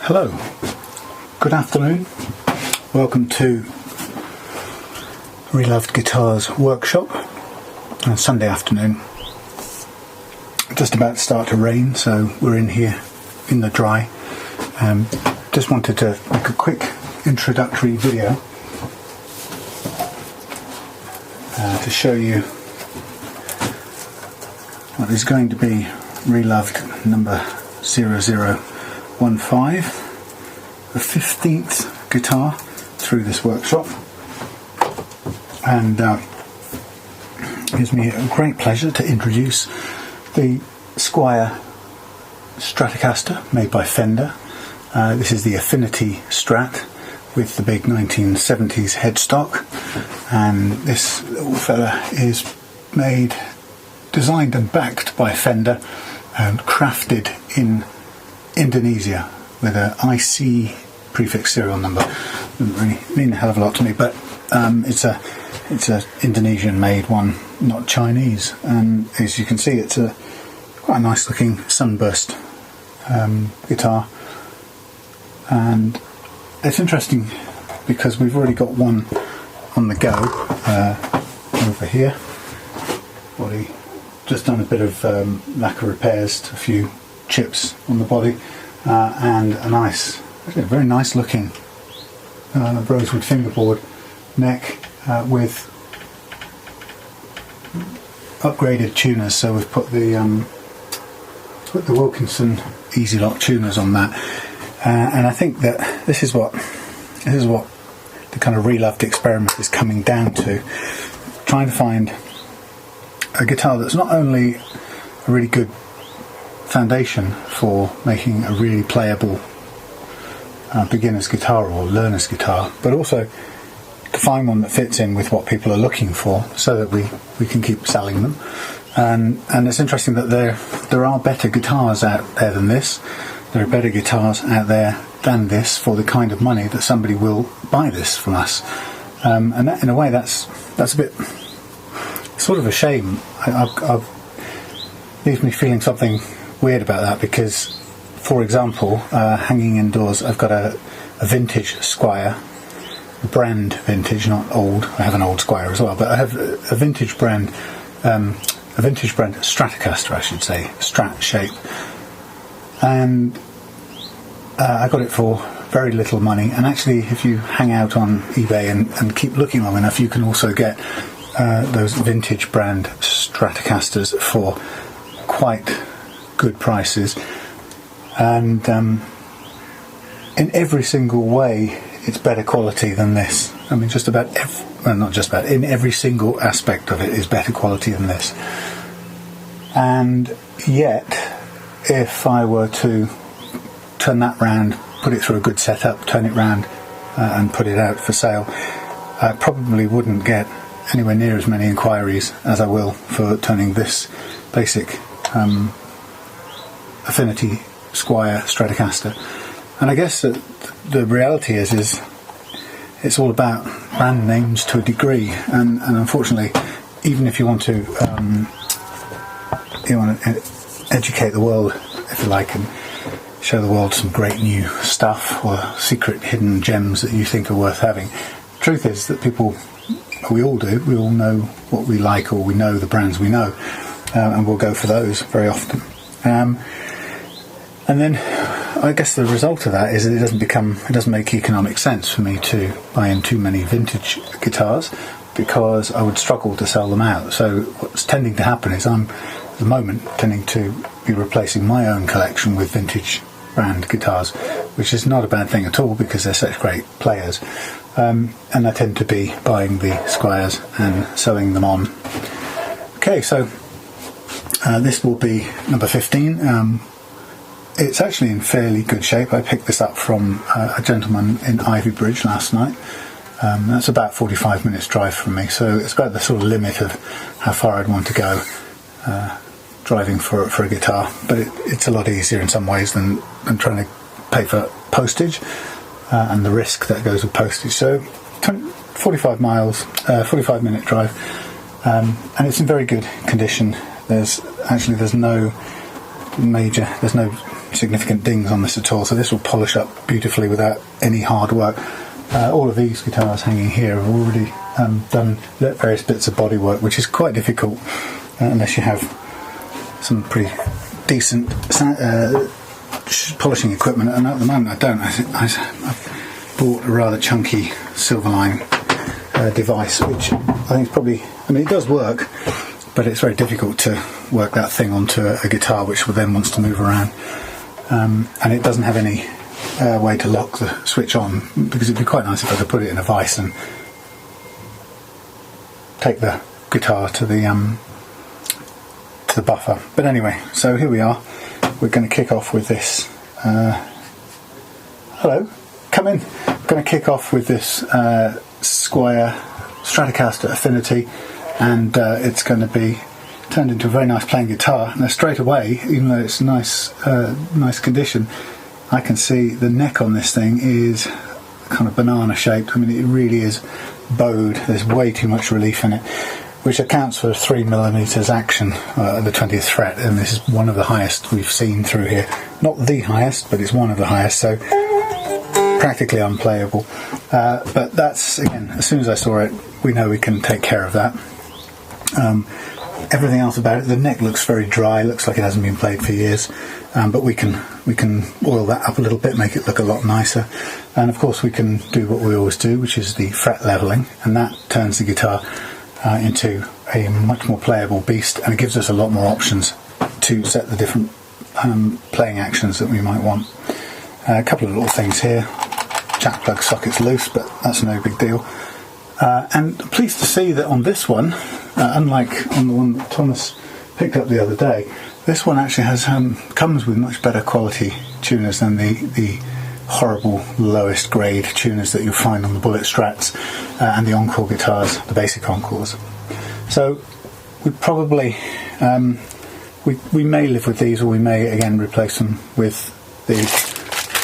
Hello, good afternoon, welcome to Reloved Guitars workshop on Sunday afternoon. Just about to start to rain, so we're in here in the dry. Just wanted to make a quick introductory video to show you what is going to be Reloved number 0015, the 15th guitar through this workshop, and it gives me a great pleasure to introduce the Squier Stratocaster made by Fender. This is the Affinity Strat with the big 1970s headstock, and this little fella is designed and backed by Fender and crafted in Indonesia with an IC prefix serial number. Doesn't really mean a hell of a lot to me, but it's a Indonesian made one, not Chinese, and as you can see it's quite a nice looking sunburst guitar. And it's interesting because we've already got one on the go over here. Body just done a bit of lacquer repairs to a few chips on the body, and a very nice looking rosewood fingerboard neck with upgraded tuners. So we've put the Wilkinson Easy Lock tuners on that, and I think that this is what the kind of Reloved experiment is coming down to, trying to find a guitar that's not only a really good foundation for making a really playable beginner's guitar or learner's guitar, but also to find one that fits in with what people are looking for, so that we can keep selling them. And it's interesting that there are better guitars out there than this. There are better guitars out there than this for the kind of money that somebody will buy this from us. And that, in a way, that's a bit sort of a shame. I've leaves me feeling something weird about that, because, for example, hanging indoors, I've got a vintage Squier, brand vintage, not old. I have an old Squier as well, but I have a vintage brand Stratocaster, I should say, Strat shape, and I got it for very little money. And actually, if you hang out on eBay and keep looking long enough, you can also get those vintage brand Stratocasters for quite good prices, and in every single way it's better quality than this. I mean, in every single aspect of it is better quality than this. And yet, if I were to turn that round, put it through a good setup, turn it round and put it out for sale, I probably wouldn't get anywhere near as many inquiries as I will for turning this basic Affinity Squier Stratocaster. And I guess that the reality is it's all about brand names to a degree, and unfortunately, even if you want to educate the world, if you like, and show the world some great new stuff or secret hidden gems that you think are worth having, the truth is that we all know what we like, or we know the brands we know, and we'll go for those very often. And then I guess the result of that is that it doesn't make economic sense for me to buy in too many vintage guitars, because I would struggle to sell them out. So what's tending to happen is I'm at the moment tending to be replacing my own collection with vintage brand guitars, which is not a bad thing at all, because they're such great players. And I tend to be buying the Squiers and selling them on. Okay, so this will be number 15. It's actually in fairly good shape. I picked this up from a gentleman in Ivy Bridge last night. That's about 45 minutes drive from me, so it's about the sort of limit of how far I'd want to go driving for a guitar. But it's a lot easier in some ways than trying to pay for postage and the risk that goes with postage. So 45 minute drive, and it's in very good condition. There's no significant dings on this at all, so this will polish up beautifully without any hard work. All of these guitars hanging here have already done various bits of bodywork, which is quite difficult unless you have some pretty decent polishing equipment, and at the moment I don't. I've bought a rather chunky Silverline device, which I think is probably, I mean, it does work, but it's very difficult to work that thing onto a guitar which then wants to move around, and it doesn't have any way to lock the switch on, because it'd be quite nice if I could put it in a vise and take the guitar to the buffer. But anyway, so here we are. We're going to kick off with this. Hello, come in. We're going to kick off with this Squier Stratocaster Affinity, and it's going to be turned into a very nice playing guitar. Now, straight away, even though it's nice condition, I can see the neck on this thing is kind of banana shaped. I mean, it really is bowed. There's way too much relief in it, which accounts for 3mm action at the 20th fret, and this is one of the highest we've seen through here. Not the highest, but it's one of the highest, so practically unplayable. But that's, again, as soon as I saw it, we know we can take care of that. Everything else about it, the neck looks very dry, looks like it hasn't been played for years, but we can oil that up a little bit, make it look a lot nicer. And of course we can do what we always do, which is the fret leveling, and that turns the guitar into a much more playable beast, and it gives us a lot more options to set the different playing actions that we might want. A couple of little things here. Jack plug socket's loose, but that's no big deal. And pleased to see that on this one, unlike on the one that Thomas picked up the other day, this one actually has comes with much better quality tuners than the horrible lowest grade tuners that you'll find on the Bullet Strats and the Encore guitars, the basic Encores. So we probably we may live with these, or we may again replace them with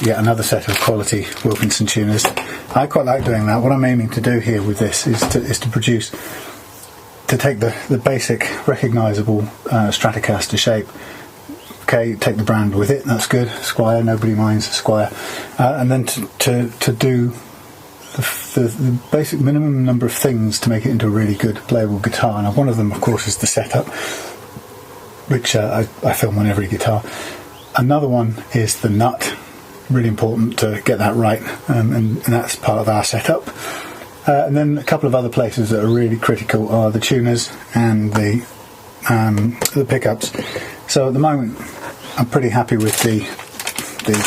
yet another set of quality Wilkinson tuners. I quite like doing that. What I'm aiming to do here with this is to take the basic recognisable Stratocaster shape. Okay, take the brand with it, that's good. Squier, nobody minds Squier. And then to do the basic minimum number of things to make it into a really good playable guitar. Now, one of them, of course, is the setup, which I film on every guitar. Another one is the nut. Really important to get that right, and that's part of our setup. And then a couple of other places that are really critical are the tuners and the pickups. So at the moment, I'm pretty happy with the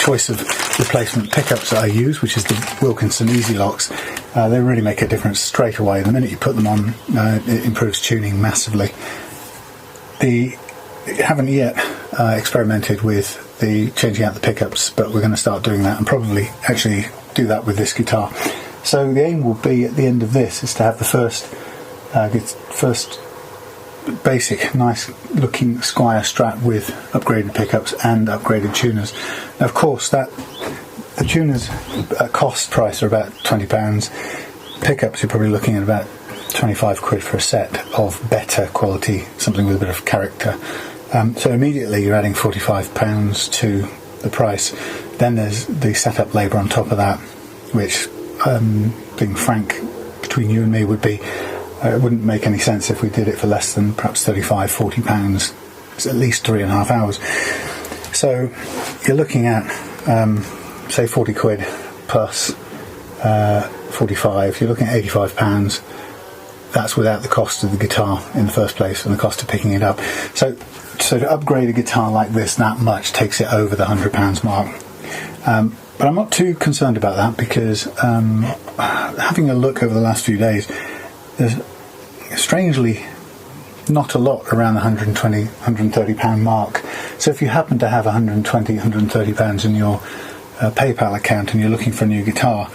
choice of replacement pickups that I use, which is the Wilkinson Easy Locks. They really make a difference straight away. The minute you put them on, it improves tuning massively. I haven't yet experimented with the changing out the pickups, but we're going to start doing that, and probably actually do that with this guitar. So the aim will be at the end of this is to have the first basic nice looking Squier Strat with upgraded pickups and upgraded tuners. Now, of course, the tuners at cost price are about £20. Pickups you're probably looking at about 25 quid for a set of better quality, something with a bit of character. So immediately you're adding £45 to the price. Then there's the setup labour on top of that, which, being frank, between you and me, it wouldn't make any sense if we did it for less than perhaps £35–40. It's at least 3.5 hours. So you're looking at, say, 40 quid plus 45. You're looking at £85. That's without the cost of the guitar in the first place and the cost of picking it up. So to upgrade a guitar like this that much takes it over the £100 mark. But I'm not too concerned about that, because having a look over the last few days, there's strangely not a lot around the £120, £130 mark. So if you happen to have £120, £130 in your PayPal account and you're looking for a new guitar,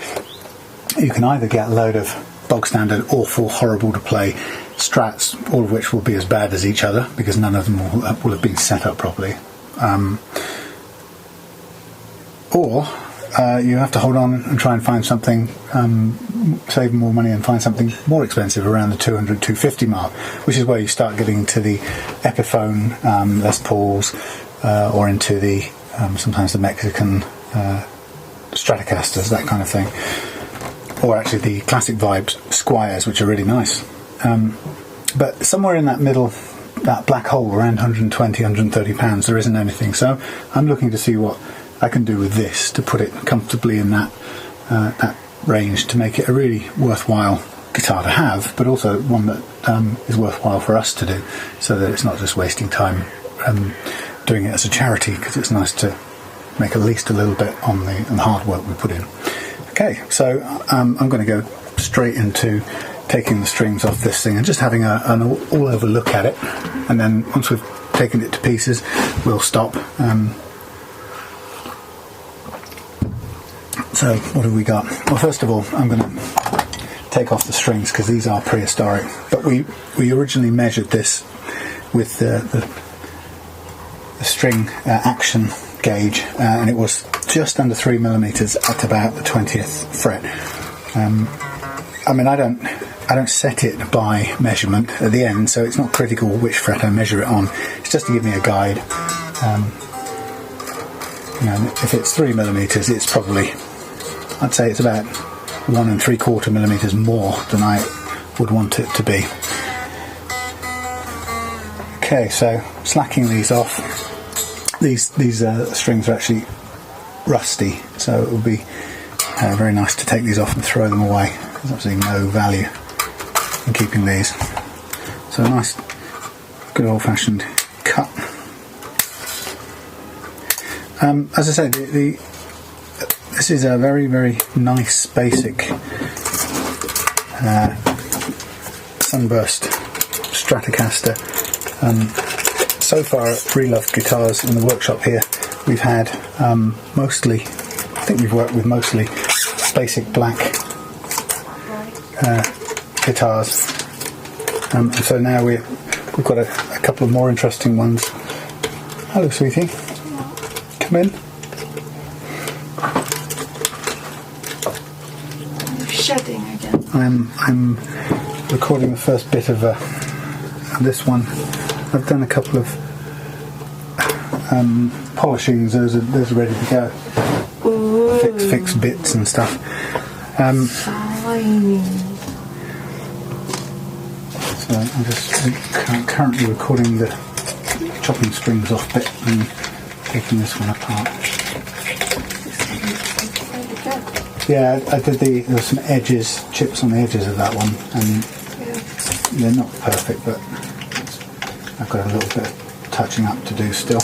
you can either get a load of bog standard, awful, horrible to play Strats, all of which will be as bad as each other because none of them will have been set up properly, or you have to hold on and try and find something, save more money and find something more expensive around the 200, 250 mark, which is where you start getting into the Epiphone Les Pauls, or into the sometimes the Mexican Stratocasters, that kind of thing, or actually the classic vibes Squiers, which are really nice. But somewhere in that middle, that black hole around 120, 130 pounds, there isn't anything. So I'm looking to see what I can do with this to put it comfortably in that range, to make it a really worthwhile guitar to have, but also one that is worthwhile for us to do, so that it's not just wasting time doing it as a charity, because it's nice to make at least a little bit on the hard work we put in. Okay, so I'm going to go straight into taking the strings off this thing and just having an all-over look at it, and then once we've taken it to pieces, we'll stop. So what have we got? Well, first of all, I'm going to take off the strings because these are prehistoric, but we originally measured this with the string action gauge, and it was just under 3mm at about the 20th fret. I mean, I don't set it by measurement at the end, so it's not critical which fret I measure it on. It's just to give me a guide. You know, if it's 3mm, it's probably, I'd say it's about 1 3/4mm more than I would want it to be. Okay, so slacking these off. These strings are actually rusty, so it would be very nice to take these off and throw them away. There's absolutely no value in keeping these. So a nice, good old-fashioned cut. As I said, this is a very, very nice, basic sunburst Stratocaster. So far at Reloved Guitars in the workshop here, we've had mostly, I think we've worked with mostly basic black guitars, and so now we've got a couple of more interesting ones. Hello, sweetie. Come in. Shedding again. I'm recording the first bit of this one. I've done a couple of polishings. Those are ready to go. Fix bits and stuff. So I'm just currently recording the chopping strings off bit and taking this one apart. Yeah, I did there were some edges, chips on the edges of that one, and they're not perfect, but I've got a little bit of touching up to do still.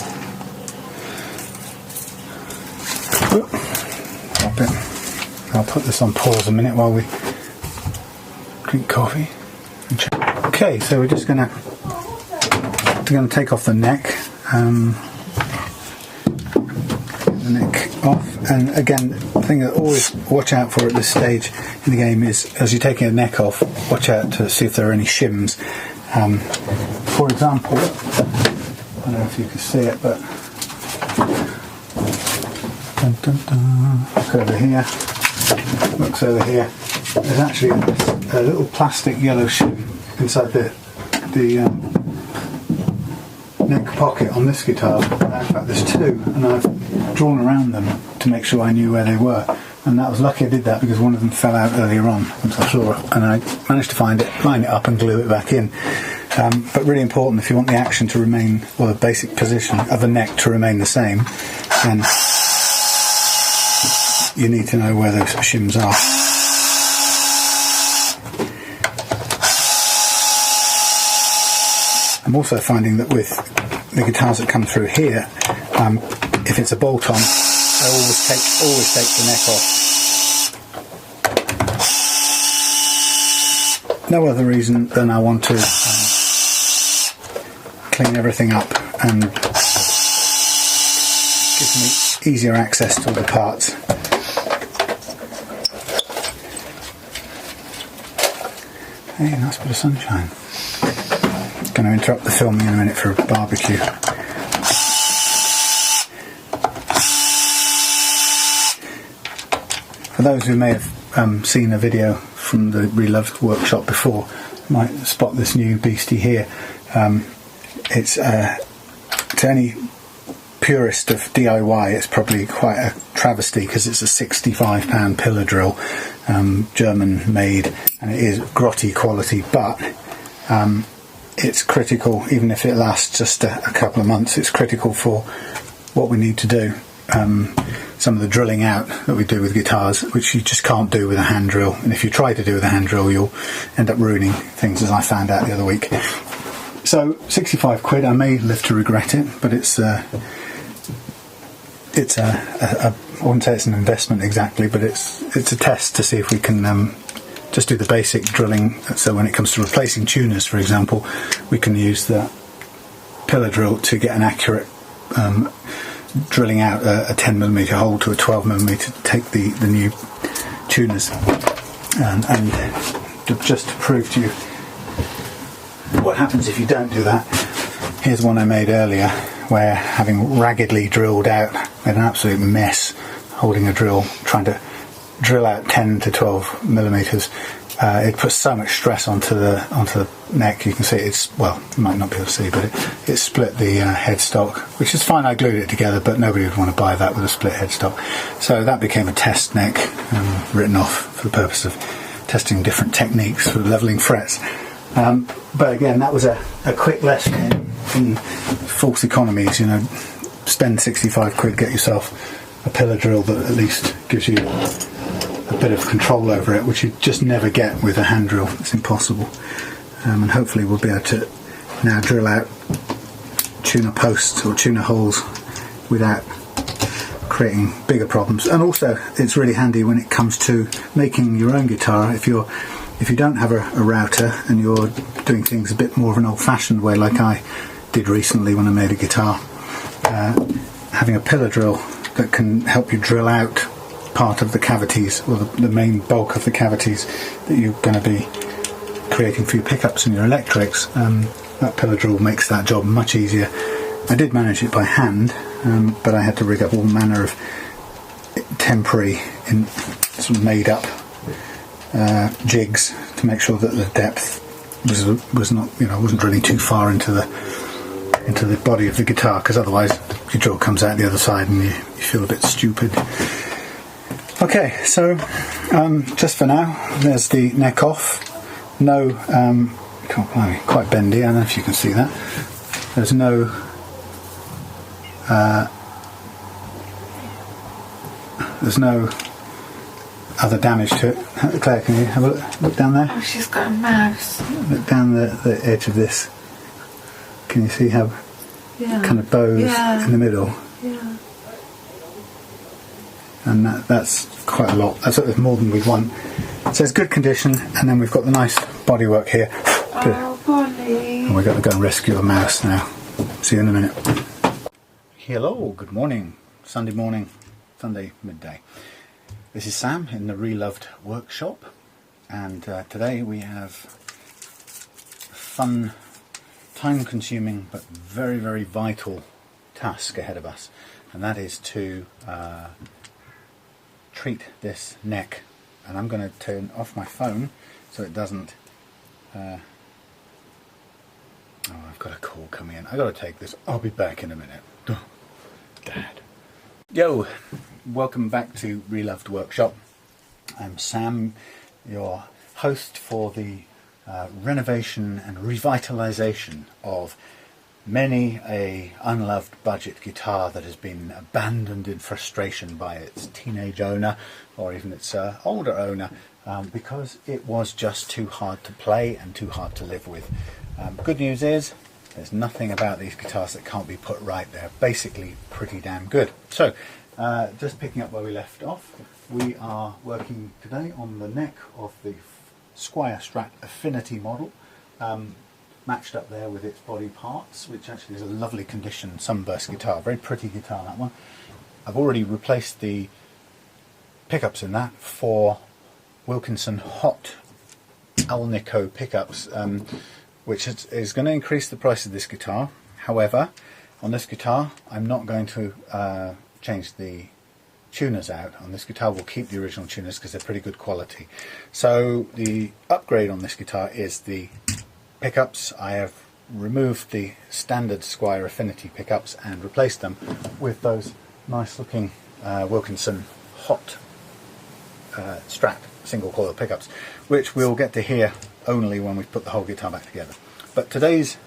I'll put this on pause a minute while we drink coffee. Okay, so we're just going to take off the neck. The neck off, and again, the thing that always watch out for at this stage in the game is, as you're taking the neck off, watch out to see if there are any shims. For example, I don't know if you can see it, but look over here. Looks over here. There's actually a little plastic yellow shim inside the neck pocket on this guitar. In fact, there's two, and I've drawn around them to make sure I knew where they were. And that was lucky I did that, because one of them fell out earlier on once I saw it, and I managed to find it, line it up, and glue it back in. But really important, if you want the action to remain, or the basic position of the neck to remain the same, then you need to know where those shims are. I'm also finding that with the guitars that come through here, if it's a bolt-on, I always take the neck off. No other reason than I want to clean everything up and gives me easier access to the parts. Hey, nice bit of sunshine. Going to interrupt the filming in a minute for a barbecue. For those who may have seen a video from the Reloved workshop before, you might spot this new beastie here. It's to any purist of DIY, it's probably quite a travesty because it's a £65 pillar drill, German made, and it is grotty quality, but it's critical. Even if it lasts just a couple of months, it's critical for what we need to do. Some of the drilling out that we do with guitars, which you just can't do with a hand drill, and if you try to do with a hand drill you'll end up ruining things, as I found out the other week. So 65 quid, I may live to regret it, but it's I wouldn't say it's an investment exactly, but it's a test to see if we can just do the basic drilling. So when it comes to replacing tuners, for example, we can use the pillar drill to get an accurate drilling out a 10mm hole to a 12mm to take the new tuners, and just to prove to you what happens if you don't do that, here's one I made earlier where, having raggedly drilled out, made an absolute mess holding a drill, trying to drill out 10 to 12mm. It puts so much stress onto the neck. You can see it's, well, you might not be able to see, but it split the headstock, which is fine. I glued it together, but nobody would want to buy that with a split headstock. So that became a test neck, written off for the purpose of testing different techniques for levelling frets. But again, that was a quick lesson in false economies. You know, spend 65 quid, get yourself a pillar drill that at least gives you a bit of control over it, which you just never get with a hand drill. It's impossible. And hopefully we'll be able to now drill out tuner posts or tuner holes without creating bigger problems. And also it's really handy when it comes to making your own guitar. If you don't have a router and you're doing things a bit more of an old-fashioned way, like I did recently when I made a guitar, having a pillar drill that can help you drill out part of the cavities, or the main bulk of the cavities that you're going to be creating for your pickups and your electrics, that pillar drill makes that job much easier. I did manage it by hand, but I had to rig up all manner of temporary, sort of made up jigs to make sure that the depth was not, you know, wasn't drilling too far into the body of the guitar, because otherwise your drill comes out the other side and you feel a bit stupid. Okay, so just for now, there's the neck off. No, quite bendy. I don't know if you can see that. There's no other damage to it. Claire, can you have a look down there? Oh, she's got a mouse. Look down the edge of this. Can you see how kind of bows in the middle? Yeah. And that's quite a lot. That's more than we'd want. So it's good condition, and then we've got the nice bodywork here. Oh, Bonnie. And we've got to go and rescue a mouse now. See you in a minute. Hello, good morning. Sunday midday. This is Sam in the Reloved workshop, and today we have a fun, time-consuming but very, very vital task ahead of us, and that is to treat this neck. And I'm going to turn off my phone so it doesn't oh, I've got a call coming in. I've got to take this. I'll be back in a minute. Oh, Dad. Yo, welcome back to Reloved Workshop. I'm Sam, your host for the renovation and revitalisation of many a unloved budget guitar that has been abandoned in frustration by its teenage owner, or even its older owner, because it was just too hard to play and too hard to live with. Good news is there's nothing about these guitars that can't be put right. They're basically pretty damn good. So just picking up where we left off, we are working today on the neck of the Squier Affinity model, matched up there with its body parts, which actually is a lovely condition sunburst guitar. Very pretty guitar, that one. I've already replaced the pickups in that for Wilkinson Hot Alnico pickups, which is going to increase the price of this guitar. However, on this guitar I'm not going to change the tuners out. On this guitar we'll keep the original tuners because they're pretty good quality. So the upgrade on this guitar is the pickups. I have removed the standard Squier Affinity pickups and replaced them with those nice looking Wilkinson hot Strat single coil pickups, which we'll get to hear only when we put the whole guitar back together. But today's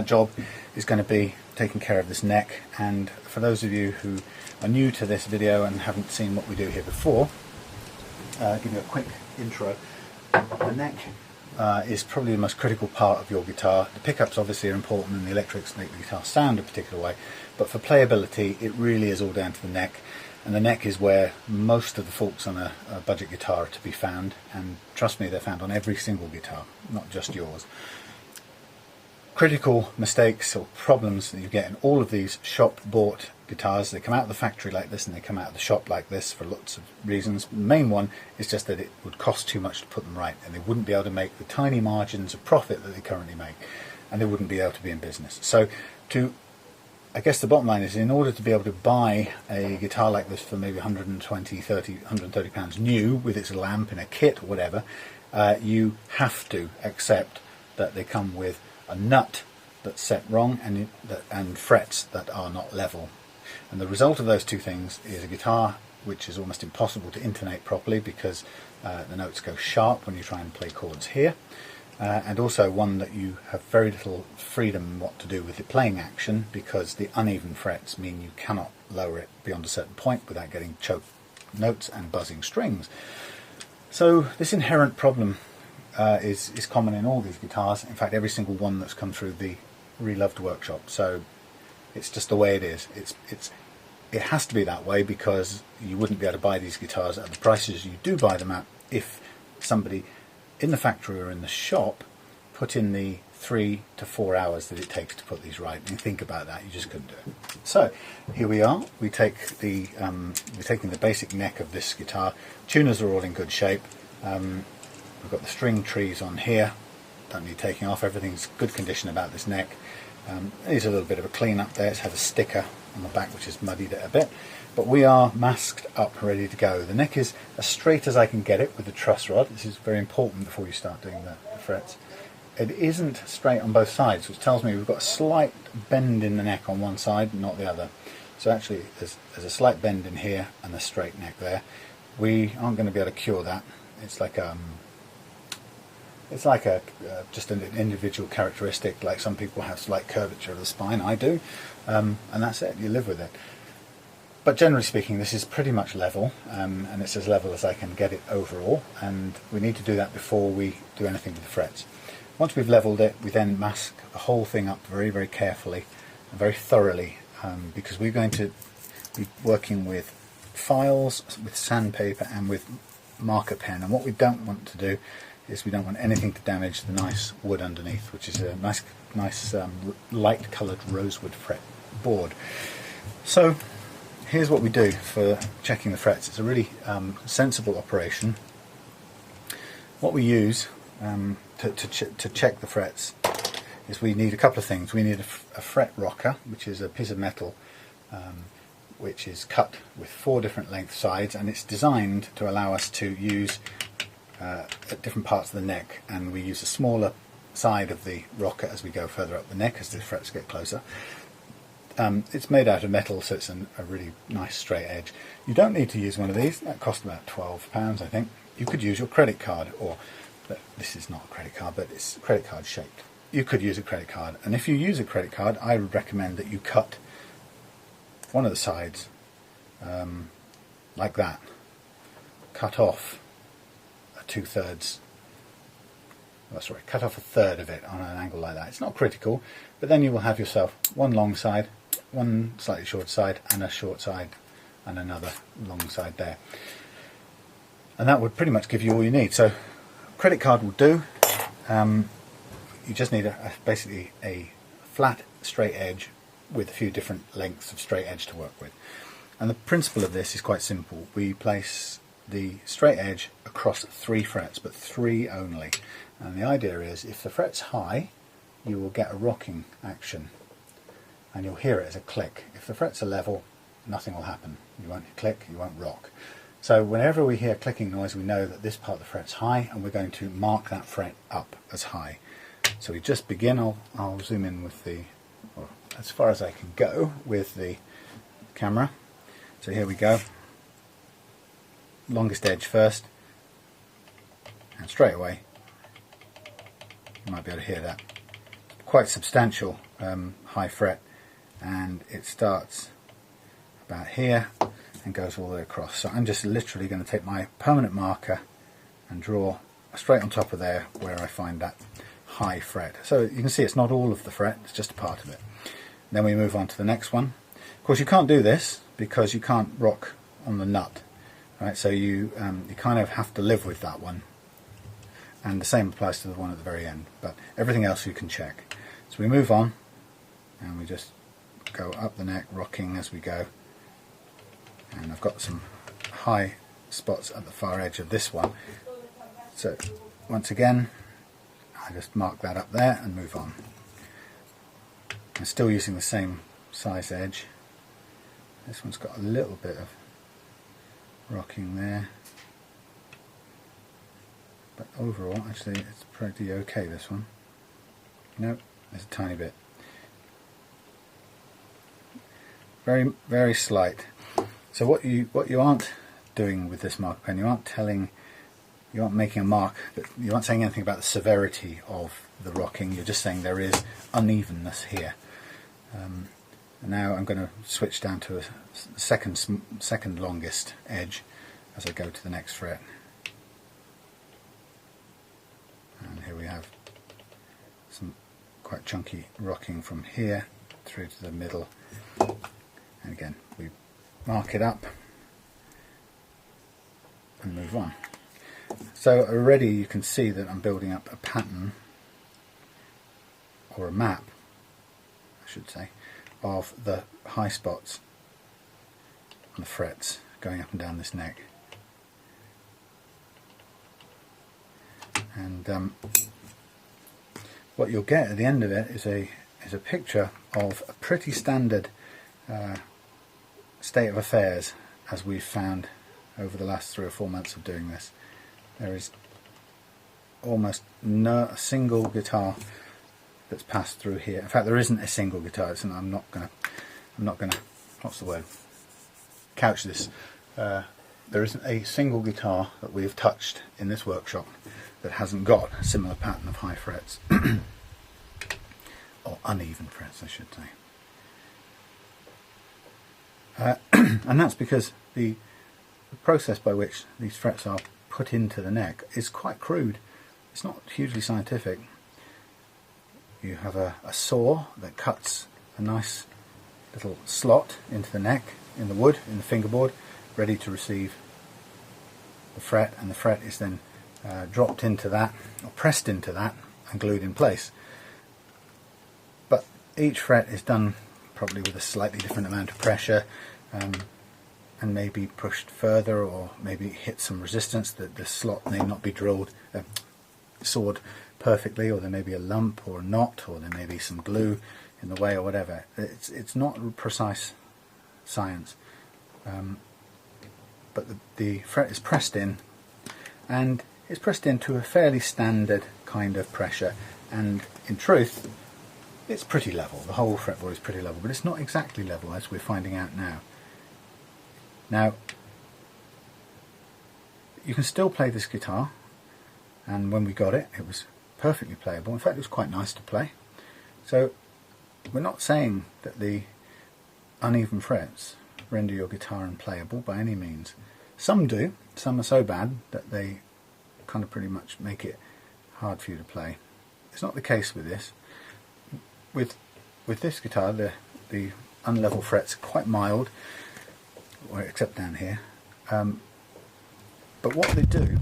job is going to be taking care of this neck, and for those of you who are new to this video and haven't seen what we do here before, give you a quick intro. The neck is probably the most critical part of your guitar. The pickups obviously are important and the electrics make the guitar sound a particular way, but for playability it really is all down to the neck, and the neck is where most of the faults on a budget guitar are to be found, and trust me, they're found on every single guitar, not just yours. Critical mistakes or problems that you get in all of these shop-bought guitars, they come out of the factory like this and they come out of the shop like this for lots of reasons. The main one is just that it would cost too much to put them right, and they wouldn't be able to make the tiny margins of profit that they currently make, and they wouldn't be able to be in business. So I guess the bottom line is, in order to be able to buy a guitar like this for maybe 130 pounds new with its lamp in a kit or whatever, you have to accept that they come with a nut that's set wrong and frets that are not level. And the result of those two things is a guitar which is almost impossible to intonate properly because the notes go sharp when you try and play chords here, and also one that you have very little freedom what to do with the playing action, because the uneven frets mean you cannot lower it beyond a certain point without getting choked notes and buzzing strings. So this inherent problem is common in all these guitars. In fact, every single one that's come through the Reloved workshop. So it's just the way it is. It has to be that way because you wouldn't be able to buy these guitars at the prices you do buy them at if somebody in the factory or in the shop put in the 3 to 4 hours that it takes to put these right. And think about that, you just couldn't do it. So here we are. We're taking the basic neck of this guitar. Tuners are all in good shape. We've got the string trees on here, don't need taking off, everything's good condition about this neck. There's a little bit of a clean up there, it's had a sticker on the back which has muddied it a bit, but we are masked up, ready to go. The neck is as straight as I can get it with the truss rod. This is very important before you start doing the frets. It isn't straight on both sides, which tells me we've got a slight bend in the neck on one side, not the other. So actually there's a slight bend in here and a straight neck there. We aren't going to be able to cure that. It's like just an individual characteristic, like some people have slight curvature of the spine, I do, and that's it, you live with it. But generally speaking, this is pretty much level, and it's as level as I can get it overall, and we need to do that before we do anything with the frets. Once we've leveled it, we then mask the whole thing up very, very carefully and very thoroughly, because we're going to be working with files, with sandpaper and with marker pen, and what we don't want to do is we don't want anything to damage the nice wood underneath, which is a nice light coloured rosewood fret board. So here's what we do for checking the frets. It's a really sensible operation. What we use to check the frets is we need a couple of things. We need a fret rocker, which is a piece of metal which is cut with 4 different length sides, and it's designed to allow us to use at different parts of the neck, and we use a smaller side of the rocker as we go further up the neck as the frets get closer. It's made out of metal, so it's a really nice straight edge. You don't need to use one of these. That cost about £12, I think. You could use your credit card, or this is not a credit card, but it's credit card shaped. You could use a credit card, and if you use a credit card, I would recommend that you cut one of the sides like that. Cut off cut off a third of it on an angle like that. It's not critical, but then you will have yourself one long side, one slightly short side, and a short side, and another long side there. And that would pretty much give you all you need. So credit card will do. You just need basically a flat straight edge with a few different lengths of straight edge to work with. And the principle of this is quite simple. We place the straight edge across 3 frets, but 3 only. And the idea is, if the fret's high, you will get a rocking action, and you'll hear it as a click. If the frets are level, nothing will happen. You won't click, you won't rock. So whenever we hear clicking noise, we know that this part of the fret's high, and we're going to mark that fret up as high. So we just begin. I'll zoom in with the, or as far as I can go with the camera. So here we go. Longest edge first, and straight away you might be able to hear that. Quite substantial high fret, and it starts about here and goes all the way across. So I'm just literally going to take my permanent marker and draw straight on top of there where I find that high fret. So you can see it's not all of the fret, it's just a part of it. Then we move on to the next one. Of course you can't do this because you can't rock on the nut, right? So you kind of have to live with that one, and the same applies to the one at the very end, but everything else you can check. So we move on and we just go up the neck, rocking as we go, and I've got some high spots at the far edge of this one. So once again I just mark that up there and move on. I'm still using the same size edge. This one's got a little bit of rocking there, but overall actually it's pretty okay, this one. Nope, there's a tiny bit. Very, very slight. So what you aren't doing with this marker pen, you aren't making a mark, you aren't saying anything about the severity of the rocking, you're just saying there is unevenness here. And now I'm going to switch down to a second longest edge as I go to the next fret. And here we have some quite chunky rocking from here through to the middle. And again, we mark it up and move on. So already you can see that I'm building up a pattern, or a map I should say, of the high spots on the frets going up and down this neck. And what you'll get at the end of it is a picture of a pretty standard state of affairs as we've found over the last 3 or 4 months of doing this. There is almost no single guitar that's passed through here. In fact, there isn't a single guitar. And I'm not gonna what's the word? Couch this. There isn't a single guitar that we've touched in this workshop that hasn't got a similar pattern of high frets, or uneven frets, I should say. And that's because the process by which these frets are put into the neck is quite crude. It's not hugely scientific. You have a saw that cuts a nice little slot into the neck, in the wood, in the fingerboard, ready to receive the fret, and the fret is then dropped into that, or pressed into that, and glued in place. But each fret is done probably with a slightly different amount of pressure, and maybe pushed further, or maybe hit some resistance that the slot may not be sawed perfectly, or there may be a lump or a knot, or there may be some glue in the way, or whatever. It's not precise science, but the fret is pressed in, and it's pressed into a fairly standard kind of pressure, and in truth it's pretty level. The whole fretboard is pretty level, but it's not exactly level, as we're finding out now. Now, you can still play this guitar, and when we got it, it was perfectly playable. In fact, it was quite nice to play. So we're not saying that the uneven frets render your guitar unplayable by any means. Some do. Some are so bad that they kind of pretty much make it hard for you to play. It's not the case with this. With this guitar, the unlevel frets are quite mild, except down here. But what they do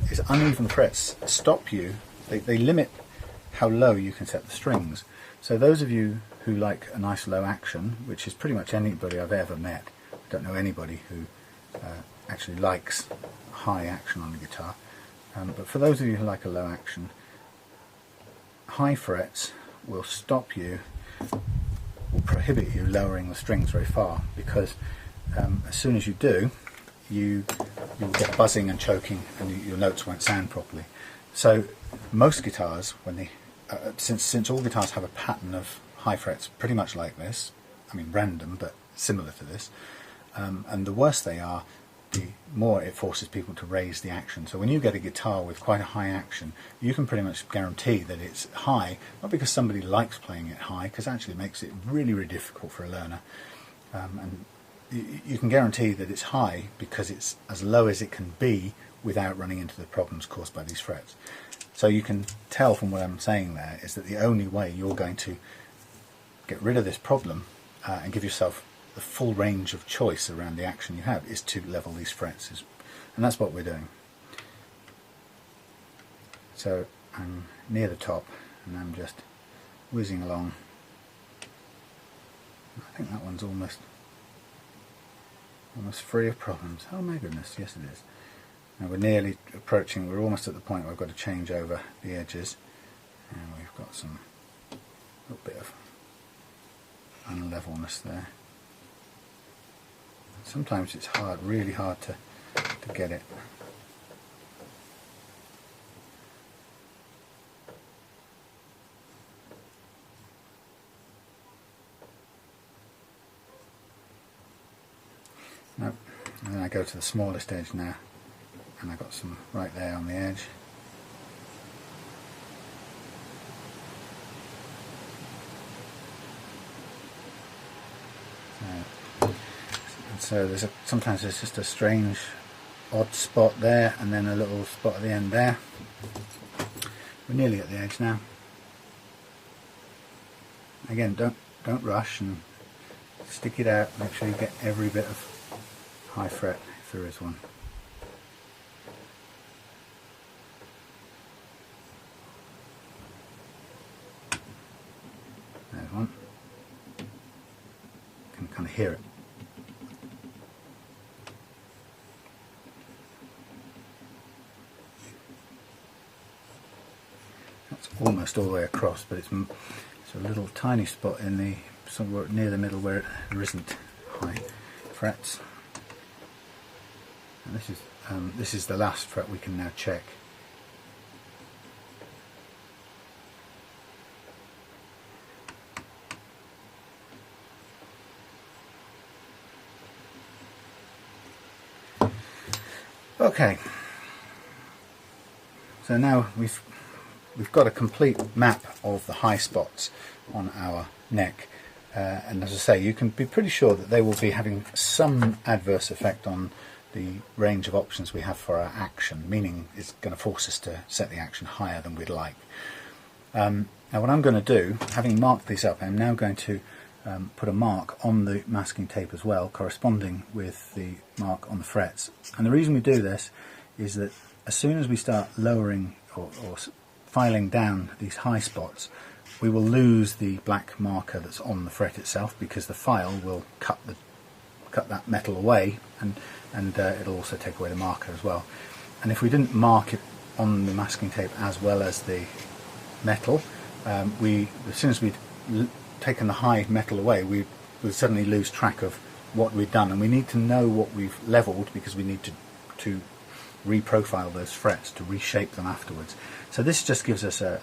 is uneven frets stop you. They limit how low you can set the strings. So those of you who like a nice low action, which is pretty much anybody I've ever met, I don't know anybody who actually likes high action on the guitar, but for those of you who like a low action, high frets will stop you, will prohibit you lowering the strings very far, because as soon as you do, you'll get buzzing and choking, and your notes won't sound properly. So most guitars, when they since all guitars have a pattern of high frets pretty much like this, I mean random but similar to this, and the worse they are, the more it forces people to raise the action. So when you get a guitar with quite a high action, you can pretty much guarantee that it's high, not because somebody likes playing it high, because actually it makes it really, really difficult for a learner, and you can guarantee that it's high because it's as low as it can be without running into the problems caused by these frets. So you can tell from what I'm saying there is that the only way you're going to get rid of this problem and give yourself the full range of choice around the action you have is to level these frets, and that's what we're doing. So I'm near the top and I'm just whizzing along. I think that one's almost free of problems. Oh my goodness, yes it is. Now we're nearly approaching, we're almost at the point where I've got to change over the edges, and we've got some little bit of unlevelness there. Sometimes it's hard, really hard to get it. No. And then I go to the smallest edge now, and I've got some right there on the edge. So sometimes there's just a strange odd spot there and then a little spot at the end there. We're nearly at the edge now. Again, don't rush and stick it out, make sure you get every bit of high fret if there is one. There's one. You can kind of hear it. That's almost all the way across, but it's a little tiny spot in the somewhere near the middle where there isn't high frets. And this is the last fret we can now check. Okay, so now we've got a complete map of the high spots on our neck, and as I say, you can be pretty sure that they will be having some adverse effect on the range of options we have for our action, meaning it's going to force us to set the action higher than we'd like. Now what I'm going to do, having marked these up, I'm now going to put a mark on the masking tape as well, corresponding with the mark on the frets. And the reason we do this is that as soon as we start lowering or filing down these high spots, we will lose the black marker that's on the fret itself, because the file will cut that metal away, and it'll also take away the marker as well. And if we didn't mark it on the masking tape as well as the metal, as soon as we'd taken the high metal away, we would suddenly lose track of what we've done, and we need to know what we've leveled because we need to reprofile those frets to reshape them afterwards. So this just gives us a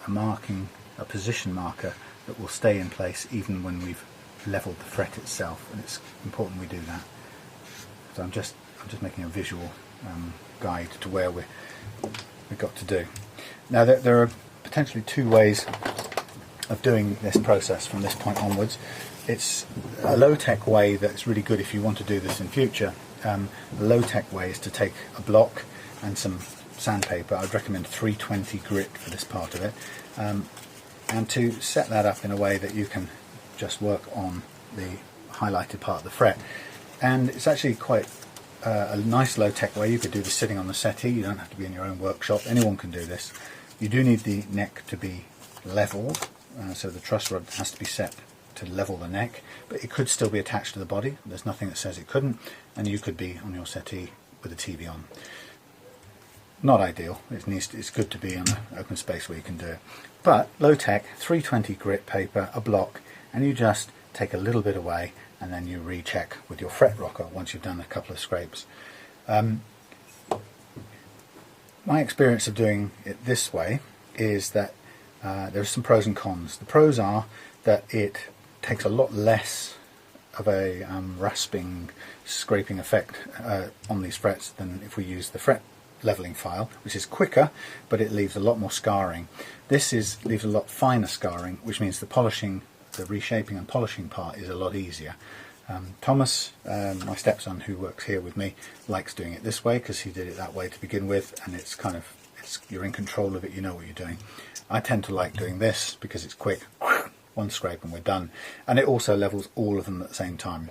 position marker that will stay in place even when we've leveled the fret itself, and it's important we do that. So I'm just making a visual guide to where we've got to do. Now there are potentially two ways of doing this process from this point onwards. It's a low-tech way that's really good if you want to do this in future. The low-tech way is to take a block and some sandpaper. I'd recommend 320 grit for this part of it, and to set that up in a way that you can just work on the highlighted part of the fret. And it's actually quite a nice low-tech way. You could do this sitting on the settee, you don't have to be in your own workshop, anyone can do this. You do need the neck to be leveled, so the truss rod has to be set to level the neck, but it could still be attached to the body. There's nothing that says it couldn't, and you could be on your settee with the TV on. Not ideal. It's good to be in an open space where you can do it. But low tech, 320 grit paper, a block, and you just take a little bit away, and then you recheck with your fret rocker once you've done a couple of scrapes. My experience of doing it this way is that There are some pros and cons. The pros are that it takes a lot less of a rasping, scraping effect on these frets than if we use the fret leveling file, which is quicker, but it leaves a lot more scarring. This leaves a lot finer scarring, which means the polishing, the reshaping and polishing part is a lot easier. Thomas, my stepson who works here with me, likes doing it this way because he did it that way to begin with, and it's kind of, you're in control of it, you know what you're doing. I tend to like doing this because it's quick, one scrape and we're done, and it also levels all of them at the same time,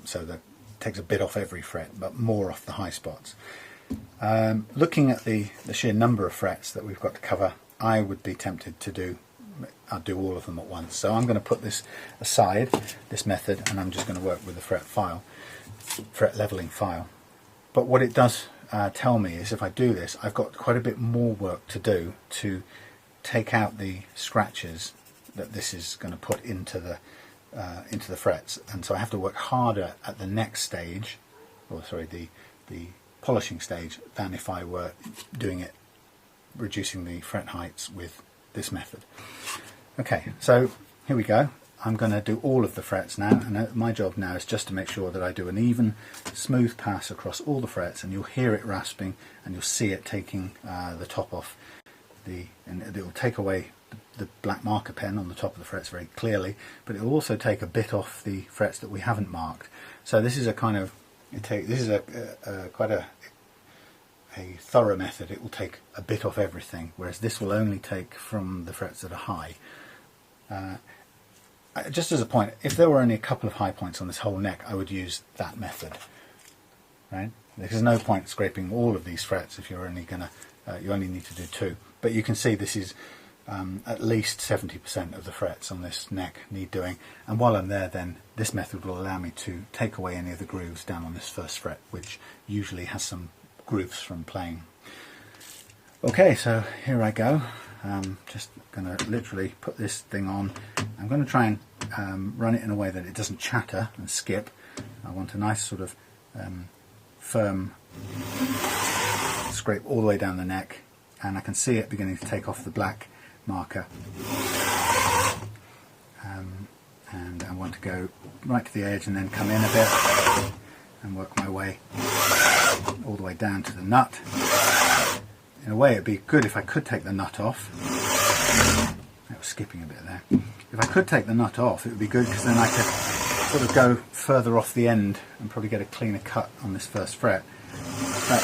so that it takes a bit off every fret but more off the high spots. Looking at the sheer number of frets that we've got to cover, I would be tempted to I'll do all of them at once. So I'm going to put this aside, this method, and I'm just going to work with the fret leveling file. But what it does tell me is if I do this, I've got quite a bit more work to do to take out the scratches that this is going to put into the frets, and so I have to work harder at the next stage, or sorry, the polishing stage, than if I were doing it, reducing the fret heights with this method. Okay, so here we go. I'm going to do all of the frets now, and my job now is just to make sure that I do an even, smooth pass across all the frets, and you'll hear it rasping, and you'll see it taking the top off and it will take away the black marker pen on the top of the frets very clearly, but it will also take a bit off the frets that we haven't marked. So this is a kind of, this is quite a thorough method. It will take a bit off everything, whereas this will only take from the frets that are high. Just as a point, if there were only a couple of high points on this whole neck, I would use that method, right? There's no point scraping all of these frets if you're only gonna, you only need to do 2. But you can see this is at least 70% of the frets on this neck need doing, and while I'm there, then this method will allow me to take away any of the grooves down on this first fret, which usually has some grooves from playing. Okay, so here I go. Just going to literally put this thing on. I'm going to try and run it in a way that it doesn't chatter and skip. I want a nice sort of firm scrape all the way down the neck, and I can see it beginning to take off the black marker. And I want to go right to the edge and then come in a bit and work my way all the way down to the nut. In a way, it'd be good if I could take the nut off. I was skipping a bit there. If I could take the nut off, it would be good, because then I could sort of go further off the end and probably get a cleaner cut on this first fret. But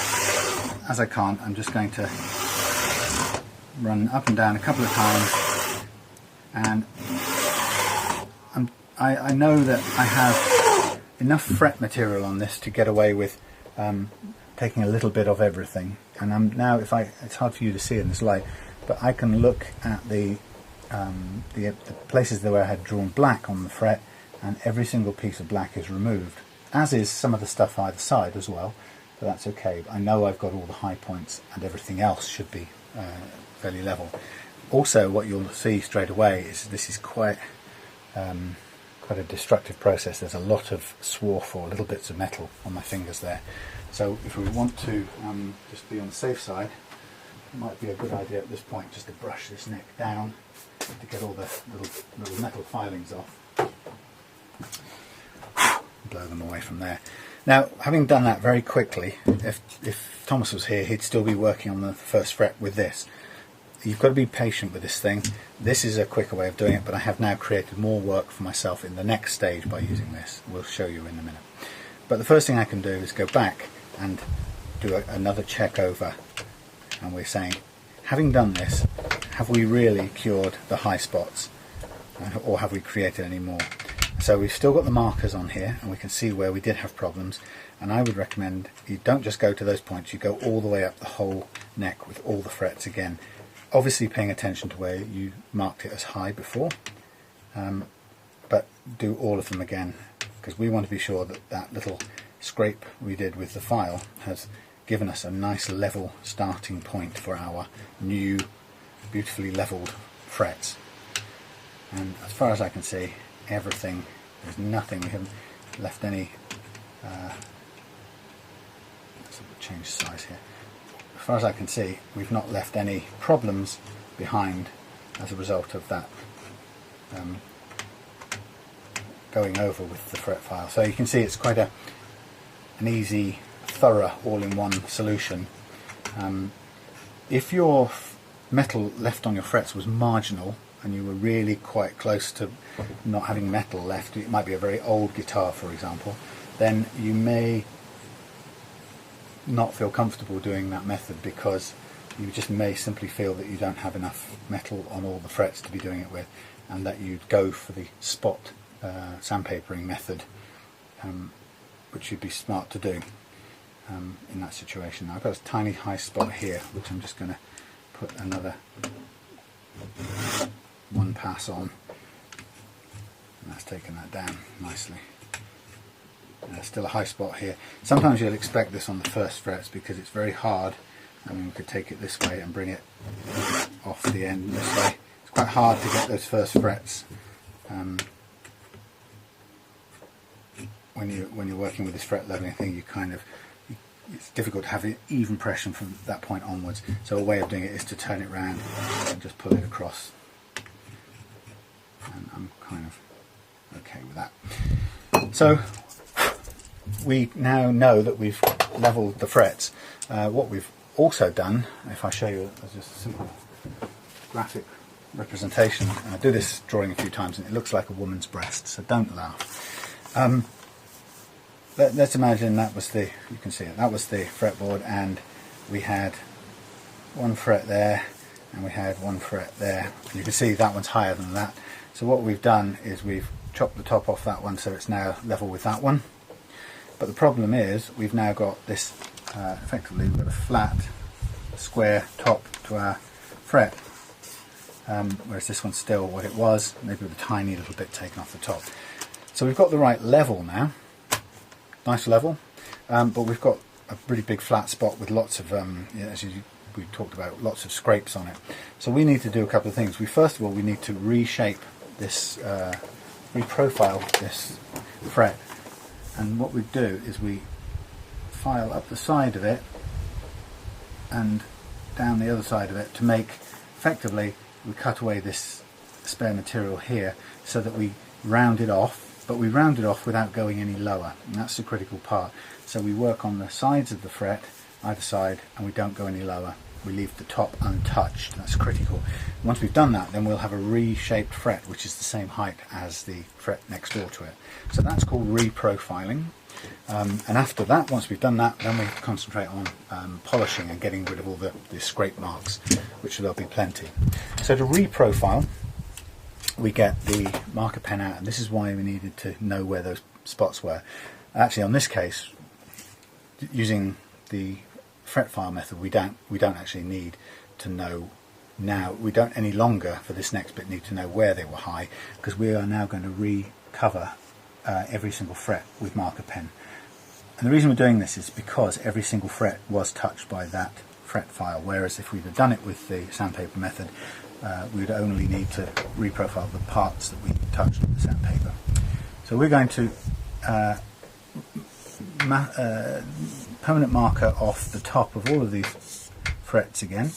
as I can't, I'm just going to run up and down a couple of times, and I know that I have enough fret material on this to get away with taking a little bit of everything. And I'm now, it's hard for you to see in this light, but I can look at the places where I had drawn black on the fret, and every single piece of black is removed, as is some of the stuff either side as well, but that's okay. I know I've got all the high points, and everything else should be fairly level. Also, what you'll see straight away is this is quite a destructive process. There's a lot of swarf or little bits of metal on my fingers there. So if we want to just be on the safe side, it might be a good idea at this point just to brush this neck down to get all the little metal filings off. Blow them away from there. Now, having done that very quickly, if Thomas was here, he'd still be working on the first fret with this. You've got to be patient with this thing. This is a quicker way of doing it, but I have now created more work for myself in the next stage by using this. We'll show you in a minute. But the first thing I can do is go back and do another check over, and we're saying, having done this, have we really cured the high spots, or have we created any more? So we've still got the markers on here, and we can see where we did have problems, and I would recommend you don't just go to those points, you go all the way up the whole neck with all the frets again, obviously paying attention to where you marked it as high before, but do all of them again, because we want to be sure that that little scrape we did with the file has given us a nice level starting point for our new beautifully leveled frets. And as far as I can see, everything, there's nothing, we haven't left any, let's change size here. As far as I can see, we've not left any problems behind as a result of that going over with the fret file. So you can see it's quite an easy, thorough, all-in-one solution. If your metal left on your frets was marginal and you were really quite close to not having metal left, it might be a very old guitar for example, then you may not feel comfortable doing that method because you just may simply feel that you don't have enough metal on all the frets to be doing it with, and that you'd go for the spot sandpapering method, which would be smart to do in that situation. I've got a tiny high spot here which I'm just going to put another one pass on, and that's taken that down nicely. There's still a high spot here. Sometimes you'll expect this on the first frets because it's very hard. I mean, we could take it this way and bring it off the end this way. It's quite hard to get those first frets when you're working with this fret leveling thing. It's difficult to have an even pressure from that point onwards. So a way of doing it is to turn it round and just pull it across. And I'm kind of okay with that. So we now know that we've leveled the frets. What we've also done, if I show you as just a simple graphic representation, I do this drawing a few times and it looks like a woman's breast, so don't laugh. Let's imagine that was you can see it, that was the fretboard, and we had one fret there and we had one fret there, and you can see that one's higher than that. So what we've done is we've chopped the top off that one so it's now level with that one. But the problem is we've now got this, effectively we've got a flat square top to our fret, whereas this one's still what it was, maybe with a tiny little bit taken off the top. So we've got the right level now, nice level, but we've got a really big flat spot with lots of, we talked about, lots of scrapes on it. So we need to do a couple of things. First of all, we need to reshape this, reprofile this fret. And what we do is we file up the side of it and down the other side of it to make, effectively, we cut away this spare material here so that we round it off, but we round it off without going any lower, and that's the critical part. So we work on the sides of the fret, either side, and we don't go any lower. We leave the top untouched, that's critical. Once we've done that, then we'll have a reshaped fret which is the same height as the fret next door to it. So that's called reprofiling. And after that, once we've done that, then we concentrate on polishing and getting rid of all the scrape marks, which there'll be plenty. So to reprofile, we get the marker pen out, and this is why we needed to know where those spots were. Actually, on this case, using the fret file method, we don't actually need to know now. We don't any longer for this next bit need to know where they were high, because we are now going to recover every single fret with marker pen. And the reason we're doing this is because every single fret was touched by that fret file, whereas if we'd have done it with the sandpaper method, we would only need to reprofile the parts that we touched with the sandpaper. So we're going to permanent marker off the top of all of these frets again.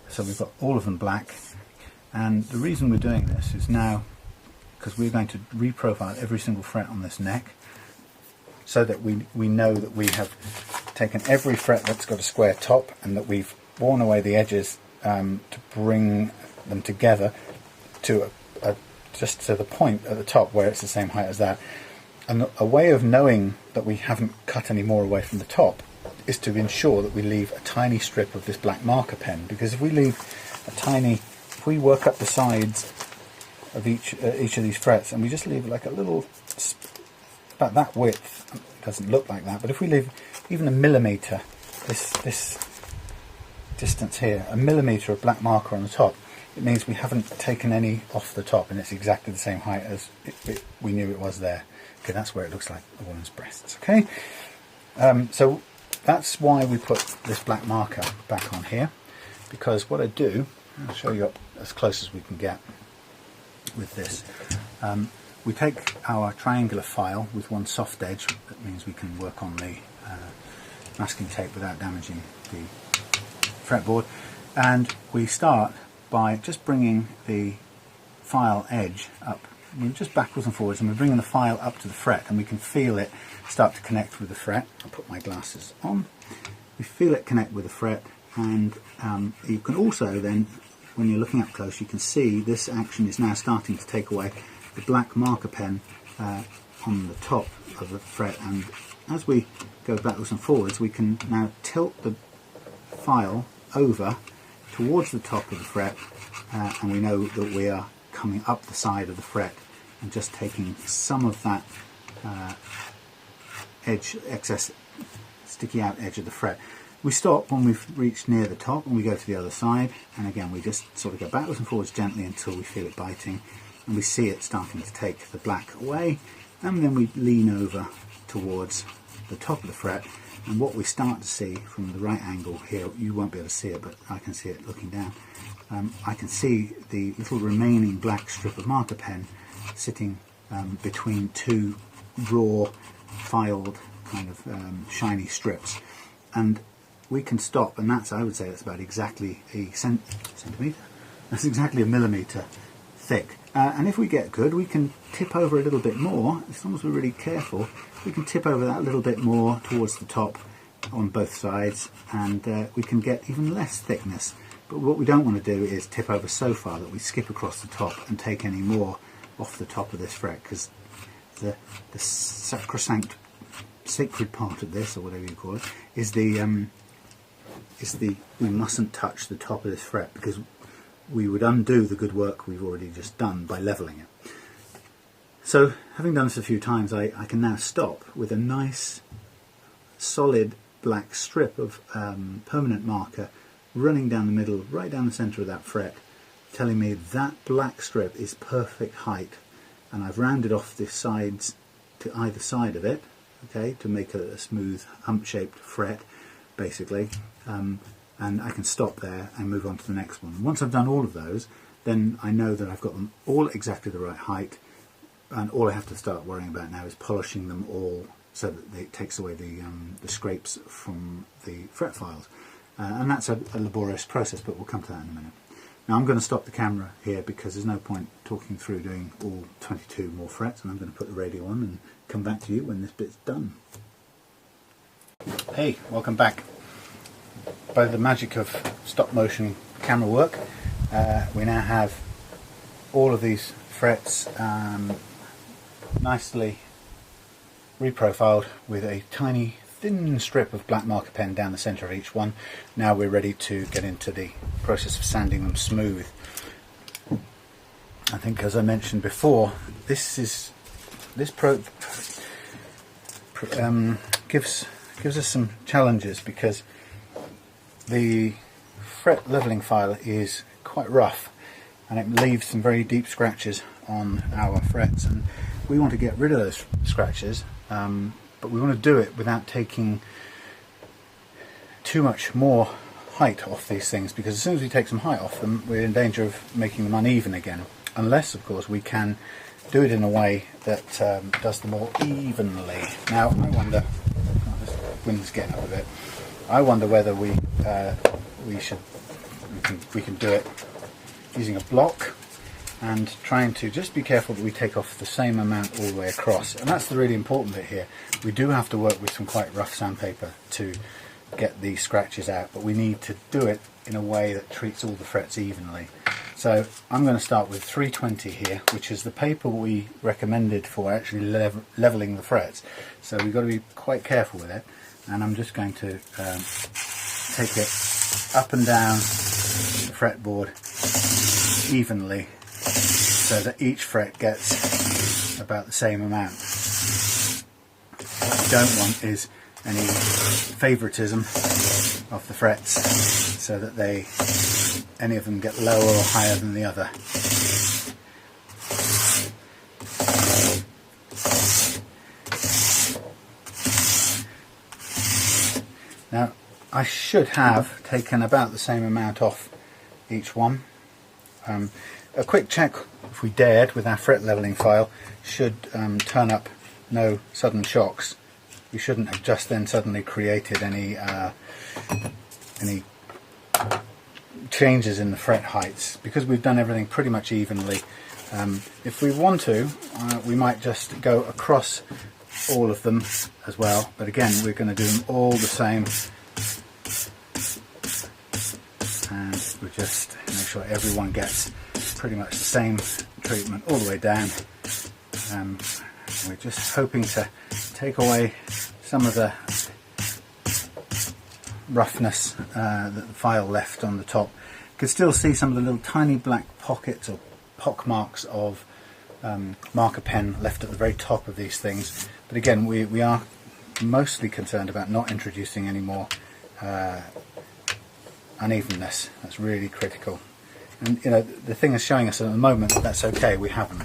So we've got all of them black, and the reason we're doing this is now because we're going to reprofile every single fret on this neck so that we know that we have taken every fret that's got a square top and that we've worn away the edges to bring them together to just to the point at the top where it's the same height as that. And a way of knowing that we haven't cut any more away from the top is to ensure that we leave a tiny strip of this black marker pen, because if we leave if we work up the sides of each of these frets and we just leave like a little, about that width, it doesn't look like that, but if we leave even a millimetre, this distance here, a millimetre of black marker on the top, it means we haven't taken any off the top and it's exactly the same height as we knew it was there. Okay, that's where it looks like a woman's breasts. Okay, so that's why we put this black marker back on here, because what I do, I'll show you up as close as we can get with this. We take our triangular file with one soft edge, that means we can work on the masking tape without damaging the fretboard, and we start by just bringing the file edge up, just backwards and forwards, and we're bringing the file up to the fret, and we can feel it start to connect with the fret. I'll put my glasses on. We feel it connect with the fret, and you can also then, when you're looking up close, you can see this action is now starting to take away the black marker pen on the top of the fret, and as we go backwards and forwards, we can now tilt the file over towards the top of the fret, and we know that we are coming up the side of the fret and just taking some of that excess sticky out edge of the fret. We stop when we've reached near the top, and we go to the other side, and again we just sort of go backwards and forwards gently until we feel it biting, and we see it starting to take the black away, and then we lean over towards the top of the fret, and what we start to see from the right angle here, you won't be able to see it, but I can see it looking down. I can see the little remaining black strip of marker pen sitting between two raw, filed, kind of shiny strips, and we can stop, and that's, I would say, that's about exactly a centimetre. That's exactly a millimetre thick. And if we get good, we can tip over a little bit more. As long as we're really careful, we can tip over that a little bit more towards the top on both sides, and we can get even less thickness. But what we don't want to do is tip over so far that we skip across the top and take any more off the top of this fret, because the sacrosanct, sacred part of this, or whatever you call it, is the we mustn't touch the top of this fret, because we would undo the good work we've already just done by levelling it. So, having done this a few times, I can now stop with a nice solid black strip of permanent marker running down the middle, right down the centre of that fret, telling me that black strip is perfect height, and I've rounded off the sides to either side of it, okay, to make a smooth hump-shaped fret, basically, and I can stop there and move on to the next one. Once I've done all of those, then I know that I've got them all exactly the right height, and all I have to start worrying about now is polishing them all so that it takes away the scrapes from the fret files. And that's a laborious process, but we'll come to that in a minute. Now I'm going to stop the camera here because there's no point talking through doing all 22 more frets, and I'm going to put the radio on and come back to you when this bit's done. Hey, welcome back. By the magic of stop motion camera work, we now have all of these frets nicely reprofiled with a tiny thin strip of black marker pen down the centre of each one. Now we're ready to get into the process of sanding them smooth. I think, as I mentioned before, gives us some challenges, because the fret levelling file is quite rough and it leaves some very deep scratches on our frets, and we want to get rid of those scratches, but we want to do it without taking too much more height off these things, because as soon as we take some height off them, we're in danger of making them uneven again, unless of course we can do it in a way that does them all evenly. Now I wonder, this wind's getting up a bit, I wonder whether we can do it using a block and trying to just be careful that we take off the same amount all the way across. And that's the really important bit here. We do have to work with some quite rough sandpaper to get these scratches out, but we need to do it in a way that treats all the frets evenly. So I'm going to start with 320 here, which is the paper we recommended for actually levelling the frets. So we've got to be quite careful with it, and I'm just going to take it up and down the fretboard evenly, so that each fret gets about the same amount. What we don't want is any favoritism of the frets, so that any of them get lower or higher than the other. Now I should have taken about the same amount off each one. A quick check, if we dared, with our fret levelling file should turn up no sudden shocks. We shouldn't have just then suddenly created any changes in the fret heights. Because we've done everything pretty much evenly, if we want to, we might just go across all of them as well, but again we're going to do them all the same, and we just make sure everyone gets pretty much the same treatment all the way down. We're just hoping to take away some of the roughness that the file left on the top. You can still see some of the little tiny black pockets or pock marks of marker pen left at the very top of these things, but again we are mostly concerned about not introducing any more unevenness. That's really critical, and you know, the thing is showing us at the moment that's okay, we haven't.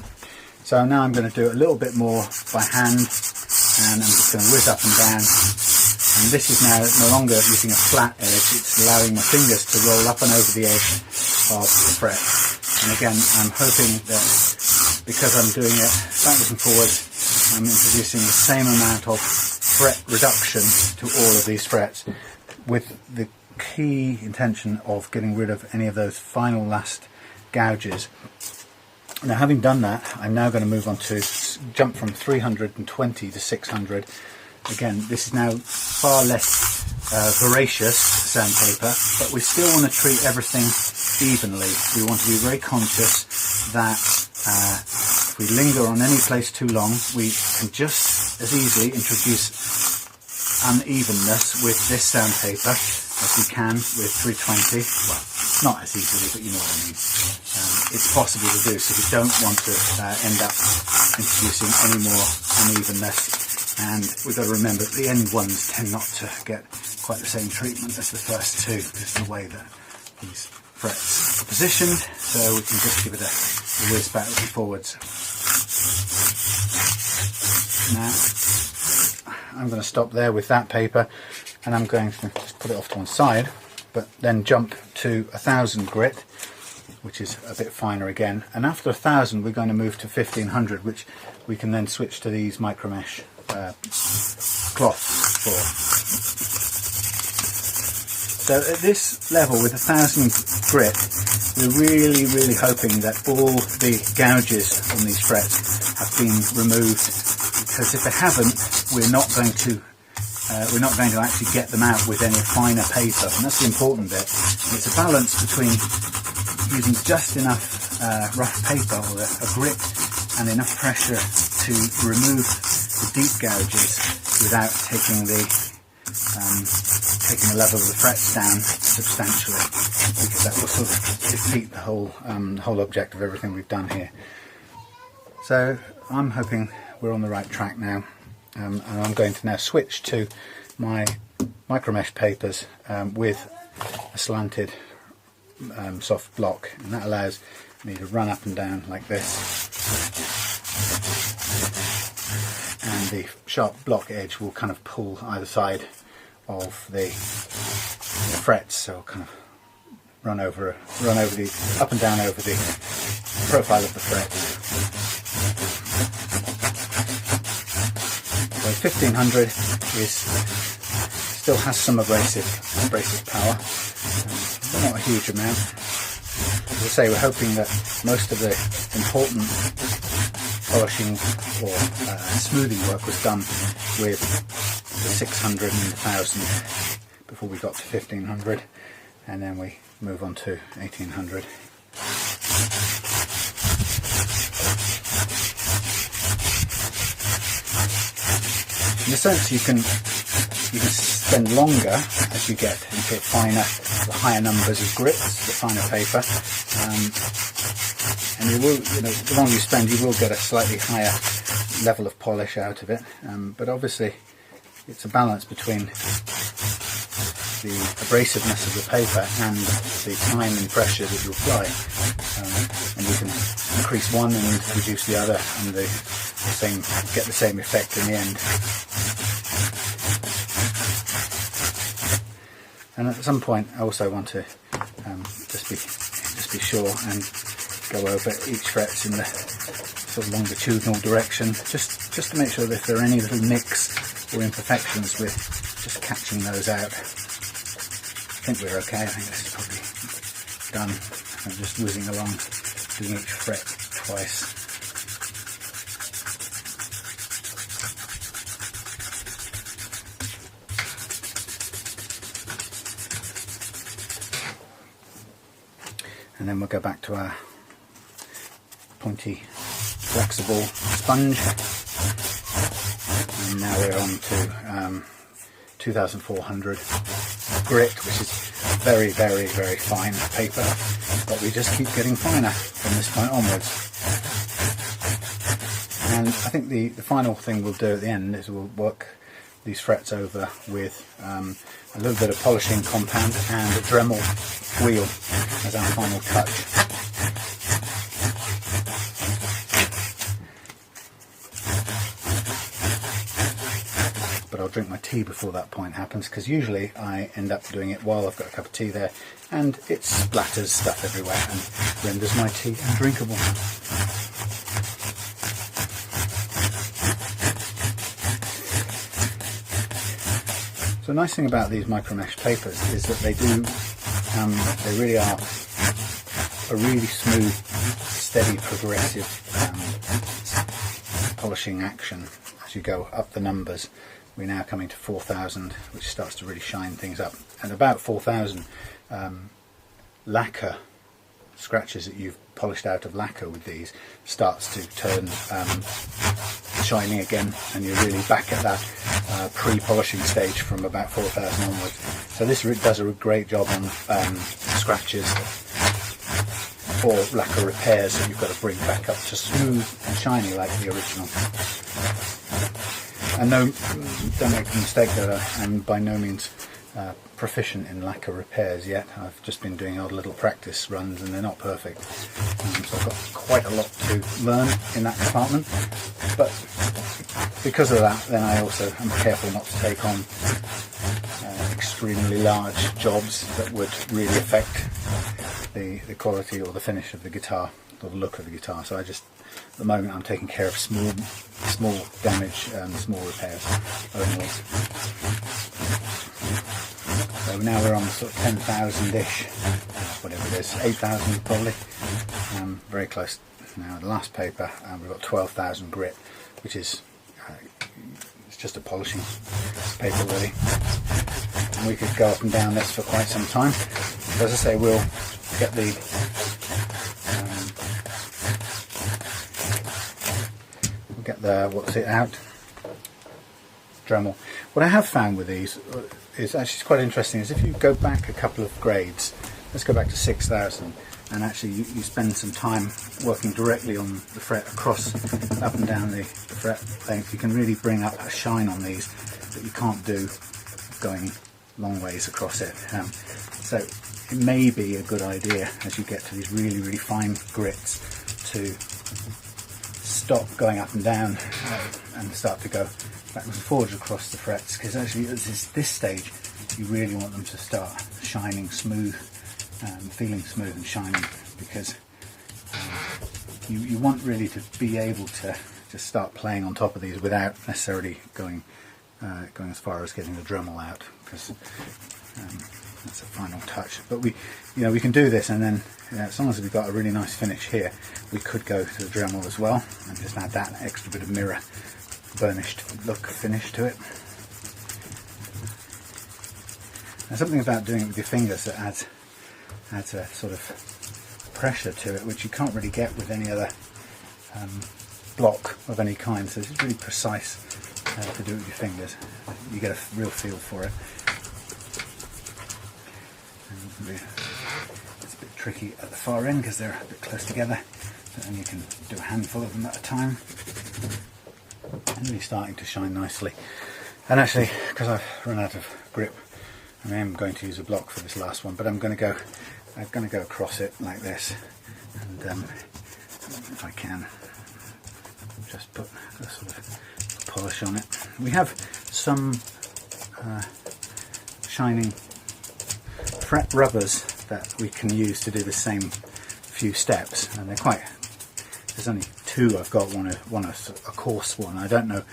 So now I'm going to do it a little bit more by hand, and I'm just going to whiz up and down, and this is now no longer using a flat edge, it's allowing my fingers to roll up and over the edge of the fret. And again, I'm hoping that because I'm doing it backwards and forwards, I'm introducing the same amount of fret reduction to all of these frets, with the key intention of getting rid of any of those final last gouges. Now, having done that, I'm now going to move on to jump from 320 to 600. Again, this is now far less voracious sandpaper, but we still want to treat everything evenly. We want to be very conscious that if we linger on any place too long, we can just as easily introduce unevenness with this sandpaper as we can with 320. Well, not as easily, but you know what I mean. It's possible to do, so we don't want to end up introducing any more unevenness. And we've got to remember that the end ones tend not to get quite the same treatment as the first two, because of the way that these frets are positioned. So we can just give it a whiz backwards and forwards. Now I'm going to stop there with that paper, and I'm going to just put it off to one side, but then jump to 1000 grit, which is a bit finer again. And after 1000 we're going to move to 1500, which we can then switch to these micro mesh cloths for. So at this level with 1000 grit, we're really hoping that all the gouges on these frets have been removed, because if they haven't, we're not going to actually get them out with any finer paper, and that's the important bit. It's a balance between using just enough rough paper or a grit and enough pressure to remove the deep gouges without taking the level of the frets down substantially, because that will sort of defeat the whole object of everything we've done here. So I'm hoping we're on the right track now, and I'm going to now switch to my micro mesh papers with a slanted soft block, and that allows me to run up and down like this, and the sharp block edge will kind of pull either side of the frets, so I'll kind of run over the up and down over the profile of the fret. So 1500 still has some abrasive power, but not a huge amount. As I say, we're hoping that most of the important polishing or smoothing work was done with the 600 and 1000 before we got to 1500, and then we move on to 1800. In a sense, you can spend longer as you get into the higher numbers of grits, the finer paper, and you will, the longer you spend, you will get a slightly higher level of polish out of it. But obviously, it's a balance between the abrasiveness of the paper and the time and pressure that you apply, and you can increase one and reduce the other, and get the same effect in the end. And at some point, I also want to just be sure and go over each fret in the sort of longitudinal direction, just to make sure that if there are any little nicks or imperfections, we're just catching those out. I think we're okay. I think this is probably done. I'm just whizzing along, doing each fret twice. And then we'll go back to our pointy, flexible sponge. And now we're on to 2400 grit, which is very, very, very fine paper, but we just keep getting finer from this point onwards. And I think the final thing we'll do at the end is we'll work these frets over with a little bit of polishing compound and a Dremel wheel as our final touch. But I'll drink my tea before that point happens, because usually I end up doing it while I've got a cup of tea there, and it splatters stuff everywhere and renders my tea undrinkable. So the nice thing about these micro mesh papers is that they really are a really smooth, steady, progressive polishing action as you go up the numbers. We're now coming to 4000, which starts to really shine things up. And about 4000, lacquer scratches that you've polished out of lacquer with these starts to turn shiny again, and you're really back at that pre-polishing stage from about 4000 onwards. So this does a great job on scratches or lacquer repairs that you've got to bring back up to smooth and shiny like the original. And no, don't make the mistake that I'm by no means proficient in lacquer repairs yet. I've just been doing odd little practice runs and they're not perfect. So I've got quite a lot to learn in that department. But because of that, then I also am careful not to take on extremely large jobs that would really affect the quality or the finish of the guitar or the look of the guitar. So I just, at the moment, I'm taking care of small damage and small repairs only. So now we're on sort of 10,000-ish, whatever it is, 8,000 probably. Very close now. The last paper, we've got 12,000 grit, which is it's just a polishing paper really. And we could go up and down this for quite some time. But as I say, we'll get the what's it out Dremel. What I have found with these is actually quite interesting, is if you go back a couple of grades, let's go back to 6000, and actually you spend some time working directly on the fret across, up and down the fret length, you can really bring up a shine on these that you can't do going long ways across it. So it may be a good idea as you get to these really, really fine grits to stop going up and down and start to go backwards and forwards across the frets, because actually at this stage you really want them to start shining smooth, feeling smooth and shining, because you want really to be able to just start playing on top of these without necessarily going as far as getting the Dremel out, because that's a final touch. But we can do this, and then as long as we've got a really nice finish here, we could go to the Dremel as well and just add that extra bit of mirror burnished look finish to it. There's something about doing it with your fingers that adds a sort of pressure to it, which you can't really get with any other block of any kind. So it's really precise to do it with your fingers. You get a real feel for it. And it's a bit tricky at the far end because they're a bit close together, but then you can do a handful of them at a time. And really starting to shine nicely. And actually, because I've run out of grip, I am going to use a block for this last one, but I'm going to go across it like this, and if I can, just put a sort of polish on it. We have some shining fret rubbers that we can use to do the same few steps, and they're quite. There's only two I've got. One a coarse one. I don't know.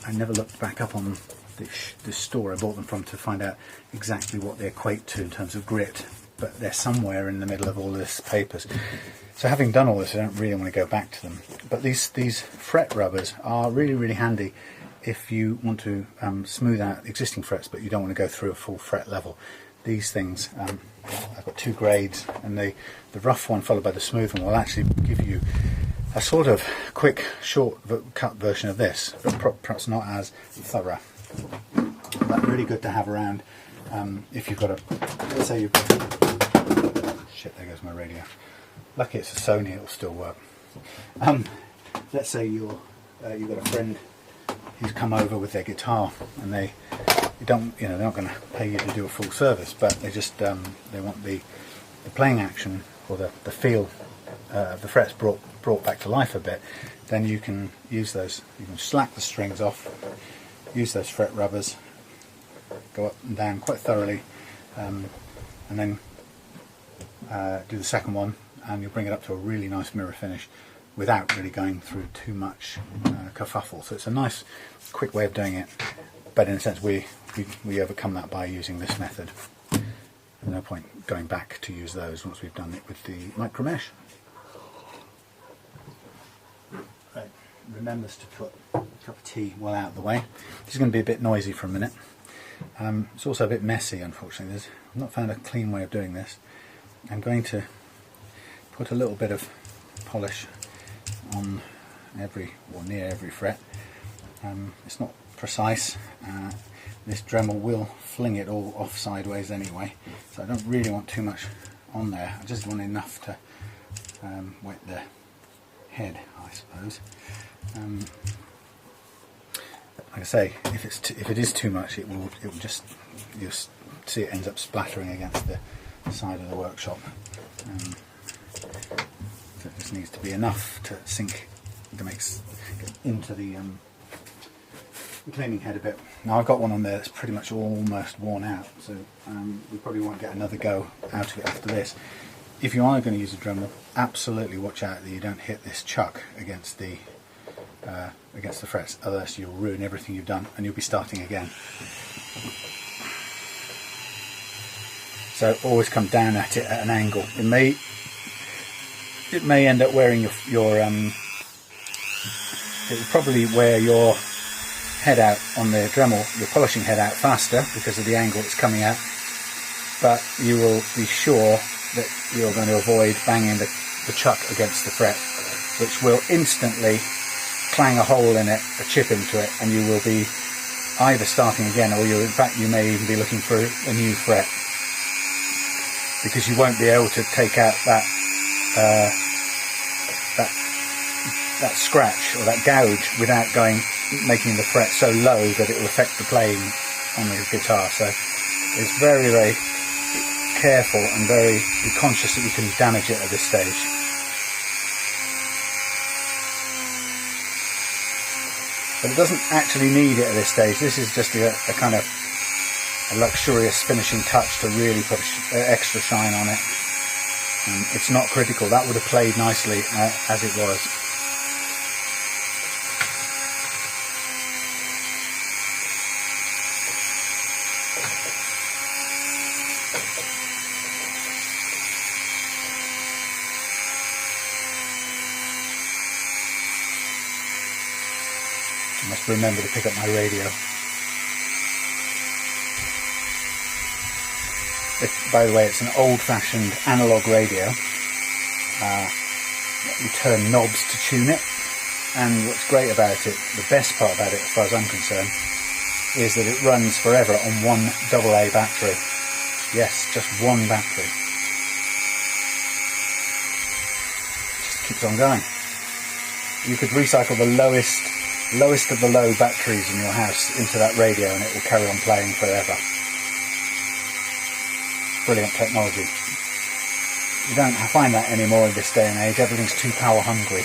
I never looked back up on this store I bought them from to find out exactly what they equate to in terms of grit. but they're somewhere in the middle of all this papers. So having done all this, I don't really want to go back to them. But these fret rubbers are really, really handy if you want to smooth out existing frets, but you don't want to go through a full fret level. These things, I've got two grades, and the rough one followed by the smooth one will actually give you a sort of quick, short-cut version of this, but perhaps not as thorough. But really good to have around if you've got a, let's say you've got, shit, there goes my radio. Lucky it's a Sony, it'll still work. Let's say you've got a friend who's come over with their guitar, and they're not going to pay you to do a full service, but they just they want the playing action or the feel of the frets brought back to life a bit. Then you can use those. You can slack the strings off, use those fret rubbers, go up and down quite thoroughly, and then do the second one, and you'll bring it up to a really nice mirror finish without really going through too much kerfuffle. So it's a nice, quick way of doing it. But in a sense, we overcome that by using this method. There's no point going back to use those once we've done it with the micro mesh. Right, remembers to put a cup of tea well out of the way. This is going to be a bit noisy for a minute. It's also a bit messy, unfortunately. I've not found a clean way of doing this. I'm going to put a little bit of polish on every, or near every fret. It's not precise. This Dremel will fling it all off sideways anyway, so I don't really want too much on there. I just want enough to wet the head, I suppose. Like I say, if it is too much, it will just, you'll see it ends up splattering against the side of the workshop. So it just needs to be enough to sink, to make into the cleaning head a bit. Now I've got one on there that's pretty much almost worn out, so we probably won't get another go out of it after this. If you are going to use a Dremel, absolutely watch out that you don't hit this chuck against the frets, otherwise you'll ruin everything you've done and you'll be starting again. So always come down at it at an angle. It may end up wearing it will probably wear your head out on the Dremel, your polishing head out faster because of the angle it's coming at, but you will be sure that you're going to avoid banging the chuck against the fret, which will instantly clang a hole in it, a chip into it, and you will be either starting again, or in fact you may even be looking for a new fret, because you won't be able to take out that scratch or that gouge without making the fret so low that it will affect the playing on the guitar. So it's very, very careful and be conscious that you can damage it at this stage. But it doesn't actually need it at this stage. This is just a kind of a luxurious finishing touch to really put extra shine on it. It's not critical. That would have played nicely as it was. I must remember to pick up my radio. By the way, it's an old-fashioned analog radio. You turn knobs to tune it, and what's great about it, the best part about it as far as I'm concerned, is that it runs forever on one AA battery. Yes, just one battery. Just keeps on going. You could recycle the lowest of the low batteries in your house into that radio and it will carry on playing forever. Brilliant technology. You don't find that anymore in this day and age. Everything's too power hungry.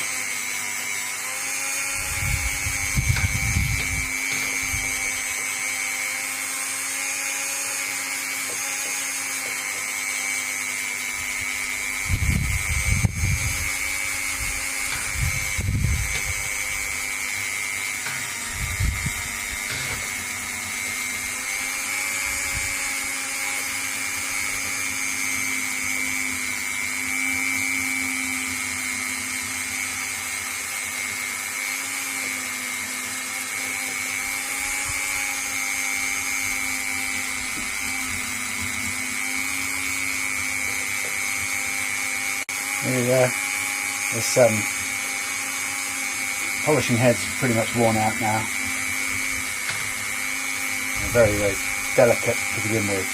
This polishing head's pretty much worn out now. They're very, very delicate to begin with.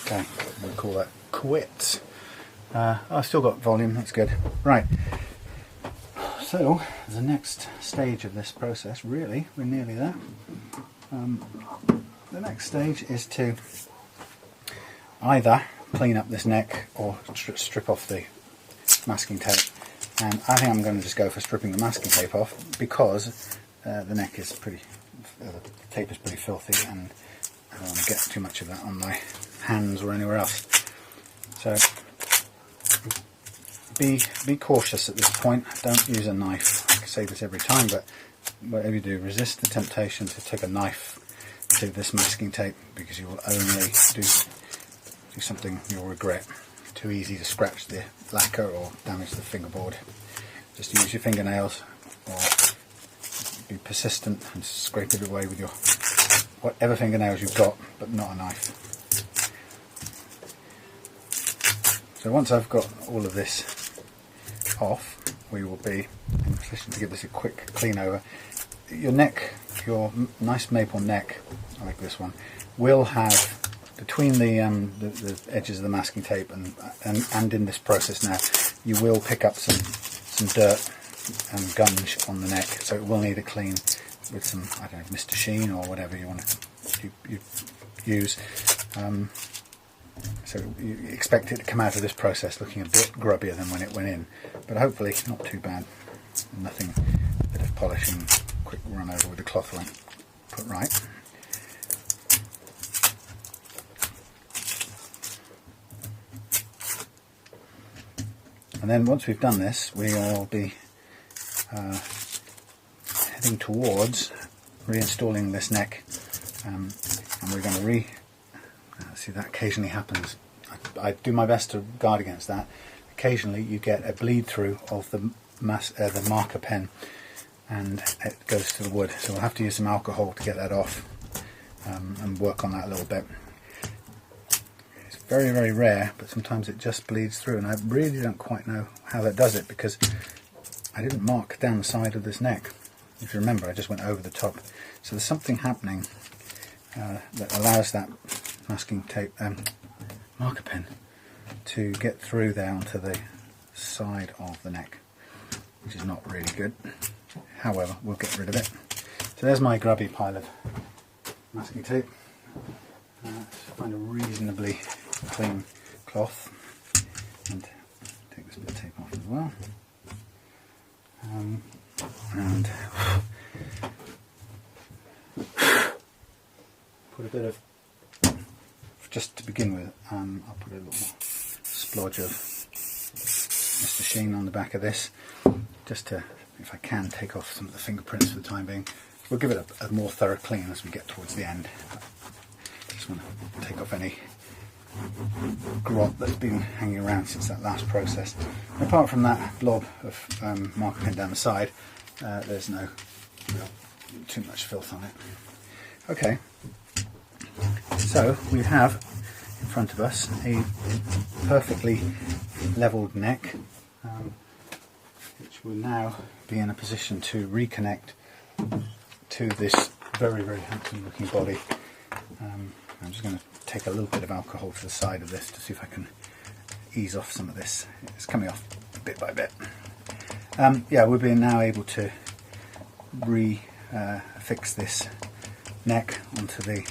Okay, we'll call that quits. I've still got volume, that's good. Right, so the next stage of this process, really, we're nearly there. The next stage is to either clean up this neck or strip off the masking tape. And I think I'm going to just go for stripping the masking tape off because the neck is the tape is pretty filthy and I don't want to get too much of that on my hands or anywhere else. So be cautious at this point. Don't use a knife. I say this every time, but whatever you do, resist the temptation to take a knife to this masking tape because you will only do something you'll regret. Too easy to scratch the lacquer or damage the fingerboard. Just use your fingernails or be persistent and scrape it away with your whatever fingernails you've got, but not a knife. So once I've got all of this off, we will be in a position to give this a quick clean over. Your neck, your nice maple neck, like this one, will have between the edges of the masking tape and in this process now, you will pick up some dirt and gunge on the neck, so it will need a clean with some, I don't know, Mr. Sheen or whatever you want to use. So you expect it to come out of this process looking a bit grubbier than when it went in, but hopefully not too bad. Nothing, a bit of polishing, quick run over with the cloth won't put right. And then once we've done this, we will be heading towards reinstalling this neck, and we're going to see that occasionally happens. I do my best to guard against that. Occasionally you get a bleed through of the marker pen and it goes to the wood, so we'll have to use some alcohol to get that off and work on that a little bit. It's very, very rare, but sometimes it just bleeds through, and I really don't quite know how that does it because I didn't mark down the side of this neck. If you remember, I just went over the top. So there's something happening that allows that masking tape marker pen to get through there onto the side of the neck, which is not really good. However, we'll get rid of it. So there's my grubby pile of masking tape. Let's find a reasonably clean cloth and take this bit of tape off as well. And put a bit of, just to begin with, I'll put a little more splodge of Mr. Sheen on the back of this, just to, if I can, take off some of the fingerprints for the time being. We'll give it a more thorough clean as we get towards the end. Just want to take off any grot that's been hanging around since that last process. Apart from that blob of marker pen down the side, there's no too much filth on it. Okay, so we have in front of us a perfectly levelled neck, which will now be in a position to reconnect to this very, very handsome looking body. I'm just going to take a little bit of alcohol to the side of this to see if I can ease off some of this. It's coming off bit by bit. Yeah, we'll be now able to fix this neck onto the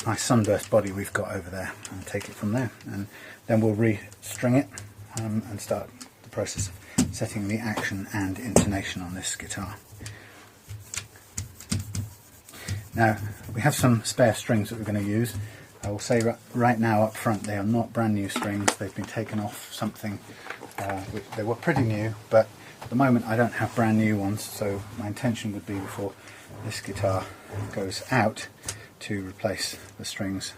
nice sunburst body we've got over there and take it from there. And then we'll re-string it and start the process of setting the action and intonation on this guitar. Now, we have some spare strings that we're going to use. I will say right now up front they are not brand new strings. They've been taken off something. They were pretty new, but at the moment I don't have brand new ones, so my intention would be before this guitar goes out to replace the strings,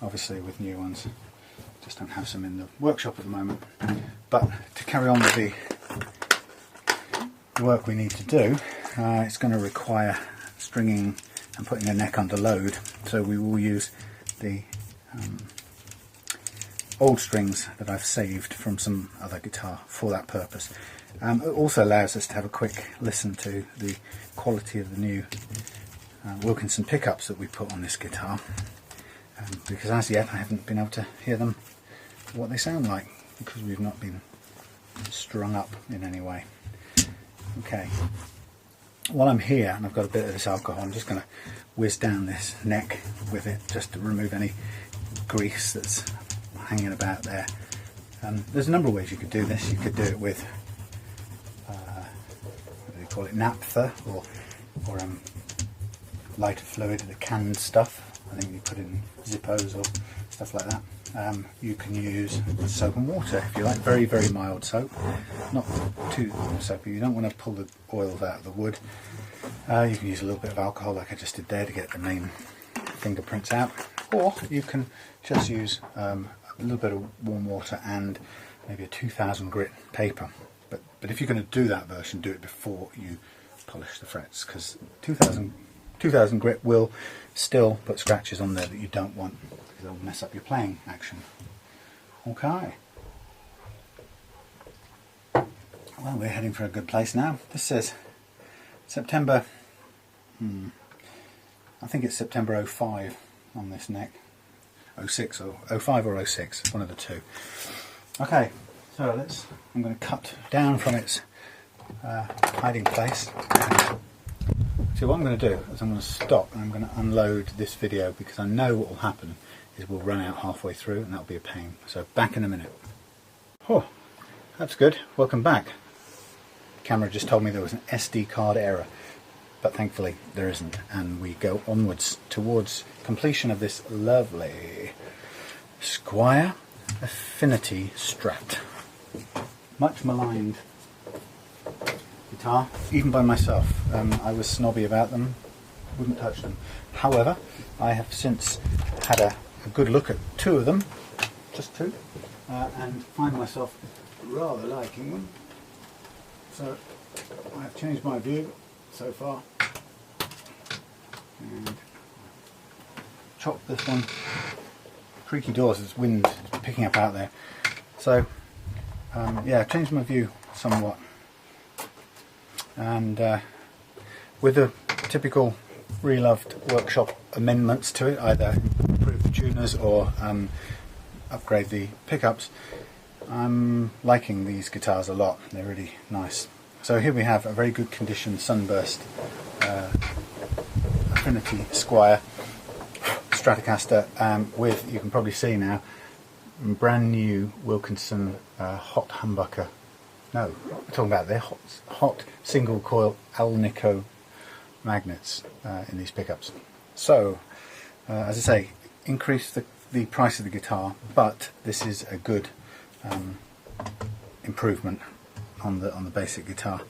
obviously with new ones. Just don't have some in the workshop at the moment. But to carry on with the work we need to do, it's going to require stringing I'm putting a neck under load, so we will use the old strings that I've saved from some other guitar for that purpose. It also allows us to have a quick listen to the quality of the new Wilkinson pickups that we put on this guitar, because as yet I haven't been able to hear them, what they sound like, because we've not been strung up in any way. Okay, while I'm here and I've got a bit of this alcohol, I'm just going to whiz down this neck with it just to remove any grease that's hanging about there. There's a number of ways you could do this. You could do it with what do they call it, naphtha, or lighter fluid, the canned stuff. I think you put in Zippos or stuff like that. You can use soap and water if you like, very, very mild soap, not too soapy. You don't want to pull the oils out of the wood. You can use a little bit of alcohol like I just did there to get the main fingerprints out, or you can just use a little bit of warm water and maybe a 2000 grit paper. But if you're going to do that version, do it before you polish the frets, because 2000 grit will still put scratches on there that you don't want, because they'll mess up your playing action. Okay. Well, we're heading for a good place now. This says September, I think it's September 05 on this neck. 06 or 05 or 06, one of the two. Okay, so I'm going to cut down from its hiding place. So what I'm going to do is I'm going to stop and I'm going to unload this video, because I know what will happen is we'll run out halfway through and that'll be a pain. So back in a minute. Oh, that's good. Welcome back. The camera just told me there was an SD card error, but thankfully there isn't, and we go onwards towards completion of this lovely Squier Affinity Strat. Much maligned guitar, even by myself. I was snobby about them, wouldn't touch them. However, I have since had a good look at two of them, just two, and find myself rather liking them. So I have changed my view so far and chopped this one. Creaky doors, there's wind picking up out there. So yeah, changed my view somewhat, and with the typical Reloved workshop amendments to it, either improve the tuners or upgrade the pickups, I'm liking these guitars a lot. They're really nice. So here we have a very good condition Sunburst Affinity Squier Stratocaster with, you can probably see now, brand new Wilkinson hot humbucker. No, we're talking about their hot single coil Alnico magnets in these pickups. So as I say, increase the price of the guitar, but this is a good improvement on the basic guitar.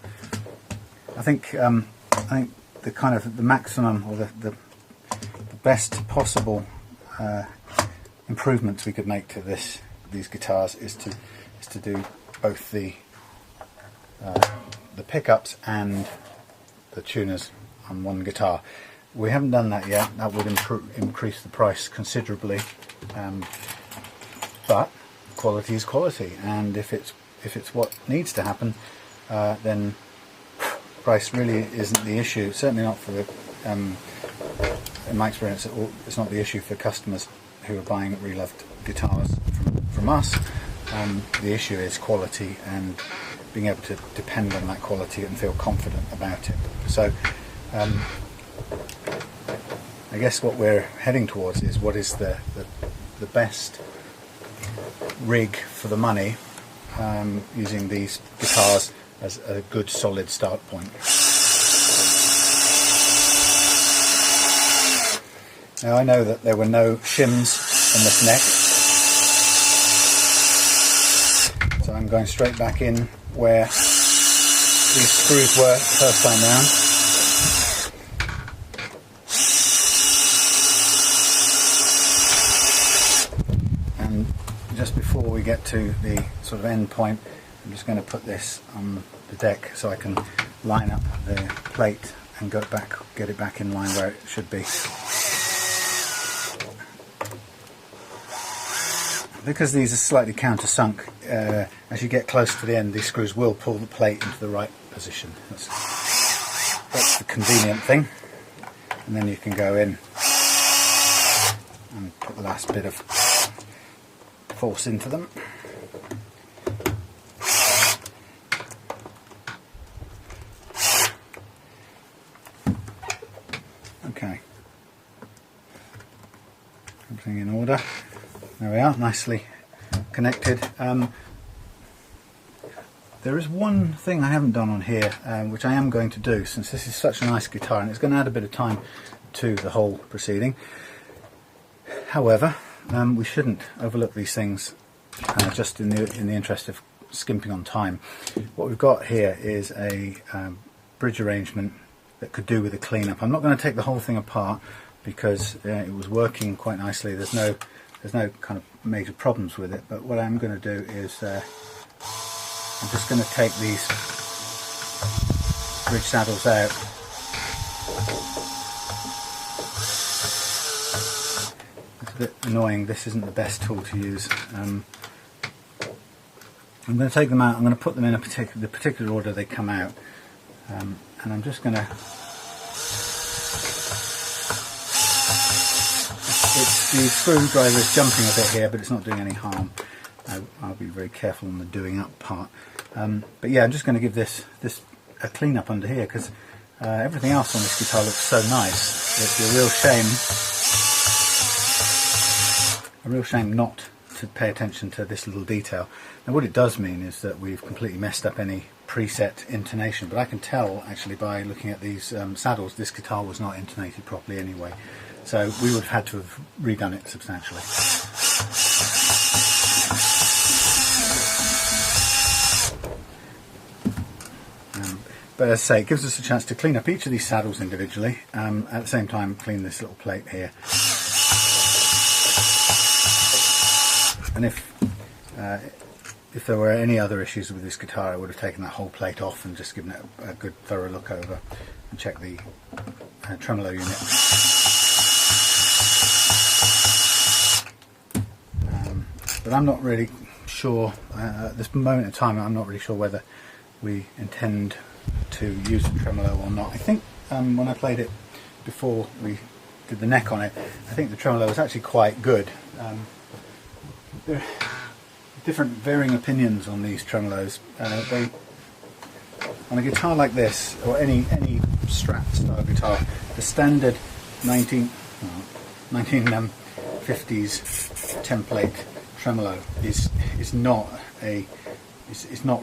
I think the kind of the maximum, or the best possible improvements we could make to these guitars is to do both the pickups and the tuners on one guitar. We haven't done that yet. That would increase the price considerably, but quality is quality, and if it's what needs to happen, then price really isn't the issue. Certainly not for the in my experience, it's not the issue for customers who are buying Reloved guitars from us. The issue is quality and being able to depend on that quality and feel confident about it. So I guess what we're heading towards is what is the best rig for the money, using these guitars as a good solid start point. Now I know that there were no shims in this neck, so I'm going straight back in where these screws were the first time round. And just before we get to the sort of end point, I'm just going to put this on the deck so I can line up the plate and get it back in line where it should be. Because these are slightly countersunk, as you get close to the end, these screws will pull the plate into the right position. That's the convenient thing. And then you can go in and put the last bit of force into them. Okay. Everything in order. There we are, nicely connected. There is one thing I haven't done on here, which I am going to do, since this is such a nice guitar, and it's going to add a bit of time to the whole proceeding. However, we shouldn't overlook these things just in the interest of skimping on time. What we've got here is a bridge arrangement that could do with a cleanup. I'm not going to take the whole thing apart because it was working quite nicely. There's no kind of major problems with it, but what I'm going to do is I'm just going to take these bridge saddles out. It's a bit annoying, this isn't the best tool to use. I'm going to take them out, I'm going to put them in the particular order they come out, and I'm just going to... The screwdriver is jumping a bit here, but it's not doing any harm. I'll be very careful on the doing up part. But yeah, I'm just going to give this a clean up under here, because everything else on this guitar looks so nice. It'd be a real shame not to pay attention to this little detail. Now what it does mean is that we've completely messed up any preset intonation, but I can tell actually by looking at these saddles this guitar was not intonated properly anyway. So we would have had to have redone it substantially. But as I say, it gives us a chance to clean up each of these saddles individually, at the same time clean this little plate here. And if there were any other issues with this guitar, I would have taken that whole plate off and just given it a good thorough look over and checked the tremolo unit. But I'm not really sure, at this moment in time, I'm not really sure whether we intend to use the tremolo or not. I think when I played it before we did the neck on it, I think the tremolo was actually quite good. There are different varying opinions on these tremolos. On a guitar like this, or any Strat style guitar, the standard 1950s template tremolo is not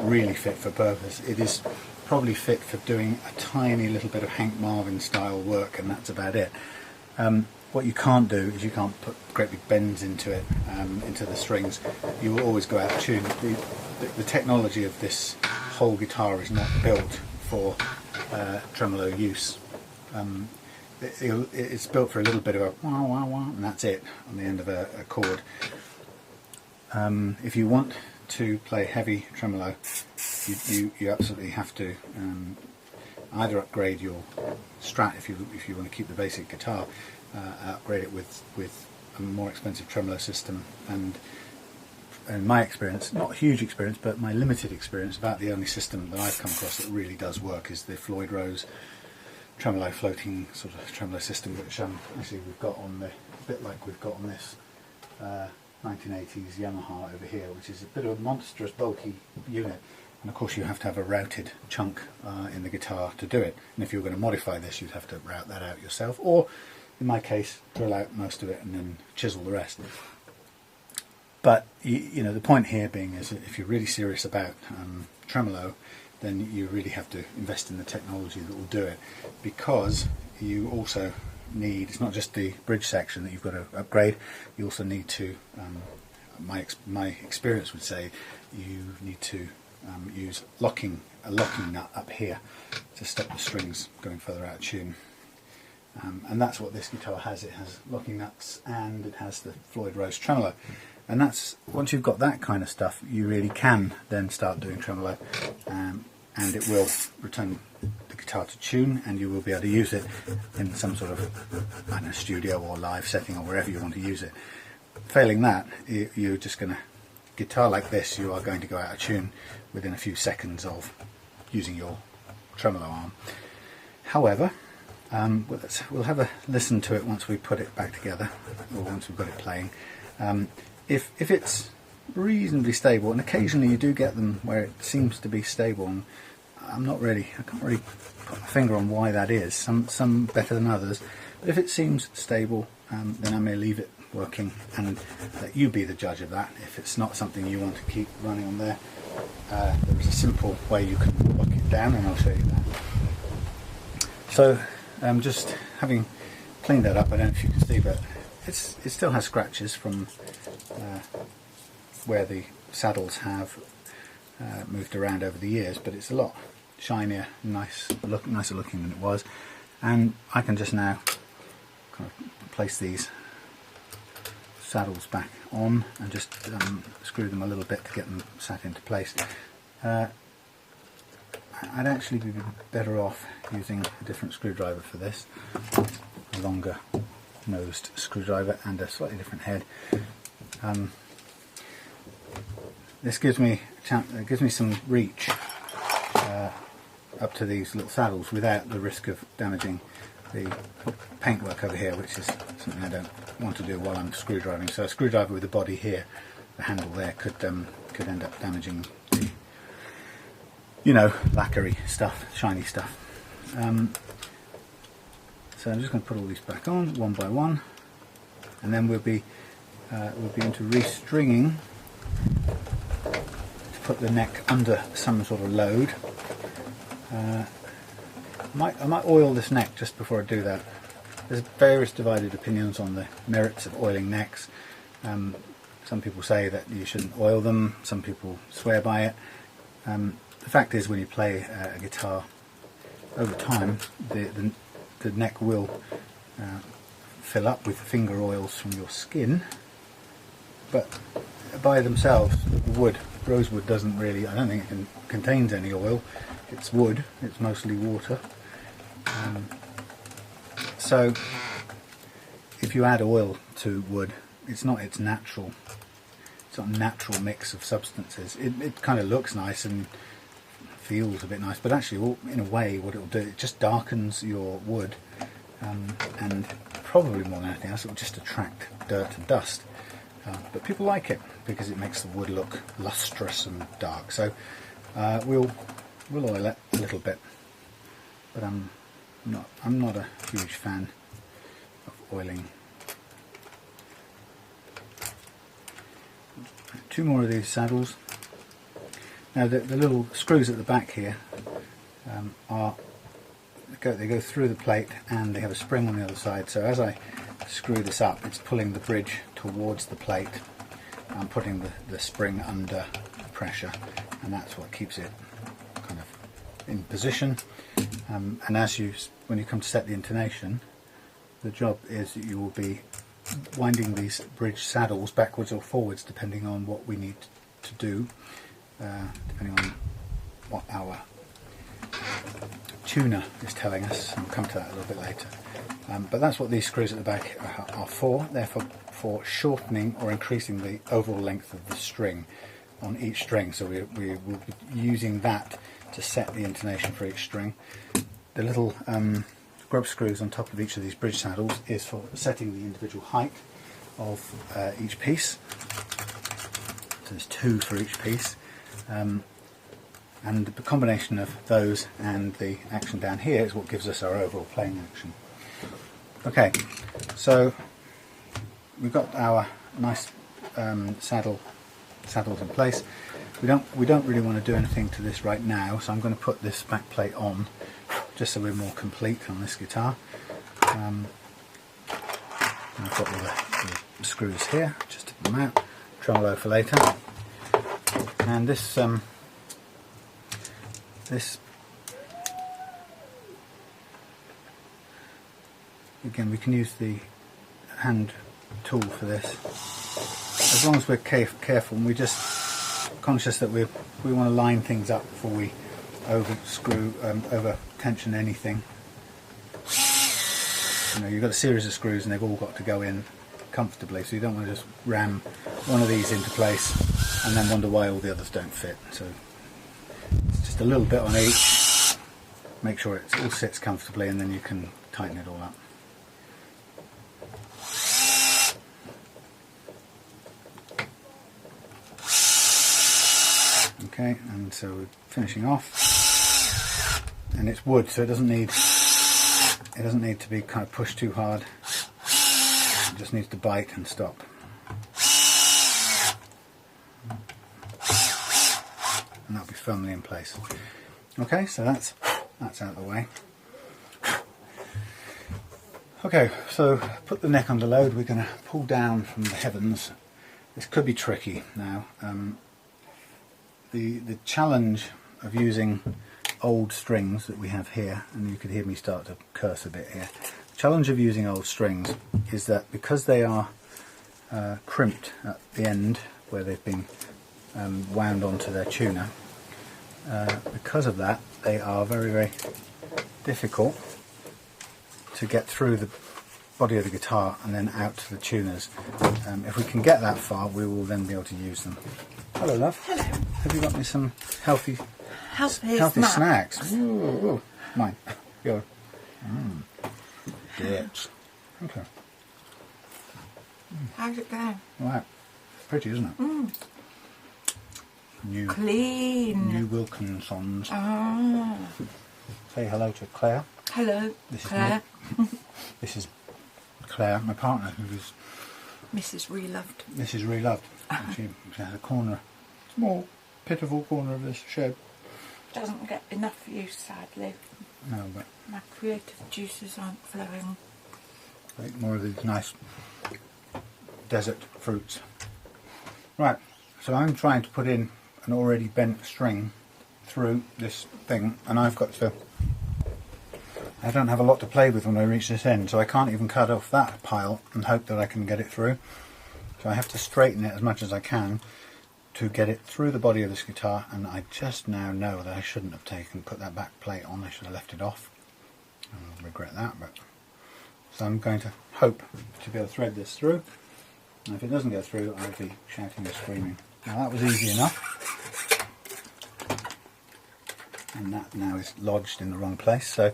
really fit for purpose. It is probably fit for doing a tiny little bit of Hank Marvin style work, and that's about it. What you can't do is you can't put great big bends into it, into the strings. You will always go out of tune. The technology of this whole guitar is not built for tremolo use. It's built for a little bit of a wah wah wah, and that's it on the end of a chord. If you want to play heavy tremolo, you absolutely have to either upgrade your Strat if you want to keep the basic guitar, upgrade it with a more expensive tremolo system, and in my experience, not huge experience, but my limited experience, about the only system that I've come across that really does work is the Floyd Rose tremolo floating sort of tremolo system, which actually we've got on the, a bit like we've got on this 1980s Yamaha over here, which is a bit of a monstrous bulky unit, and of course you have to have a routed chunk in the guitar to do it, and if you're going to modify this you'd have to route that out yourself, or in my case drill out most of it and then chisel the rest. But you know, the point here being is that if you're really serious about tremolo, then you really have to invest in the technology that will do it, because you also need, it's not just the bridge section that you've got to upgrade, you also need to, my experience would say, you need to use a locking nut up here to stop the strings going further out of tune. And that's what this guitar has. It has locking nuts and it has the Floyd Rose tremolo. And that's, once you've got that kind of stuff, you really can then start doing tremolo. and it will return the guitar to tune, and you will be able to use it in some sort of, I don't know, studio or live setting or wherever you want to use it. Failing that, you're just going to, guitar like this, you are going to go out of tune within a few seconds of using your tremolo arm. However, we'll have a listen to it once we put it back together, or once we've got it playing. If it's reasonably stable, and occasionally you do get them where it seems to be stable, and I can't really put my finger on why that is. Some better than others, but if it seems stable, then I may leave it working and let you be the judge of that. If it's not something you want to keep running on there, there is a simple way you can lock it down, and I'll show you that. So just having cleaned that up, I don't know if you can see, but it still has scratches from where the saddles have moved around over the years, but it's a lot shinier, nicer looking than it was. And I can just now kind of place these saddles back on and just screw them a little bit to get them sat into place. I'd actually be better off using a different screwdriver for this, a longer nosed screwdriver and a slightly different head. This gives me some reach up to these little saddles without the risk of damaging the paintwork over here, which is something I don't want to do while I'm screwdriving. So a screwdriver with the body here, the handle there, could end up damaging the, you know, lacquery stuff, shiny stuff. So I'm just going to put all these back on one by one, and then we'll be into restringing to put the neck under some sort of load. I might oil this neck just before I do that. There's various divided opinions on the merits of oiling necks. Some people say that you shouldn't oil them, some people swear by it. The fact is, when you play a guitar over time, the neck will fill up with finger oils from your skin, but by themselves, rosewood doesn't really, I don't think it contains any oil. It's wood, it's mostly water. So if you add oil to wood, it's not a natural mix of substances. It kind of looks nice and feels a bit nice, but actually, in a way, what it will do, it just darkens your wood, and probably more than anything else, it will just attract dirt and dust. But people like it because it makes the wood look lustrous and dark. So we'll oil it a little bit, but I'm not a huge fan of oiling. Two more of these saddles. Now the little screws at the back here they go through the plate, and they have a spring on the other side. So as I screw this up, it's pulling the bridge towards the plate. I'm putting the spring under pressure, and that's what keeps it kind of in position. And when you come to set the intonation, the job is that you will be winding these bridge saddles backwards or forwards depending on what we need to do, depending on what our tuner is telling us, and we'll come to that a little bit later. But that's what these screws at the back are for. They're for shortening or increasing the overall length of the string on each string. So we will be using that to set the intonation for each string. The little grub screws on top of each of these bridge saddles is for setting the individual height of each piece. So there's two for each piece. And the combination of those and the action down here is what gives us our overall playing action. Okay, so we've got our nice saddles in place. We don't really want to do anything to this right now, so I'm going to put this back plate on just so we're more complete on this guitar. And I've got all the screws here, just to put them out. Tremolo for later. And this again, we can use the hand tool for this, as long as we're careful and we're just conscious that we want to line things up before we over tension anything. You know, you've got a series of screws and they've all got to go in comfortably, so you don't want to just ram one of these into place and then wonder why all the others don't fit. So it's just a little bit on each, make sure it all sits comfortably, and then you can tighten it all up. Okay, and so we're finishing off, and it's wood, so it doesn't need to be kind of pushed too hard. It just needs to bite and stop. And that'll be firmly in place. Okay, so that's out of the way. Okay, so put the neck under load. We're going to pull down from the heavens. This could be tricky now. The challenge of using old strings that we have here, and you could hear me start to curse a bit here. The challenge of using old strings is that because they are crimped at the end where they've been wound onto their tuner, because of that they are very, very difficult to get through the body of the guitar and then out to the tuners. If we can get that far, we will then be able to use them. Hello, love. Hello. Have you got me some healthy snacks? Ooh. Mine. Go. Dips. Okay. How's it going? Right. Pretty, isn't it? New, clean. New Wilkinsons. Oh. Say hello to Claire. Hello, This Claire. Is this is Claire, my partner, who is Mrs. Reloved. Mrs. Reloved. She has a corner, small, pitiful corner of this shed. Doesn't get enough use, sadly. No, but My creative juices aren't flowing. make more of these nice desert fruits. Right, so I'm trying to put in an already bent string through this thing, and I don't have a lot to play with when I reach this end, so I can't even cut off that pile and hope that I can get it through. So I have to straighten it as much as I can to get it through the body of this guitar, and I just now know that I shouldn't have put that back plate on. I should have left it off. I regret that, but so I'm going to hope to be able to thread this through, and if it doesn't go through, I'll be shouting and screaming. Now that was easy enough, and that now is lodged in the wrong place. So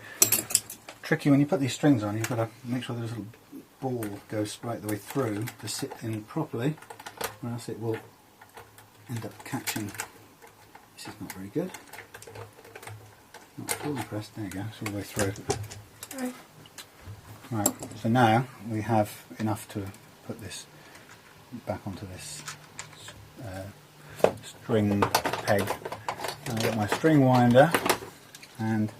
tricky when you put these strings on. You've got to make sure this little ball goes right the way through to sit in properly, or else it will end up catching. This is not very good. Not fully pressed. There you go. It's all the way through. Right. Right. So now we have enough to put this back onto this string peg. I've got my string winder, and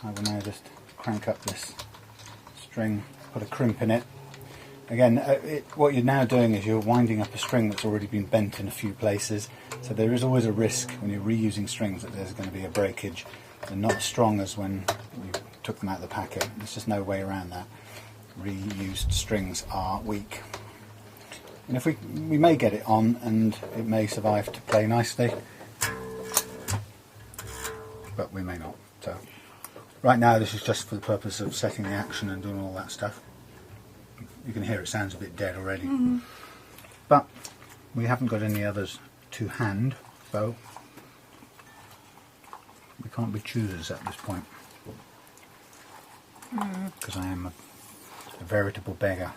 I will now just crank up this string, put a crimp in it. Again, what you're now doing is you're winding up a string that's already been bent in a few places, so there is always a risk when you're reusing strings that there's going to be a breakage. They're not as strong as when you took them out of the packet. There's just no way around that. Reused strings are weak. And if we may get it on and it may survive to play nicely, but we may not. So right now this is just for the purpose of setting the action and doing all that stuff. You can hear it sounds a bit dead already. But we haven't got any others to hand, so we can't be choosers at this point. Because I am a veritable beggar.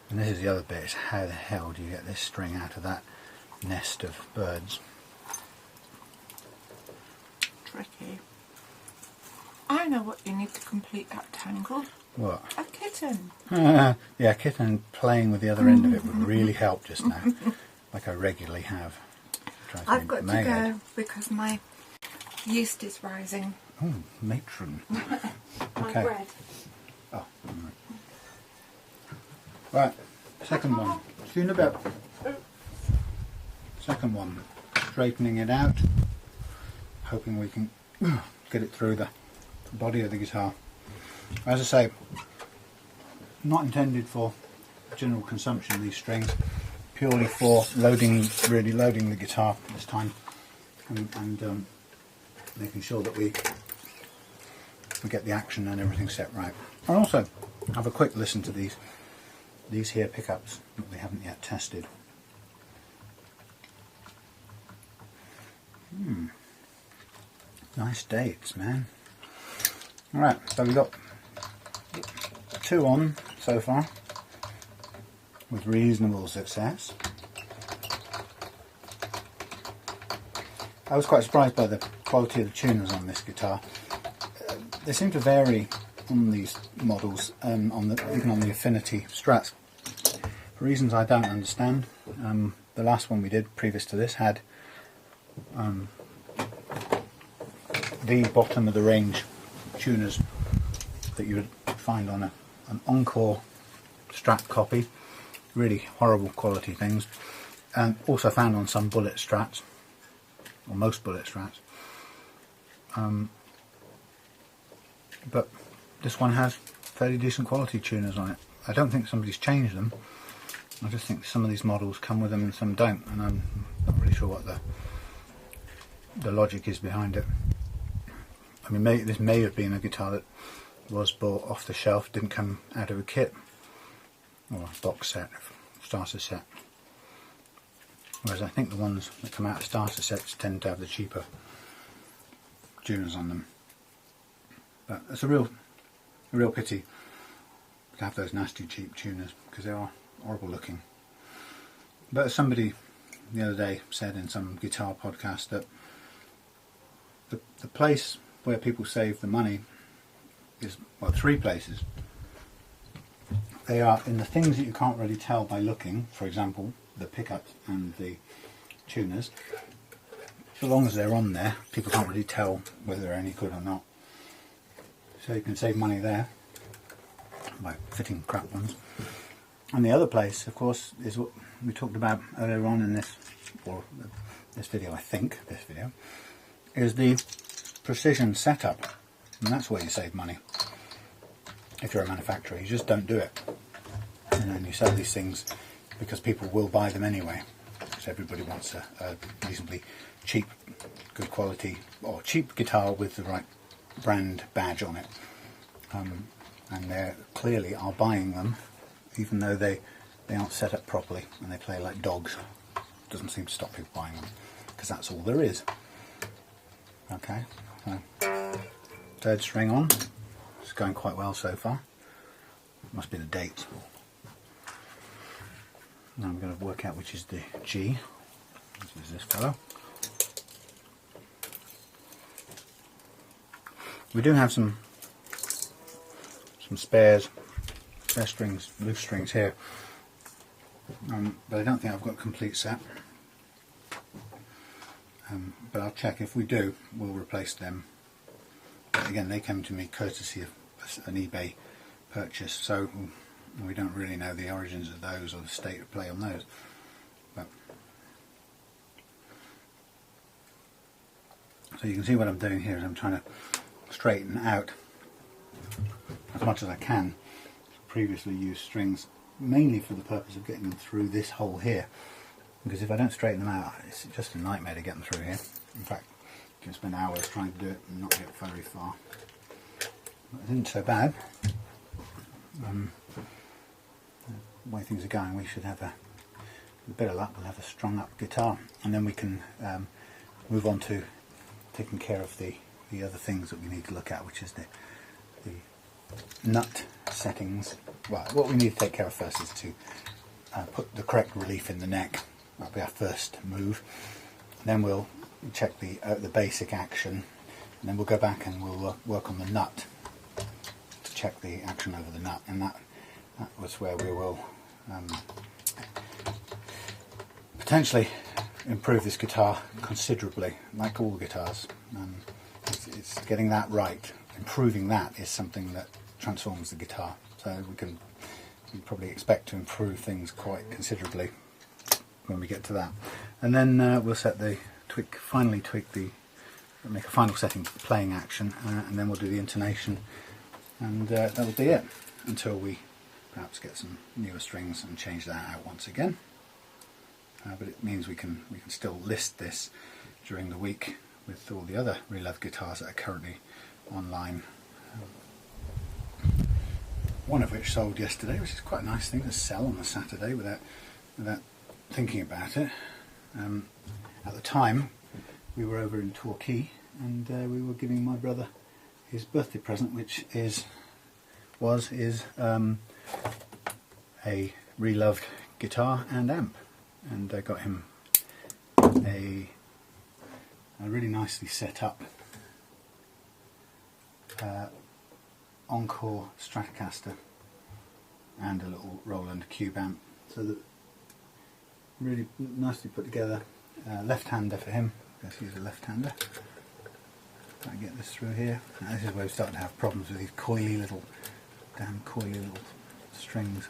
And this is the other bit, is how the hell do you get this string out of that nest of birds? Tricky. I know what you need to complete that tangle. What? A kitten. Yeah, a kitten playing with the other end of it would really help just now, like I regularly have. I've got to go because my yeast is rising. Oh, matron. My Okay. bread. Oh, right, second one. See you in a bit. Second one. Straightening it out, hoping we can get it through the body of the guitar. As I say, not intended for general consumption, these strings, purely for loading, really loading the guitar this time. and making sure that we get the action and everything set right. I'll also have a quick listen to these here pickups that we haven't yet tested. Nice dates, man. Alright, so we've got 2 on so far with reasonable success. I was quite surprised by the quality of the tuners on this guitar. They seem to vary on these models, even on the Affinity Strats, for reasons I don't understand. The last one we did previous to this had the bottom of the range tuners that you would find on an Encore Strat copy, really horrible quality things, and also found on some Bullet Strats, or most Bullet Strats. But this one has fairly decent quality tuners on it. I don't think somebody's changed them. I just think some of these models come with them and some don't, and I'm not really sure what the logic is behind it. I mean, this may have been a guitar that was bought off the shelf, didn't come out of a kit or a box set, starter set. Whereas I think the ones that come out of starter sets tend to have the cheaper tuners on them. But it's a real pity to have those nasty cheap tuners, because they are horrible looking. But as somebody the other day said in some guitar podcast, that the place where people save the money is, well, 3 places. They are in the things that you can't really tell by looking, for example the pickups and the tuners. So long as they're on there, people can't really tell whether they're any good or not. So you can save money there by fitting crap ones. And the other place, of course, is what we talked about earlier on in this video, I think, this video, is the precision setup. And that's where you save money. If you're a manufacturer, you just don't do it. And then you sell these things because people will buy them anyway. Because everybody wants a reasonably cheap, good quality, or cheap guitar with the right brand badge on it. And they clearly are buying them, even though they aren't set up properly and they play like dogs. It doesn't seem to stop people buying them, because that's all there is. Okay, so 3rd string on. It's going quite well so far. Must be the date. Now I'm going to work out which is the G. This is this fellow. We do have some spare strings, loose strings here, but I don't think I've got a complete set. But I'll check. If we do, we'll replace them. But again, they came to me courtesy of an eBay purchase, so we don't really know the origins of those or the state of play on those. But, so you can see what I'm doing here is I'm trying to straighten out as much as I can previously used strings, mainly for the purpose of getting them through this hole here, because if I don't straighten them out, it's just a nightmare to get them through here. In fact, you can spend hours trying to do it and not get very far. But it isn't so bad. The way things are going, we should have a bit of luck. We'll have a strung up guitar, and then we can move on to taking care of the other things that we need to look at, which is the nut settings. Well, what we need to take care of first is to put the correct relief in the neck. That'll be our first move. Then we'll check the basic action, and then we'll go back and we'll work on the nut to check the action over the nut, and that was where we will potentially improve this guitar considerably, like all guitars. It's getting that right. Improving that is something that transforms the guitar. So we can probably expect to improve things quite considerably when we get to that. And then we'll set the make a final setting for the playing action, and then we'll do the intonation, and that will be it until we perhaps get some newer strings and change that out once again. But it means we can still list this during the week with all the other Reloved guitars that are currently online. One of which sold yesterday, which is quite a nice thing to sell on a Saturday without thinking about it. At the time, we were over in Torquay, and we were giving my brother his birthday present, which is a Reloved guitar and amp, and I got him a really nicely set up Encore Stratocaster and a little Roland Cube amp, so that really nicely put together. Left-hander for him. Let's use a left-hander. Try and get this through here. Now, this is where we start to have problems with these damn coily little strings.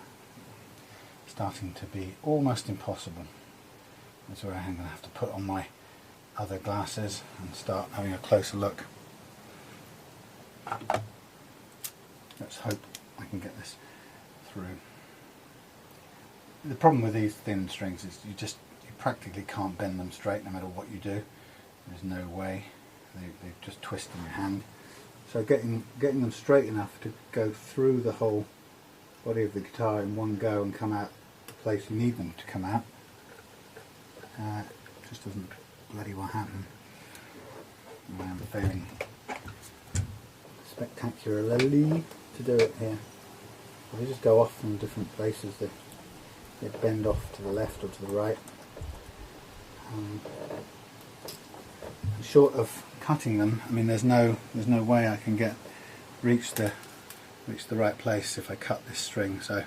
Starting to be almost impossible. That's where I'm going to have to put on my other glasses and start having a closer look. Let's hope I can get this through. The problem with these thin strings is you practically can't bend them straight no matter what you do. There's no way. They just twist in your hand. So getting them straight enough to go through the whole body of the guitar in one go and come out the place you need them to come out just doesn't bloody well happen. I am failing spectacularly to do it here. If they just go off from different places, they bend off to the left or to the right. Short of cutting them, I mean, there's no way I can reach the right place if I cut this string. So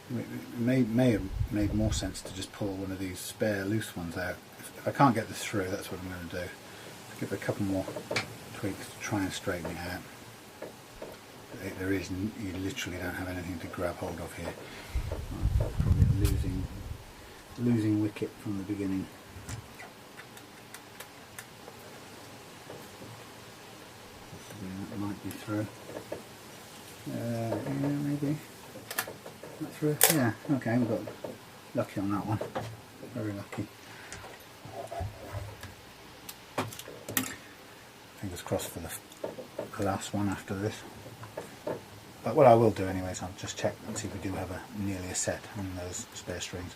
it may have made more sense to just pull one of these spare loose ones out. If I can't get this through, that's what I'm going to do. Give it a couple more tweaks to try and straighten it out. You literally don't have anything to grab hold of here. Probably losing wicket from the beginning. That might be through. Yeah, maybe. Not through. Yeah, okay, we got lucky on that one. Very lucky. Fingers crossed for the last one after this. But what I will do anyway is I'll just check and see if we do have nearly a set on those spare strings.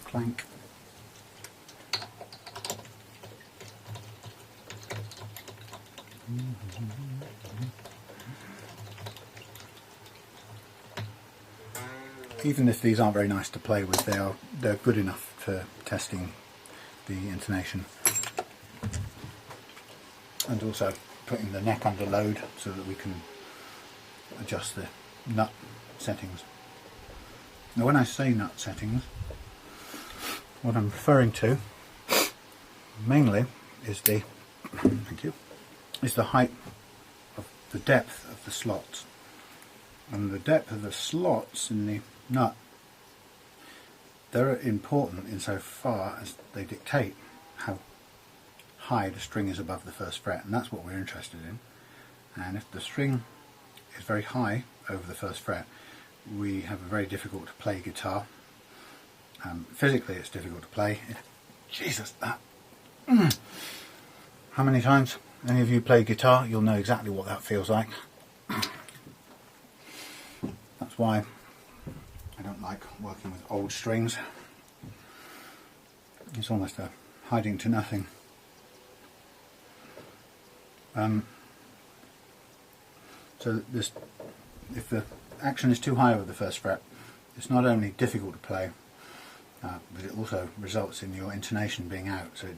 Clank. Even if these aren't very nice to play with, they're good enough for testing the intonation, and also putting the neck under load so that we can adjust the nut settings. Now, when I say nut settings, what I'm referring to mainly is the height of the depth of the slots, and the depth of the slots in the nut, they're important insofar as they dictate how high the string is above the first fret, and that's what we're interested in. And if the string is very high over the first fret, we have a very difficult to play guitar. Physically it's difficult to play. Jesus, that! How many times any of you play guitar, you'll know exactly what that feels like. That's why I don't like working with old strings. It's almost a hiding to nothing. So if the action is too high over the first fret, it's not only difficult to play, but it also results in your intonation being out. So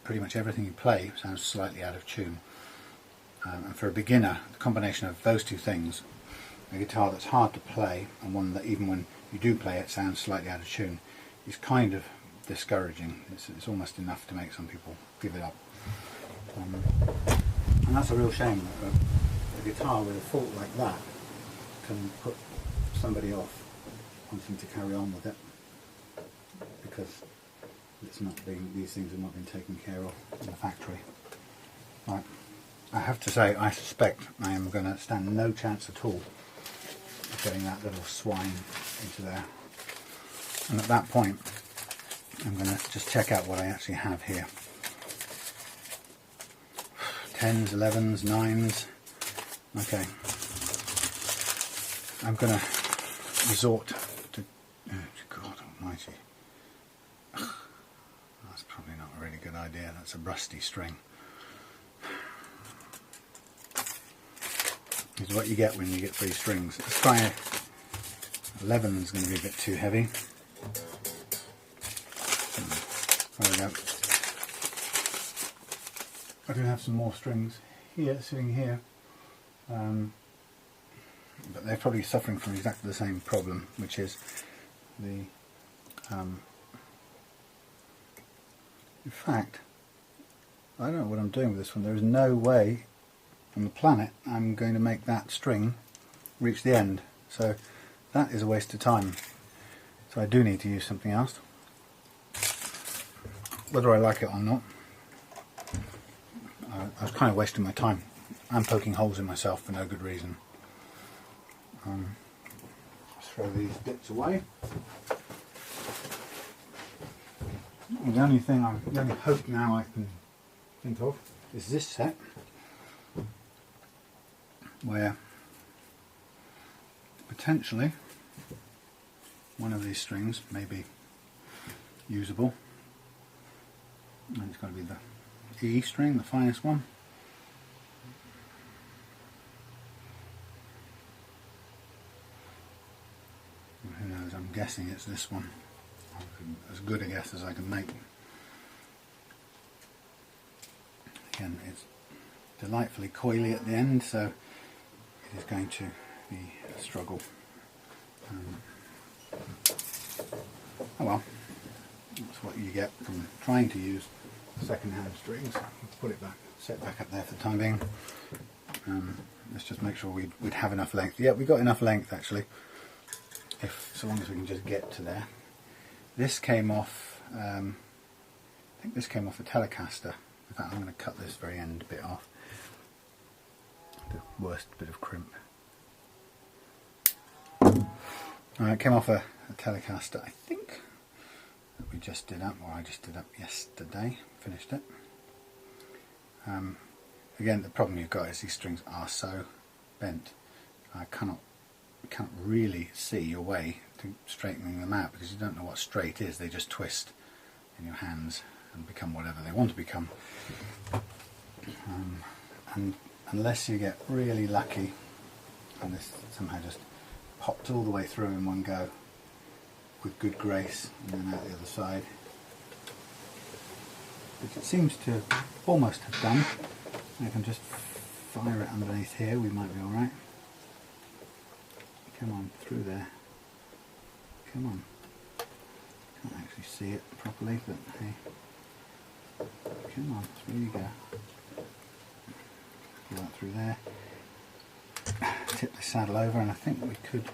pretty much everything you play sounds slightly out of tune. And for a beginner, the combination of those two things, a guitar that's hard to play and one that even when you do play it sounds slightly out of tune, is kind of discouraging. It's almost enough to make some people give it up. And that's a real shame that a guitar with a fault like that can put somebody off wanting to carry on with it, because these things have not been taken care of in the factory. Right, I have to say, I suspect I am going to stand no chance at all of getting that little swine into there. And at that point, I'm going to just check out what I actually have here. 10s, 11s, 9s. Okay. I'm going to resort to... Oh, God almighty. That's probably not a really good idea. That's a rusty string. This is what you get when you get 3 strings. Let's try 11 is going to be a bit too heavy. There we go. I do have some more strings here, sitting here, but they're probably suffering from exactly the same problem, which is the. In fact, I don't know what I'm doing with this one. There is no way on the planet I'm going to make that string reach the end, so that is a waste of time. So I do need to use something else, whether I like it or not. I was kind of wasting my time. I'm poking holes in myself for no good reason. Let's throw these bits away. The only hope now I can think of is this set, where potentially one of these strings may be usable, and it's got to be the E string, the finest one. Who knows, I'm guessing it's this one. As good a guess as I can make. Again, it's delightfully coily at the end, so it is going to be a struggle. Oh well, that's what you get from trying to use second-hand strings. Put it back, set back up there for the time being. Let's just make sure we'd have enough length. Yeah, we've got enough length actually, so long as we can just get to there. This came off, I think this came off a Telecaster. In fact, I'm going to cut this very end bit off. The worst bit of crimp. It came off a Telecaster, I think, that we just did up, or I just did up yesterday, finished it. Again, the problem you've got is these strings are so bent. You can't really see your way to straightening them out, because you don't know what straight is. They just twist in your hands and become whatever they want to become. And unless you get really lucky and this somehow just popped all the way through in one go with good grace and then out the other side, which it seems to almost have done. I can just fire it underneath here, we might be alright. Come on, through there. Come on. Can't actually see it properly, but hey. Come on, through you go. Pull that through there. Tip the saddle over, and I think we could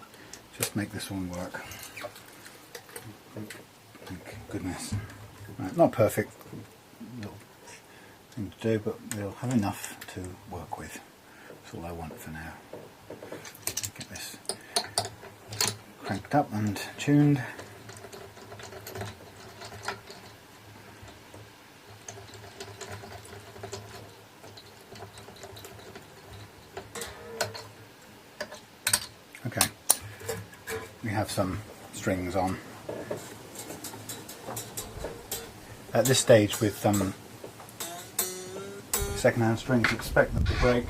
just make this one work. Thank goodness. Right, not perfect little thing to do, but we'll have enough to work with. That's all I want for now. Get this cranked up and tuned. Okay, we have some strings on. At this stage with second-hand strings, expect them to break.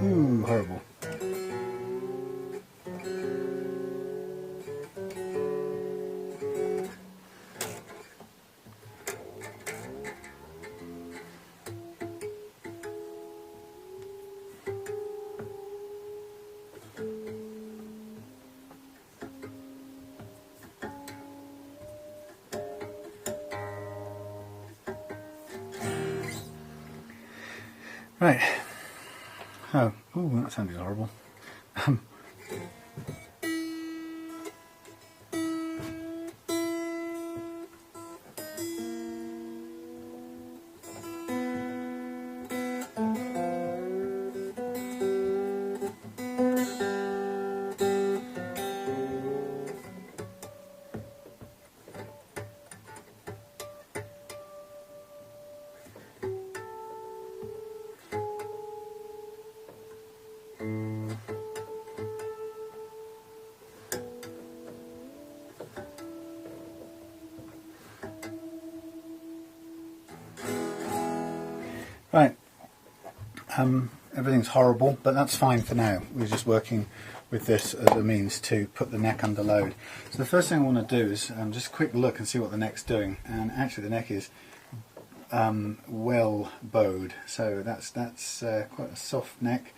Ooh, horrible. Right. Oh, ooh, that sounded horrible. Right, everything's horrible, but that's fine for now. We're just working with this as a means to put the neck under load. So the first thing I want to do is just a quick look and see what the neck's doing. And actually the neck is well bowed, so that's quite a soft neck.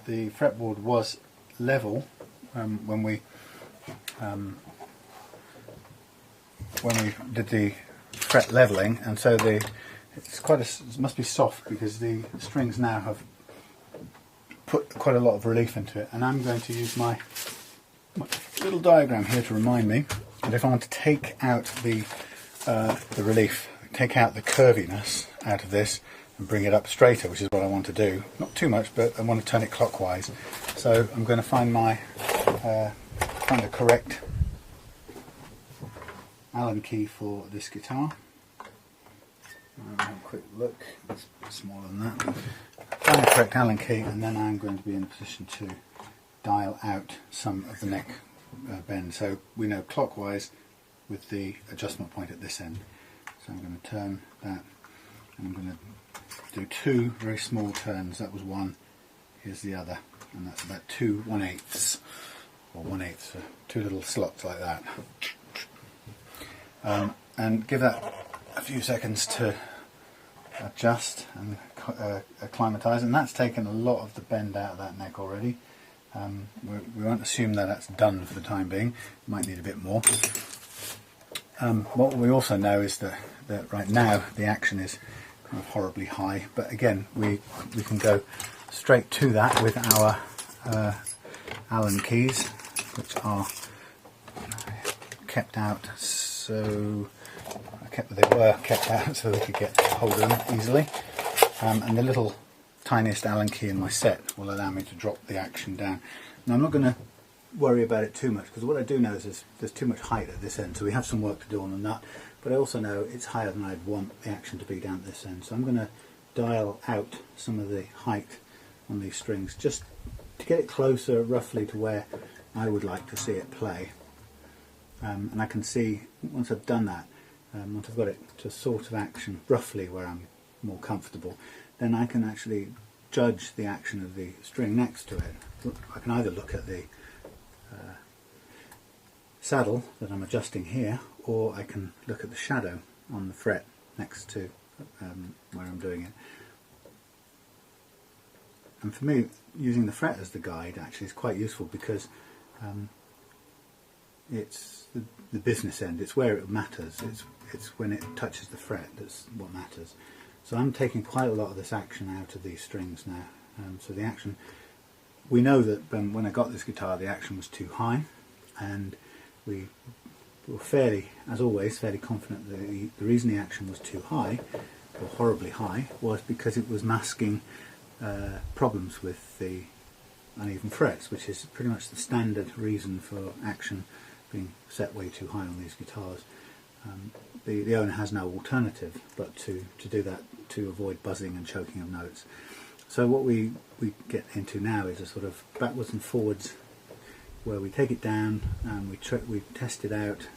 The fretboard was level when we did the fret leveling, and so it must be soft because the strings now have put quite a lot of relief into it. And I'm going to use my little diagram here to remind me that if I want to take out the relief, take out the curviness out of this and bring it up straighter, which is what I want to do. Not too much, but I want to turn it clockwise. So I'm going to find the correct Allen key for this guitar. Have a quick look, it's a bit smaller than that. Find the correct Allen key, and then I'm going to be in a position to dial out some of the neck bend. So we know clockwise with the adjustment point at this end. So I'm going to turn that, and I'm going to do two very small turns. That was one, here's the other, and that's about 2 1/8ths, or 1/8, two little slots like that. And give that a few seconds to adjust and acclimatise, and that's taken a lot of the bend out of that neck already. We won't assume that that's done for the time being. Might need a bit more. What we also know is that right now the action is kind of horribly high, but again we can go straight to that with our Allen keys, which are kept out, so they were kept out so they could get hold of them easily, and the little tiniest Allen key in my set will allow me to drop the action down. Now I'm not going to worry about it too much, because what I do know is there's too much height at this end, so we have some work to do on the nut, but I also know it's higher than I'd want the action to be down at this end, so I'm going to dial out some of the height on these strings just to get it closer roughly to where I would like to see it play. And I can see, once I've done that, once I've got it to sort of action roughly where I'm more comfortable, then I can actually judge the action of the string next to it. I can either look at the saddle that I'm adjusting here, or I can look at the shadow on the fret next to where I'm doing it. And for me, using the fret as the guide actually is quite useful, because it's the business end, it's where it matters, it's when it touches the fret that's what matters. So I'm taking quite a lot of this action out of these strings now. So the action, we know that when I got this guitar the action was too high, and we were fairly, as always, fairly confident that the reason the action was too high, or horribly high, was because it was masking problems with the uneven frets, which is pretty much the standard reason for action being set way too high on these guitars. The owner has no alternative but to do that, to avoid buzzing and choking of notes. So what we get into now is a sort of backwards and forwards, where we take it down and we test it out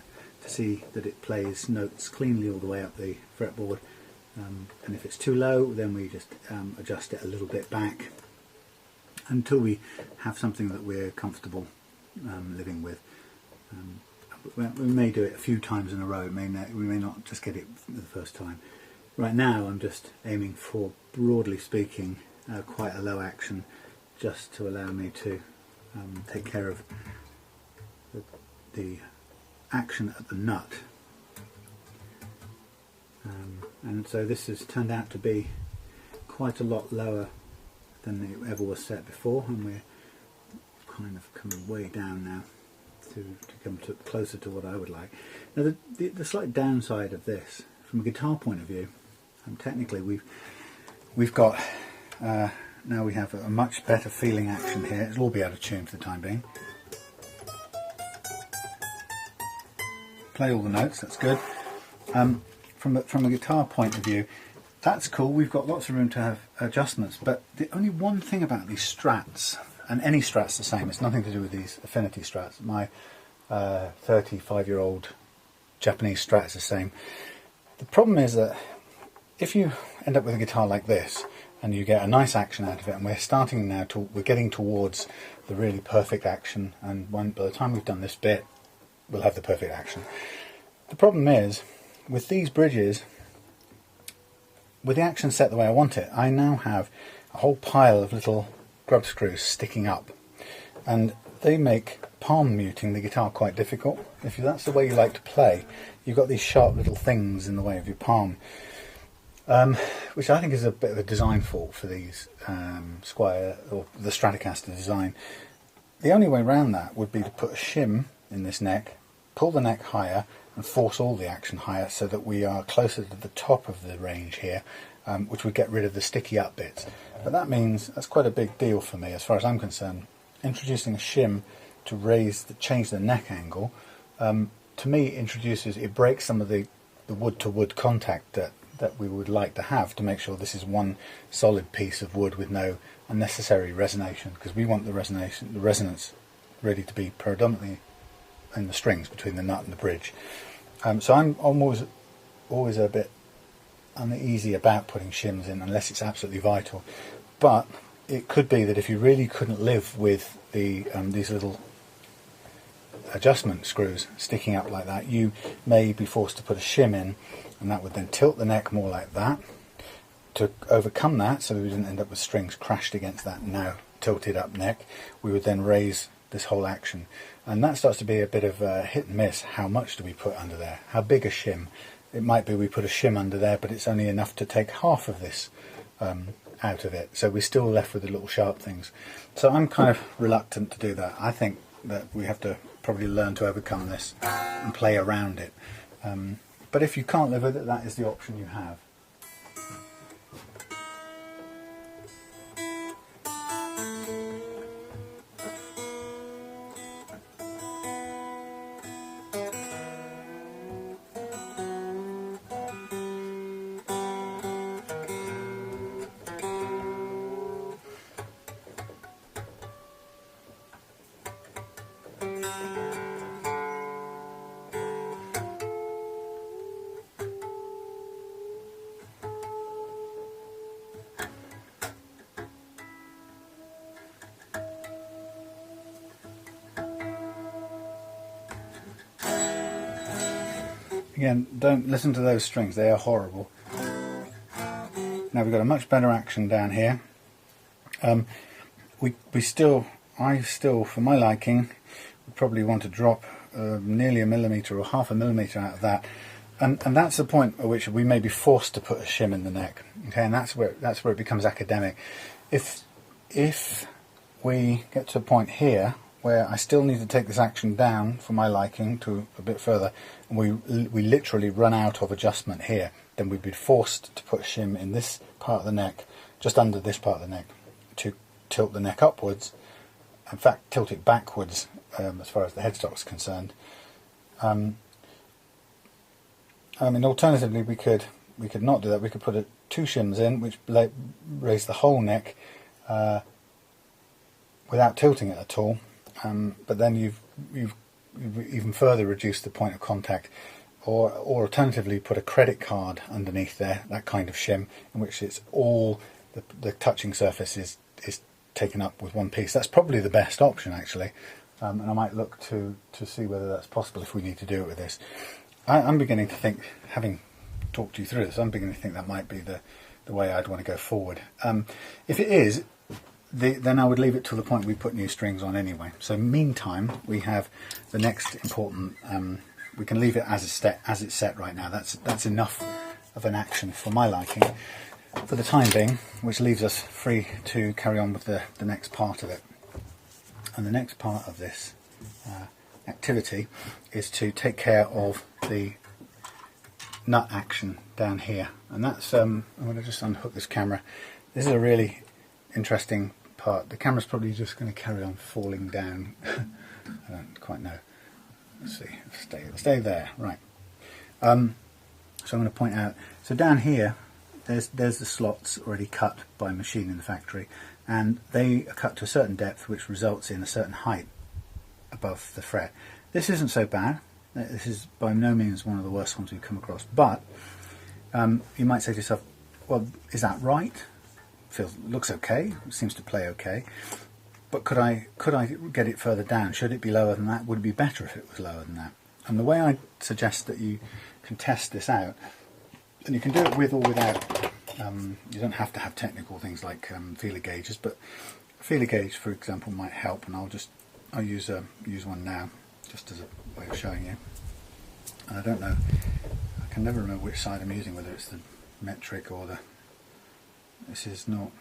to see that it plays notes cleanly all the way up the fretboard, and if it's too low then we just adjust it a little bit back, until we have something that we're comfortable living with. We may do it a few times in a row. We may not just get it the first time. Right now I'm just aiming for, broadly speaking, quite a low action, just to allow me to take care of the action at the nut. And so this has turned out to be quite a lot lower than it ever was set before, and we're kind of coming way down now to come closer to what I would like. Now the slight downside of this, from a guitar point of view, technically we've got now we have a much better feeling action here. It'll all be out of tune for the time being. Play all the notes, that's good. From a guitar point of view, that's cool. We've got lots of room to have adjustments, but the only one thing about these Strats, and any Strat's the same, it's nothing to do with these Affinity Strats. My 35-year-old Japanese Strat is the same. The problem is that if you end up with a guitar like this and you get a nice action out of it, and we're starting now we're getting towards the really perfect action, and by the time we've done this bit we'll have the perfect action. The problem is with these bridges, with the action set the way I want it, I now have a whole pile of little grub screws sticking up, and they make palm muting the guitar quite difficult. If that's the way you like to play, you've got these sharp little things in the way of your palm, which I think is a bit of a design fault for these Squier or the Stratocaster design. The only way around that would be to put a shim in this neck, pull the neck higher and force all the action higher, so that we are closer to the top of the range here, which would get rid of the sticky up bits. But that means that's quite a big deal for me as far as I'm concerned. Introducing a shim to change the neck angle, to me it breaks some of the wood-to-wood contact that we would like to have, to make sure this is one solid piece of wood with no unnecessary resonation, because we want the resonance really to be predominantly in the strings between the nut and the bridge. So I'm always a bit uneasy about putting shims in unless it's absolutely vital. But it could be that if you really couldn't live with these little adjustment screws sticking up like that, you may be forced to put a shim in, and that would then tilt the neck more like that. To overcome that, so we didn't end up with strings crashed against that now tilted up neck, we would then raise this whole action, and that starts to be a bit of a hit and miss. How much do we put under there? How big a shim? It might be we put a shim under there, but it's only enough to take half of this out of it, so we're still left with the little sharp things. So I'm kind of reluctant to do that. I think that we have to probably learn to overcome this and play around it. But if you can't live with it, that is the option you have. Again, don't listen to those strings, they are horrible. Now we've got a much better action down here. I still, for my liking, would probably want to drop nearly a millimetre or half a millimetre out of that. And that's the point at which we may be forced to put a shim in the neck. Okay, and that's where it becomes academic. If we get to a point here where I still need to take this action down for my liking to a bit further, and we literally run out of adjustment here, then we'd be forced to put a shim in this part of the neck, just under this part of the neck, to tilt the neck upwards. In fact, tilt it backwards as far as the headstock's concerned. I mean, alternatively, we could not do that. We could put two shims in, which raise the whole neck without tilting it at all. But then you've even further reduced the point of contact. Or alternatively, put a credit card underneath there, that kind of shim, in which it's all the touching surface is taken up with one piece. That's probably the best option actually, and I might look to see whether that's possible if we need to do it with this. I'm beginning to think, having talked you through this, I'm beginning to think that might be the way I'd want to go forward. If it is, then I would leave it till the point we put new strings on anyway. So meantime, we have the next important, we can leave it as it's set right now. That's enough of an action for my liking for the time being, which leaves us free to carry on with the next part of it. And the next part of this activity is to take care of the nut action down here, and that's I'm going to just unhook this camera. This is a really interesting part. The camera's probably just going to carry on falling down. I don't quite know. Let's see. Stay there. Right. So I'm going to point out. So down here, there's the slots already cut by machine in the factory, and they are cut to a certain depth, which results in a certain height above the fret. This isn't so bad. This is by no means one of the worst ones we've come across, but you might say to yourself, well, is that right? Looks okay, it seems to play okay, but could I get it further down? Should it be lower than that? Would it be better if it was lower than that? And the way I suggest that you can test this out, and you can do it with or without, you don't have to have technical things like feeler gauges, but a feeler gauge, for example, might help, and I'll use one now, just as a way of showing you. And I don't know, I can never remember which side I'm using, whether it's the metric or the, this is not,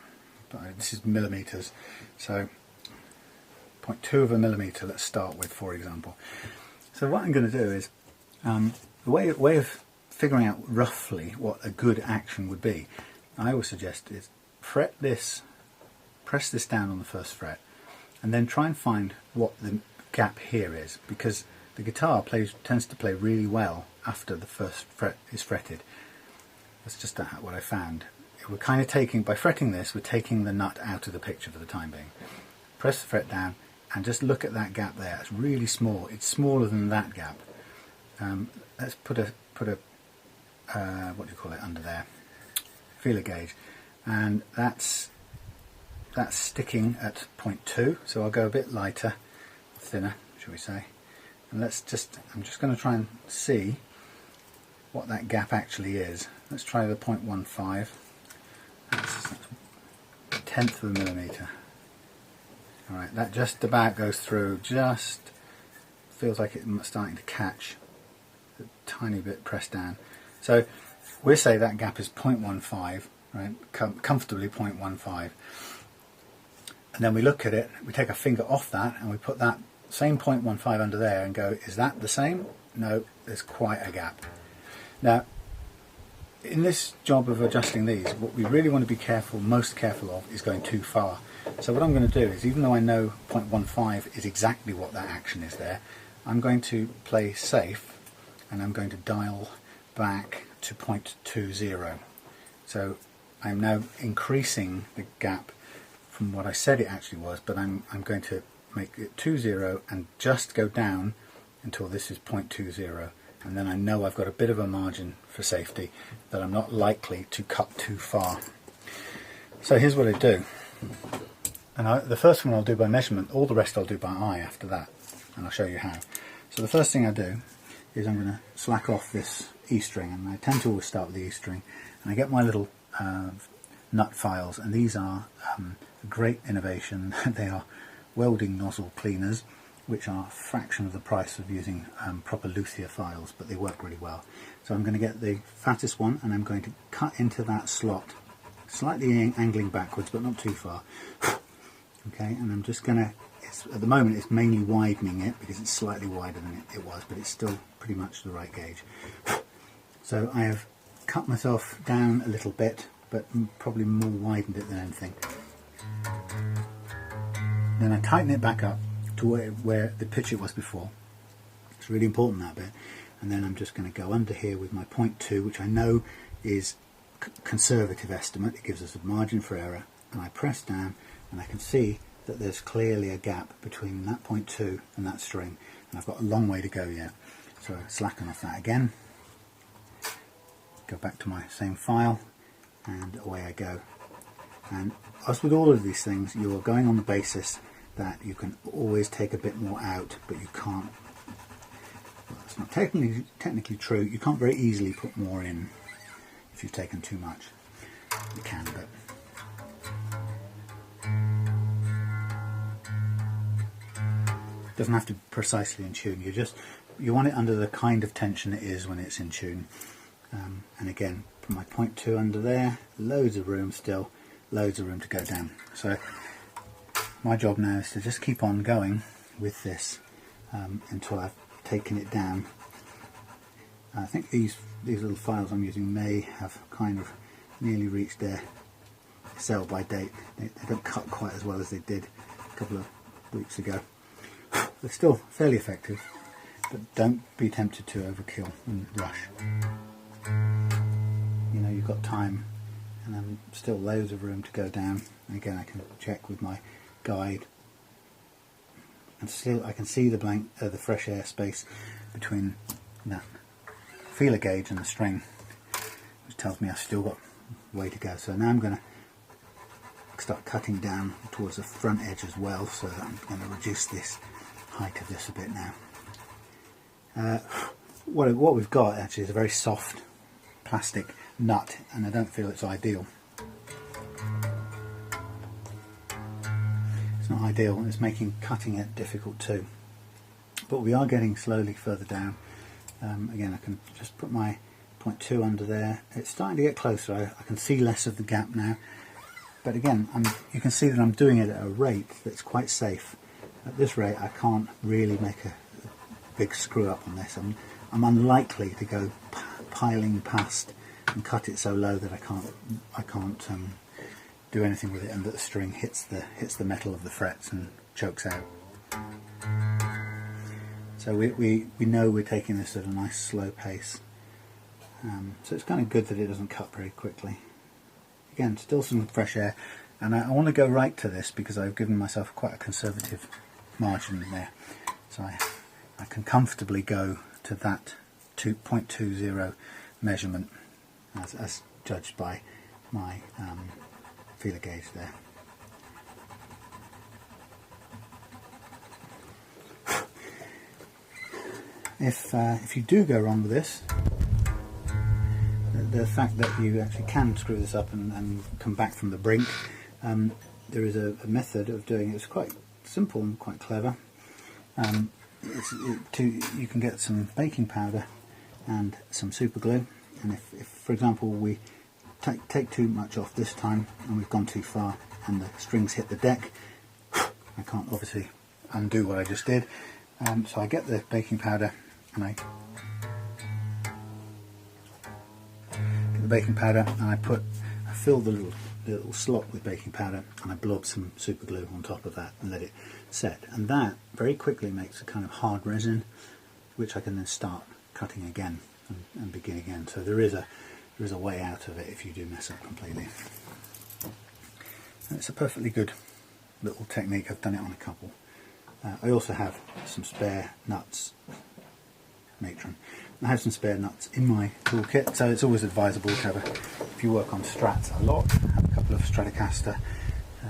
but this is millimeters, so 0.2 of a millimeter, let's start with, for example. So what I'm going to do is, the way of figuring out roughly what a good action would be, I always suggest is fret this, press this down on the first fret, and then try and find what the gap here is, because the guitar tends to play really well after the first fret is fretted. That's just what I found. We're kind of taking, by fretting this, we're taking the nut out of the picture for the time being. Press the fret down and just look at that gap there. It's really small. It's smaller than that gap. Let's put a what do you call it under there? Feeler gauge, and that's sticking at 0.2. So I'll go a bit lighter, thinner, shall we say? And I'm just going to try and see what that gap actually is. Let's try the 0.15. That's a tenth of a millimeter. Alright, that just about goes through, just feels like it's starting to catch, a tiny bit pressed down. So we'll say that gap is 0.15, right, comfortably 0.15. And then we look at it, we take our finger off that and we put that same 0.15 under there and go, is that the same? No, there's quite a gap. Now, in this job of adjusting these, what we really want to be most careful of is going too far. So what I'm going to do is, even though I know 0.15 is exactly what that action is there, I'm going to play safe and I'm going to dial back to 0.20. So I'm now increasing the gap from what I said it actually was, but I'm going to make it 20 and just go down until this is 0.20, and then I know I've got a bit of a margin for safety, that I'm not likely to cut too far. So here's what I do, and the first one I'll do by measurement, all the rest I'll do by eye after that, and I'll show you how. So the first thing I do is I'm going to slack off this E string, and I tend to always start with the E string, and I get my little nut files, and these are a great innovation. They are welding nozzle cleaners, which are a fraction of the price of using proper luthier files, but they work really well. So I'm going to get the fattest one and I'm going to cut into that slot, slightly angling backwards but not too far. Okay, and I'm just going to, at the moment it's mainly widening it because it's slightly wider than it was, but it's still pretty much the right gauge. So I have cut myself down a little bit, but probably more widened it than anything. Then I tighten it back up to where the pitch it was before. It's really important, that bit. And then I'm just going to go under here with my 0.2, which I know is conservative estimate. It gives us a margin for error. And I press down and I can see that there's clearly a gap between that 0.2 and that string. And I've got a long way to go yet. So I slacken off that again. Go back to my same file and away I go. And as with all of these things, you are going on the basis that you can always take a bit more out, but you can't. Well, it's not technically true. You can't very easily put more in if you've taken too much. You can, but it doesn't have to be precisely in tune. You want it under the kind of tension it is when it's in tune. And again, put my 0.2 under there. Loads of room still. Loads of room to go down. So my job now is to just keep on going with this until I've taken it down. I think these little files I'm using may have kind of nearly reached their sell by date. They don't cut quite as well as they did a couple of weeks ago. They're still fairly effective, but don't be tempted to overkill and rush. You know, you've got time, and then still loads of room to go down. And again, I can check with my guide, and still I can see the the fresh air space between that feeler gauge and the string, which tells me I've still got way to go. So now I'm going to start cutting down towards the front edge as well, so that I'm going to reduce this height of this a bit now. What we've got actually is a very soft plastic nut, and I don't feel it's ideal. It's not ideal, and it's making cutting it difficult too. But we are getting slowly further down. Again, I can just put my 0.2 under there. It's starting to get closer. I can see less of the gap now. But again, you can see that I'm doing it at a rate that's quite safe. At this rate, I can't really make a big screw up on this. I'm unlikely to go piling past and cut it so low that I can't do anything with it, and that the string hits the metal of the frets and chokes out. So we know we're taking this at a nice slow pace. So it's kind of good that it doesn't cut very quickly. Again, still some fresh air, and I want to go right to this because I've given myself quite a conservative margin there. So I can comfortably go to that 2.20 measurement as judged by my feeler gauge there. If you do go wrong with this, the fact that you actually can screw this up and come back from the brink, there is a method of doing it. It's quite simple and quite clever. You can get some baking powder and some super glue, and if for example we take too much off this time and we've gone too far and the strings hit the deck, I can't obviously undo what I just did. So I get the baking powder and I fill the little slot with baking powder, and I blob some super glue on top of that and let it set, and that very quickly makes a kind of hard resin which I can then start cutting again and begin again. So there is a way out of it if you do mess up completely. And it's a perfectly good little technique. I've done it on a couple. I also have some spare nuts, matron. I have some spare nuts in my toolkit, so it's always advisable to have if you work on Strats a lot, have a couple of Stratocaster,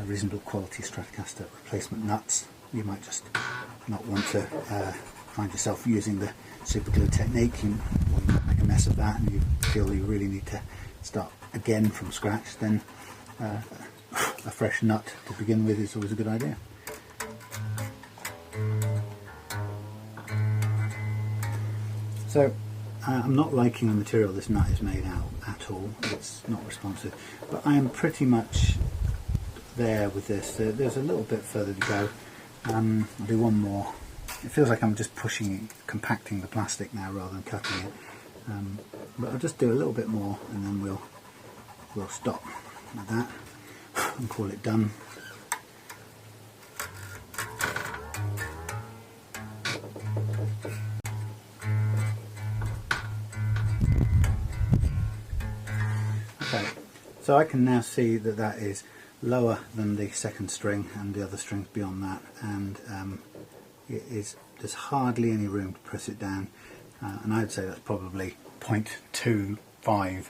reasonable quality Stratocaster replacement nuts. You might just not want to find yourself using the super glue technique, you might make a mess of that and you feel you really need to start again from scratch. Then a fresh nut to begin with is always a good idea. So I'm not liking the material this nut is made out at all. It's not responsive, but I am pretty much there with this. There's a little bit further to go. I'll do one more. It feels like I'm just compacting the plastic now rather than cutting it. But I'll just do a little bit more and then we'll stop like that and call it done. Okay, so I can now see that that is lower than the second string and the other strings beyond that, and there's hardly any room to press it down, and I'd say that's probably 0.25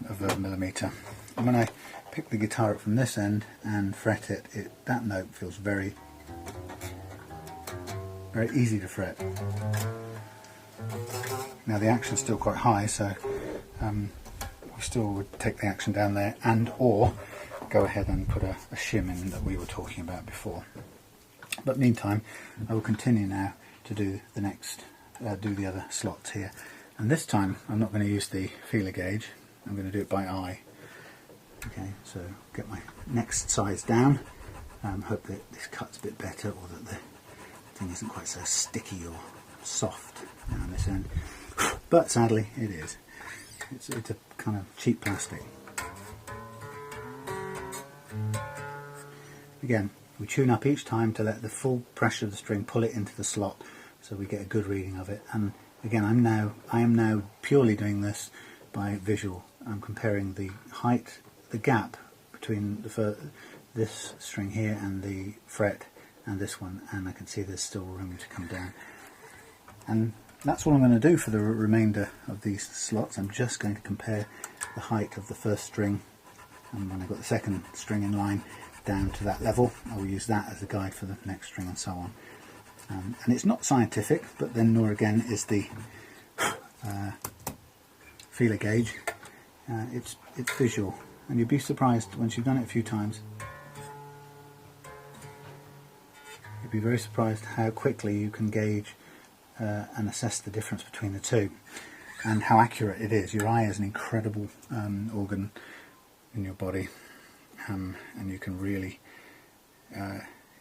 of a millimetre. And when I pick the guitar up from this end and fret it, that note feels very, very easy to fret. Now the action's still quite high, so we still would take the action down there, and or go ahead and put a shim in that we were talking about before. But meantime, I will continue now to do the next, do the other slots here. And this time I'm not going to use the feeler gauge, I'm going to do it by eye. Okay, so get my next size down, hope that this cuts a bit better, or that the thing isn't quite so sticky or soft down this end. But sadly it is. It's a kind of cheap plastic. Again, we tune up each time to let the full pressure of the string pull it into the slot, so we get a good reading of it. And again, I am now purely doing this by visual. I'm comparing the height, the gap between this string here and the fret and this one, and I can see there's still room to come down. And that's all I'm going to do for the remainder of these slots. I'm just going to compare the height of the first string, and when I've got the second string in line, down to that level. I will use that as a guide for the next string and so on. And it's not scientific, but then nor again is the feeler gauge. It's visual, and you'd be surprised once you've done it a few times. You'd be very surprised how quickly you can gauge and assess the difference between the two, and how accurate it is. Your eye is an incredible organ in your body, and you can really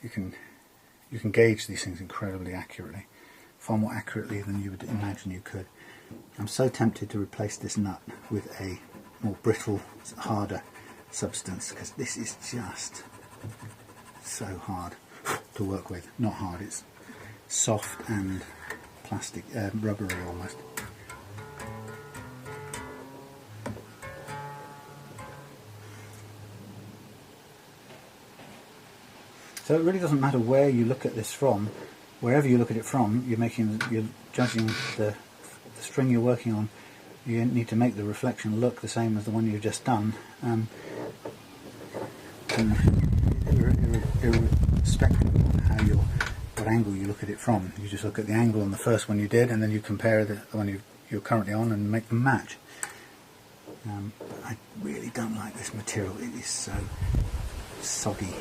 you can gauge these things incredibly accurately, far more accurately than you would imagine you could. I'm so tempted to replace this nut with a more brittle, harder substance, because this is just so hard to work with. Not hard, it's soft and plastic, rubbery almost. So it really doesn't matter where you look at this from. Wherever you look at it from, you're judging the string you're working on. You need to make the reflection look the same as the one you've just done, and irrespective of what angle you look at it from. You just look at the angle on the first one you did, and then you compare the one you're currently on and make them match. But I really don't like this material. It is so soggy.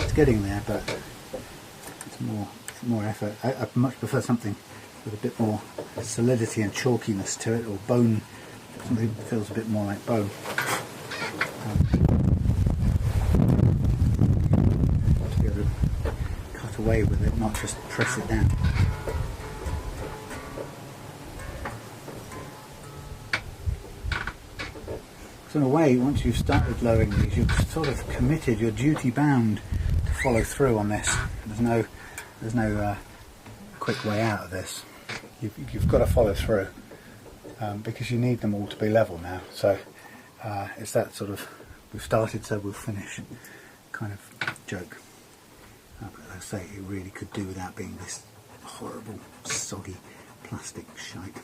It's getting there, but it's more effort. I much prefer something with a bit more solidity and chalkiness to it, or bone, something that feels a bit more like bone. To be able to cut away with it, not just press it down. So in a way, once you've started lowering these, you've sort of committed, you're duty bound to follow through on this. There's no quick way out of this. You've got to follow through, because you need them all to be level now. So it's that sort of, we've started so we'll finish kind of joke. But as I say, it really could do without being this horrible, soggy plastic shite.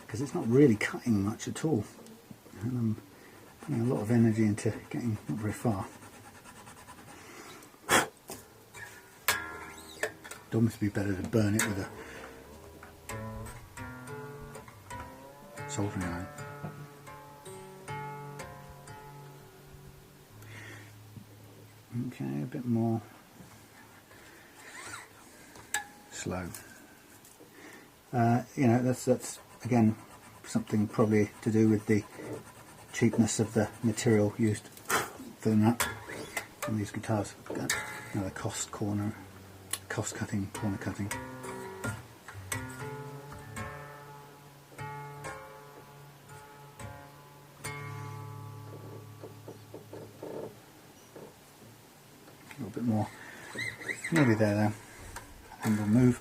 Because it's not really cutting much at all, and I'm putting a lot of energy into getting not very far. It'd almost be better to burn it with a soldering iron. Okay, a bit more slow. You know, that's again something probably to do with the cheapness of the material used for the nut on these guitars. Another cost cutting, corner cutting. A little bit more, nearly there now, and we'll move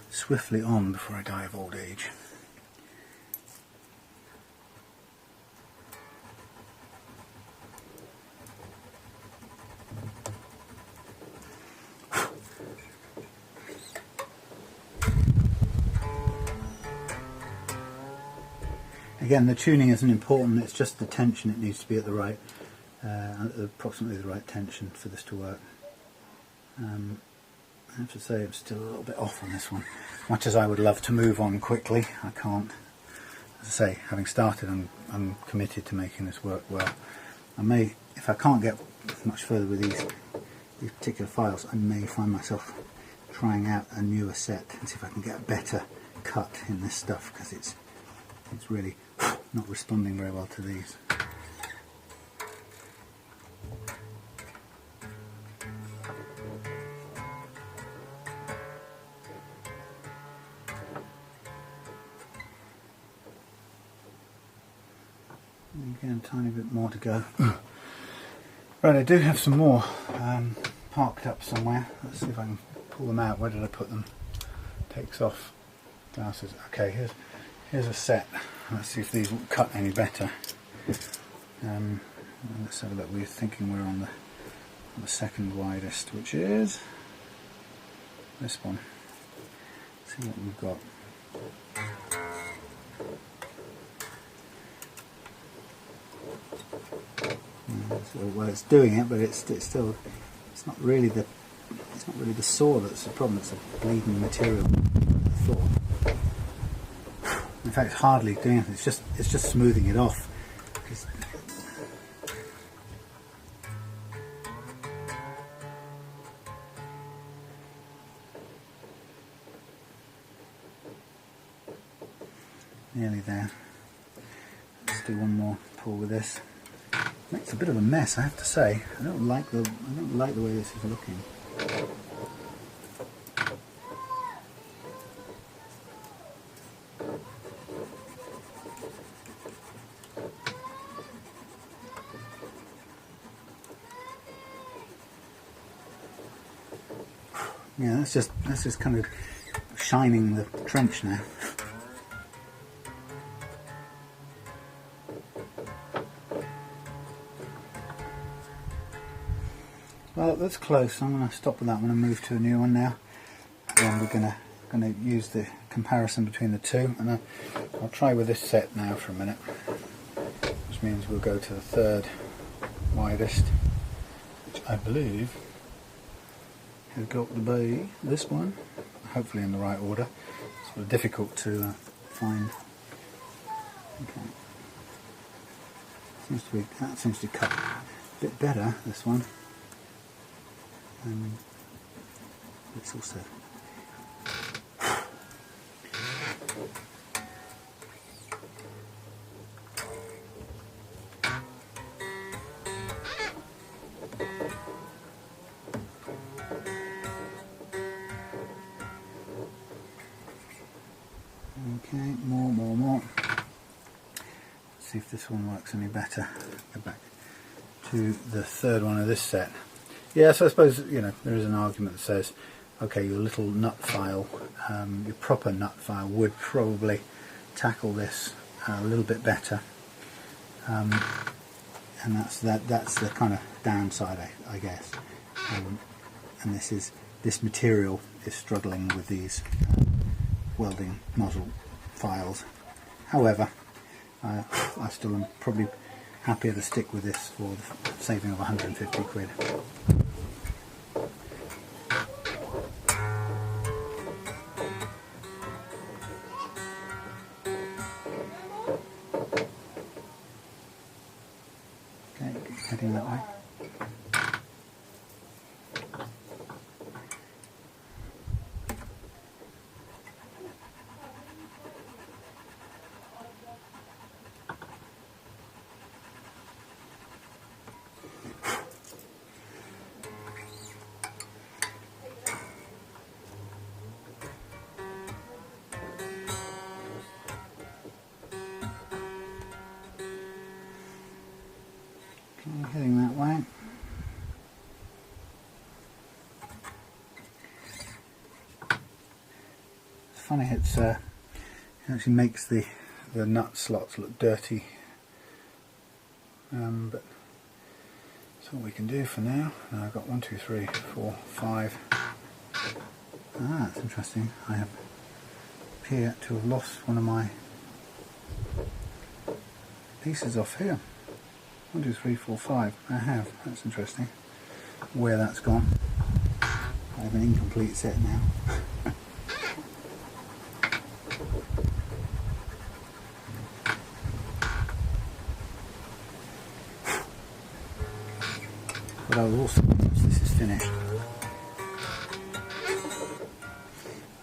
swiftly on before I die of old age. Again, the tuning isn't important, it's just the tension. It needs to be at the right, approximately the right tension for this to work. I have to say I'm still a little bit off on this one. Much as I would love to move on quickly, I can't. As I say, having started, I'm committed to making this work well. I may, if I can't get much further with these particular files, I may find myself trying out a newer set and see if I can get a better cut in this stuff, because it's really not responding very well to these. Again, a tiny bit more to go. Right, I do have some more parked up somewhere. Let's see if I can pull them out. Where did I put them? Takes off glasses. Okay, here's a set. Let's see if these will cut any better. Let's have a look. We're thinking we're on the second widest, which is this one. Let's see what we've got. So, well, it's doing it, but it's still, it's not really the saw that's the problem. It's the bleeding material, I thought. In fact, it's hardly doing it. It's just smoothing it off. Nearly there. Let's do one more pull with this. Makes a bit of a mess, I have to say. I don't like the way this is looking. Yeah, that's just kind of shining the trench now. Well, that's close. I'm going to stop with that one and move to a new one now. And we're going to use the comparison between the two, and I'll try with this set now for a minute, which means we'll go to the third widest, which I believe has got to be this one, hopefully in the right order. It's sort of difficult to find. Okay. That seems to cut a bit better, this one. It's also okay, more. Let's see if this one works any better. Go back to the third one of this set. Yeah, so I suppose, you know, there is an argument that says, okay, your little nut file, your proper nut file would probably tackle this a little bit better, and that's the kind of downside, I guess. And this material is struggling with these welding nozzle files. However, I still am probably happier to stick with this for the saving of 150 quid. Heading that way. Heading that way. It's funny, it actually makes the nut slots look dirty, but that's all we can do for now. I've got 1, 2, 3, 4, 5. That's interesting. I appear to have lost one of my pieces off here. 1, 2, 3, 4, 5. I have. That's interesting. Where that's gone. I have an incomplete set now. But I will also, once this is finished,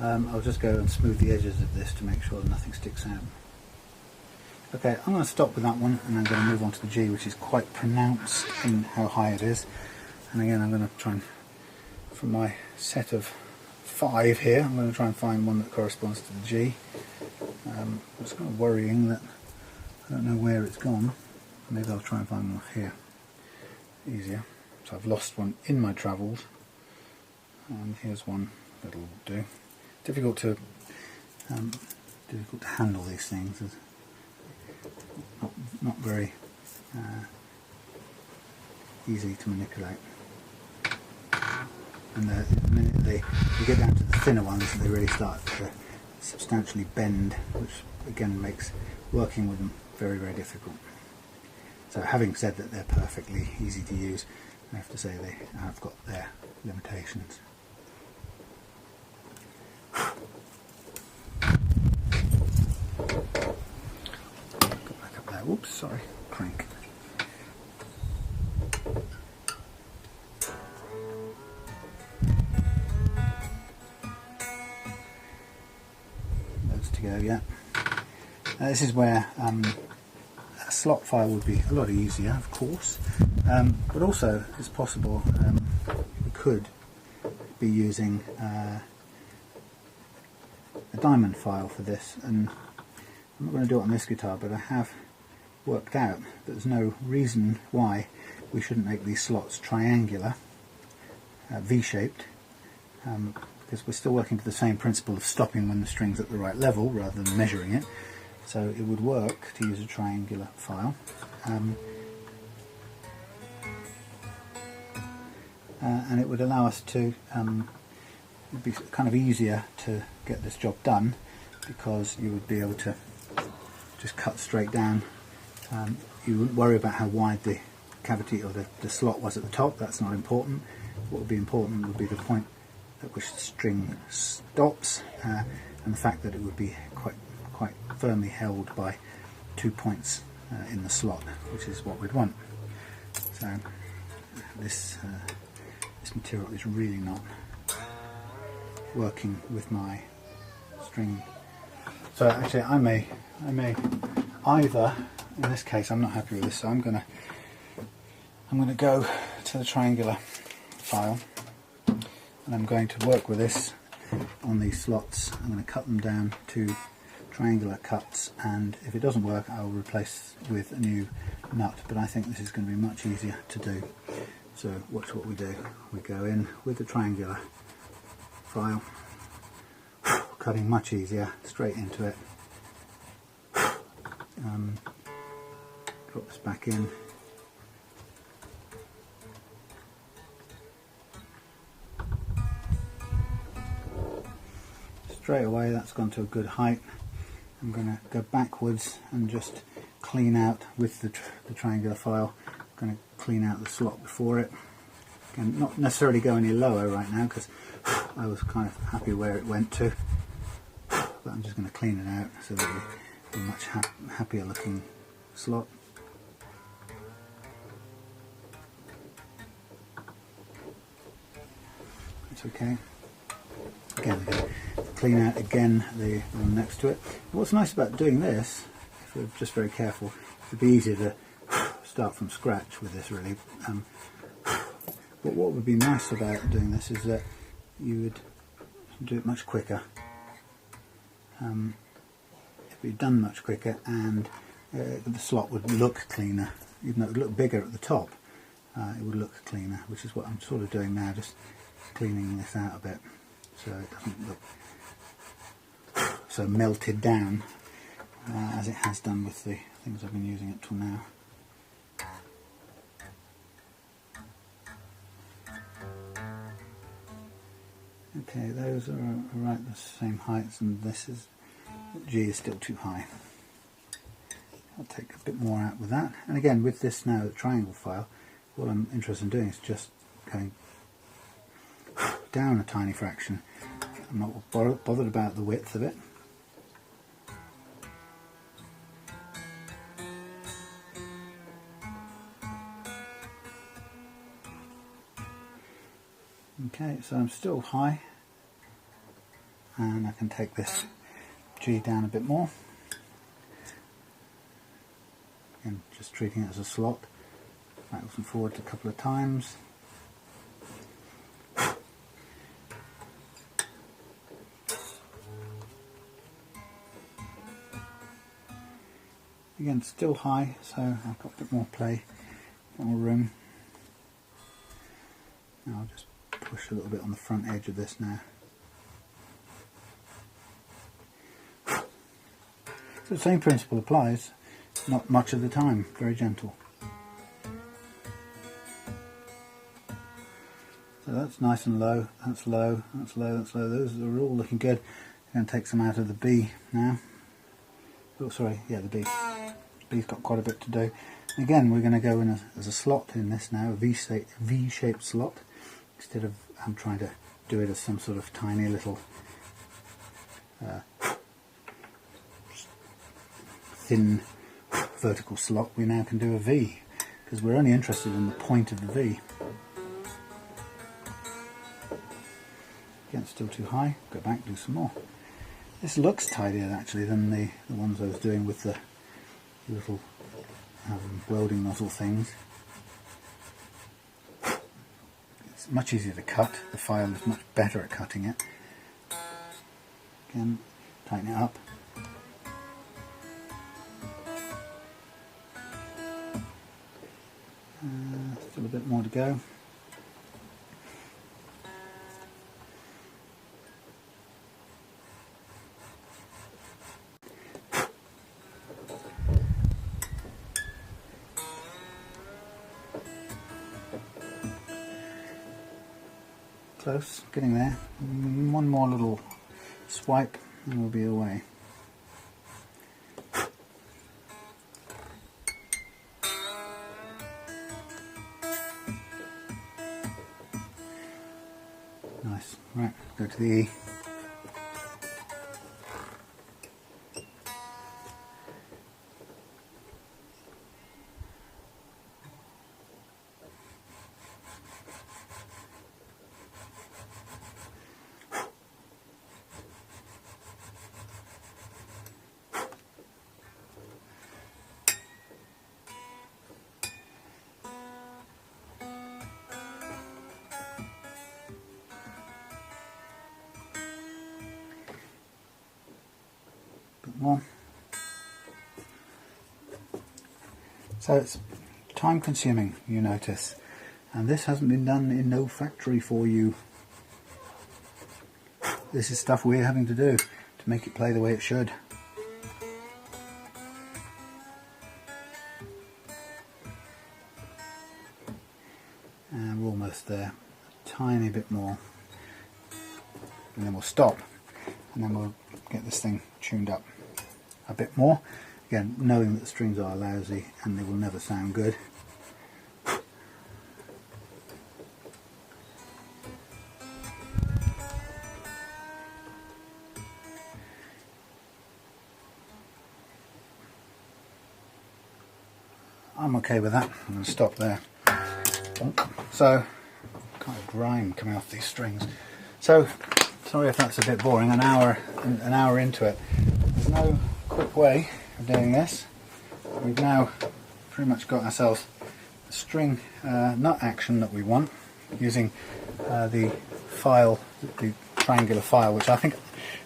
I'll just go and smooth the edges of this to make sure that nothing sticks out. Okay, I'm going to stop with that one, and I'm going to move on to the G, which is quite pronounced in how high it is. And again, I'm going to try and, from my set of 5 here, I'm going to try and find one that corresponds to the G. It's kind of worrying that I don't know where it's gone. Maybe I'll try and find one here. Easier. So I've lost one in my travels, and here's one that'll do. Difficult to handle these things. It's not very easy to manipulate. And the minute you get down to the thinner ones, they really start to substantially bend, which again makes working with them very, very difficult. So having said that they're perfectly easy to use, I have to say they have got their limitations. Go back up there. Whoops, sorry, crank. Those to go, yeah. This is where a slot file would be a lot easier, of course, but also it's possible we could be using a diamond file for this, and I'm not going to do it on this guitar, but I have worked out that there's no reason why we shouldn't make these slots triangular, V-shaped, because we're still working to the same principle of stopping when the string's at the right level rather than measuring it. So it would work to use a triangular file. And it would allow us to, it'd be kind of easier to get this job done, because you would be able to just cut straight down. You wouldn't worry about how wide the cavity or the slot was at the top. That's not important. What would be important would be the point at which the string stops, and the fact that it would be quite firmly held by 2 points in the slot, which is what we'd want. So this material is really not working with my string. So actually I may either, in this case I'm not happy with this, so I'm gonna go to the triangular file, and I'm going to work with this on these slots. I'm going to cut them down to triangular cuts, and if it doesn't work I'll replace with a new nut, but I think this is going to be much easier to do. So watch what we do. We go in with the triangular file, cutting much easier, straight into it, drop this back in, straight away that's gone to a good height. I'm going to go backwards and just clean out with the triangular file. I'm going to clean out the slot before it. Again, not necessarily go any lower right now because I was kind of happy where it went to, but I'm just going to clean it out so that we have a much happier looking slot. It's okay. Again, clean out again the one next to it. What's nice about doing this, if you're just very careful, it'd be easier to start from scratch with this really. But what would be nice about doing this is that you would do it much quicker. It'd be done much quicker, and the slot would look cleaner. Even though it would look bigger at the top, it would look cleaner, which is what I'm sort of doing now, just cleaning this out a bit so it doesn't look so melted down as it has done with the things I've been using up till now. Okay, those are right the same heights, and this is, G is still too high. I'll take a bit more out with that. And again, with this now, the triangle file, what I'm interested in doing is just going down a tiny fraction. I'm not bothered about the width of it. Okay, so I'm still high, and I can take this G down a bit more. Again, just treating it as a slot, backwards and forwards a couple of times. Again, still high, so I've got a bit more play, a bit more room. Now I'll just push a little bit on the front edge of this now. So the same principle applies, not much of the time, very gentle. So that's nice and low, that's low, that's low, that's low. Those are all looking good. I'm going to take some out of the B now. Oh, sorry, yeah, the B. B's got quite a bit to do. Again, we're going to go in as a slot in this now, a V-shaped slot, instead of trying to do it as some sort of tiny little thin vertical slot. We now can do a V, because we're only interested in the point of the V. Again, still too high, go back, do some more. This looks tidier actually than the ones I was doing with the little welding nozzle things. It's much easier to cut, the file is much better at cutting it. Again, tighten it up. Still a bit more to go. Close, getting there. One more little swipe and we'll be away. Nice. Right, go to the E. More. So it's time consuming, you notice, and this hasn't been done in no factory for you. This is stuff we're having to do to make it play the way it should. And we're almost there, a tiny bit more, and then we'll stop, and then we'll get this thing tuned up a bit more, again knowing that the strings are lousy and they will never sound good. I'm okay with that. I'm going to stop there. So, kind of grime coming off these strings. So, sorry if that's a bit boring. An hour into it. There's no quick way of doing this. We've now pretty much got ourselves the string nut action that we want, using the file, the triangular file, which I think,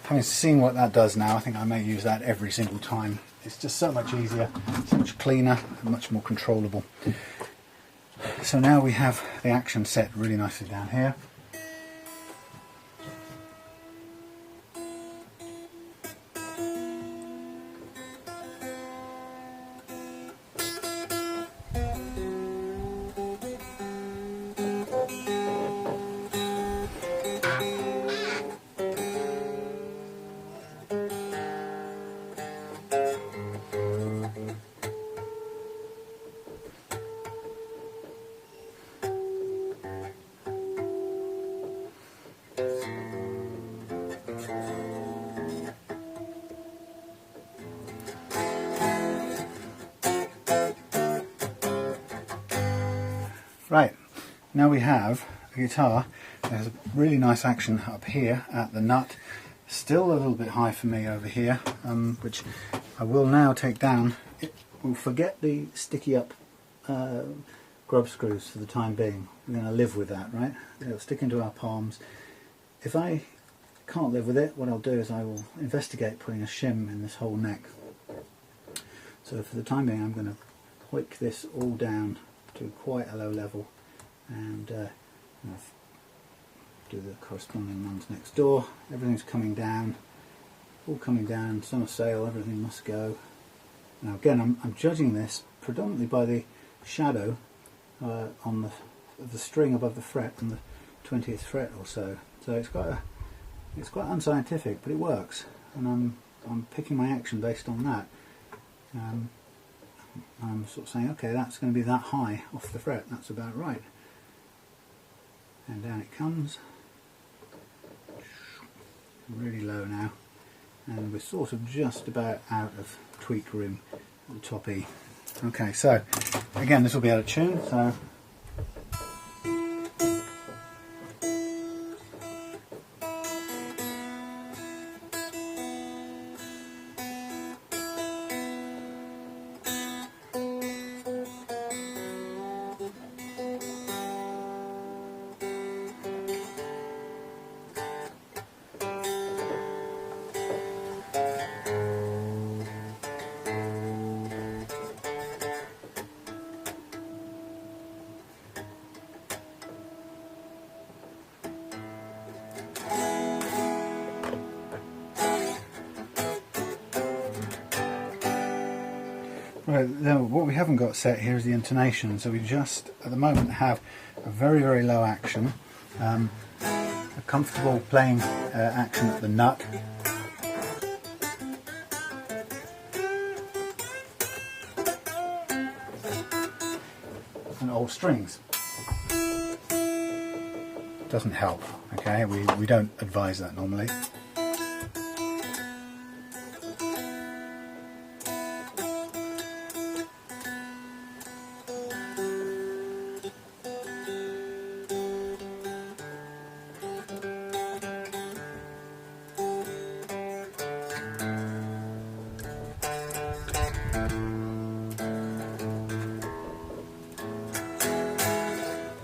having seen what that does now, I think I may use that every single time. It's just so much easier, so much cleaner, and much more controllable. So now we have the action set really nicely down here. Right, now we have a guitar that has a really nice action up here at the nut. Still a little bit high for me over here, which I will now take down. We'll forget the sticky up grub screws for the time being. We're going to live with that, right? It'll stick into our palms. If I can't live with it, what I'll do is I will investigate putting a shim in this whole neck. So for the time being I'm going to wick this all down to quite a low level and do the corresponding ones next door. Everything's coming down, all coming down, summer sale, everything must go. Now again, I'm judging this predominantly by the shadow on the string above the fret on the 20th fret or so. So it's quite unscientific, but it works, and I'm picking my action based on that. I'm sort of saying, okay, that's going to be that high off the fret, that's about right. And down it comes, really low now, and we're sort of just about out of tweak room at the top E. Okay, so again, this will be out of tune, so right, now what we haven't got set here is the intonation, so we just at the moment have a very, very low action, a comfortable playing action at the nut, and all strings. Doesn't help, okay, we don't advise that normally.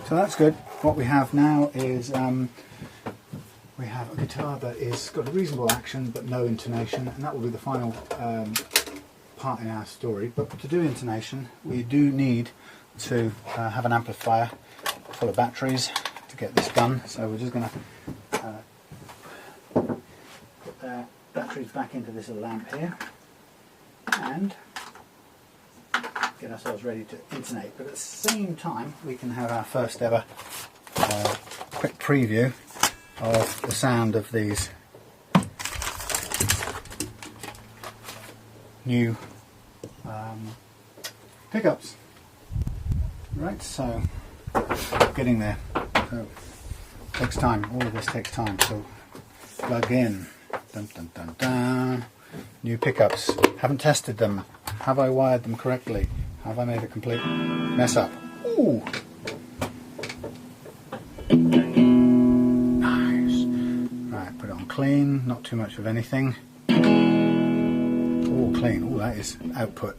So that's good. What we have now is we have a guitar that is got a reasonable action but no intonation, and that will be the final part in our story. But to do intonation we do need to have an amplifier full of batteries to get this done. So we're just going to put the batteries back into this little amp here and get ourselves ready to intonate, but at the same time we can have our first ever quick preview of the sound of these new pickups. Right, so getting there. So takes time. All of this takes time. So plug in. Dun, dun, dun, dun. New pickups. Haven't tested them. Have I wired them correctly? Have I made a complete mess up? Ooh! Nice. Right, put it on clean, not too much of anything. All clean. Oh, that is output.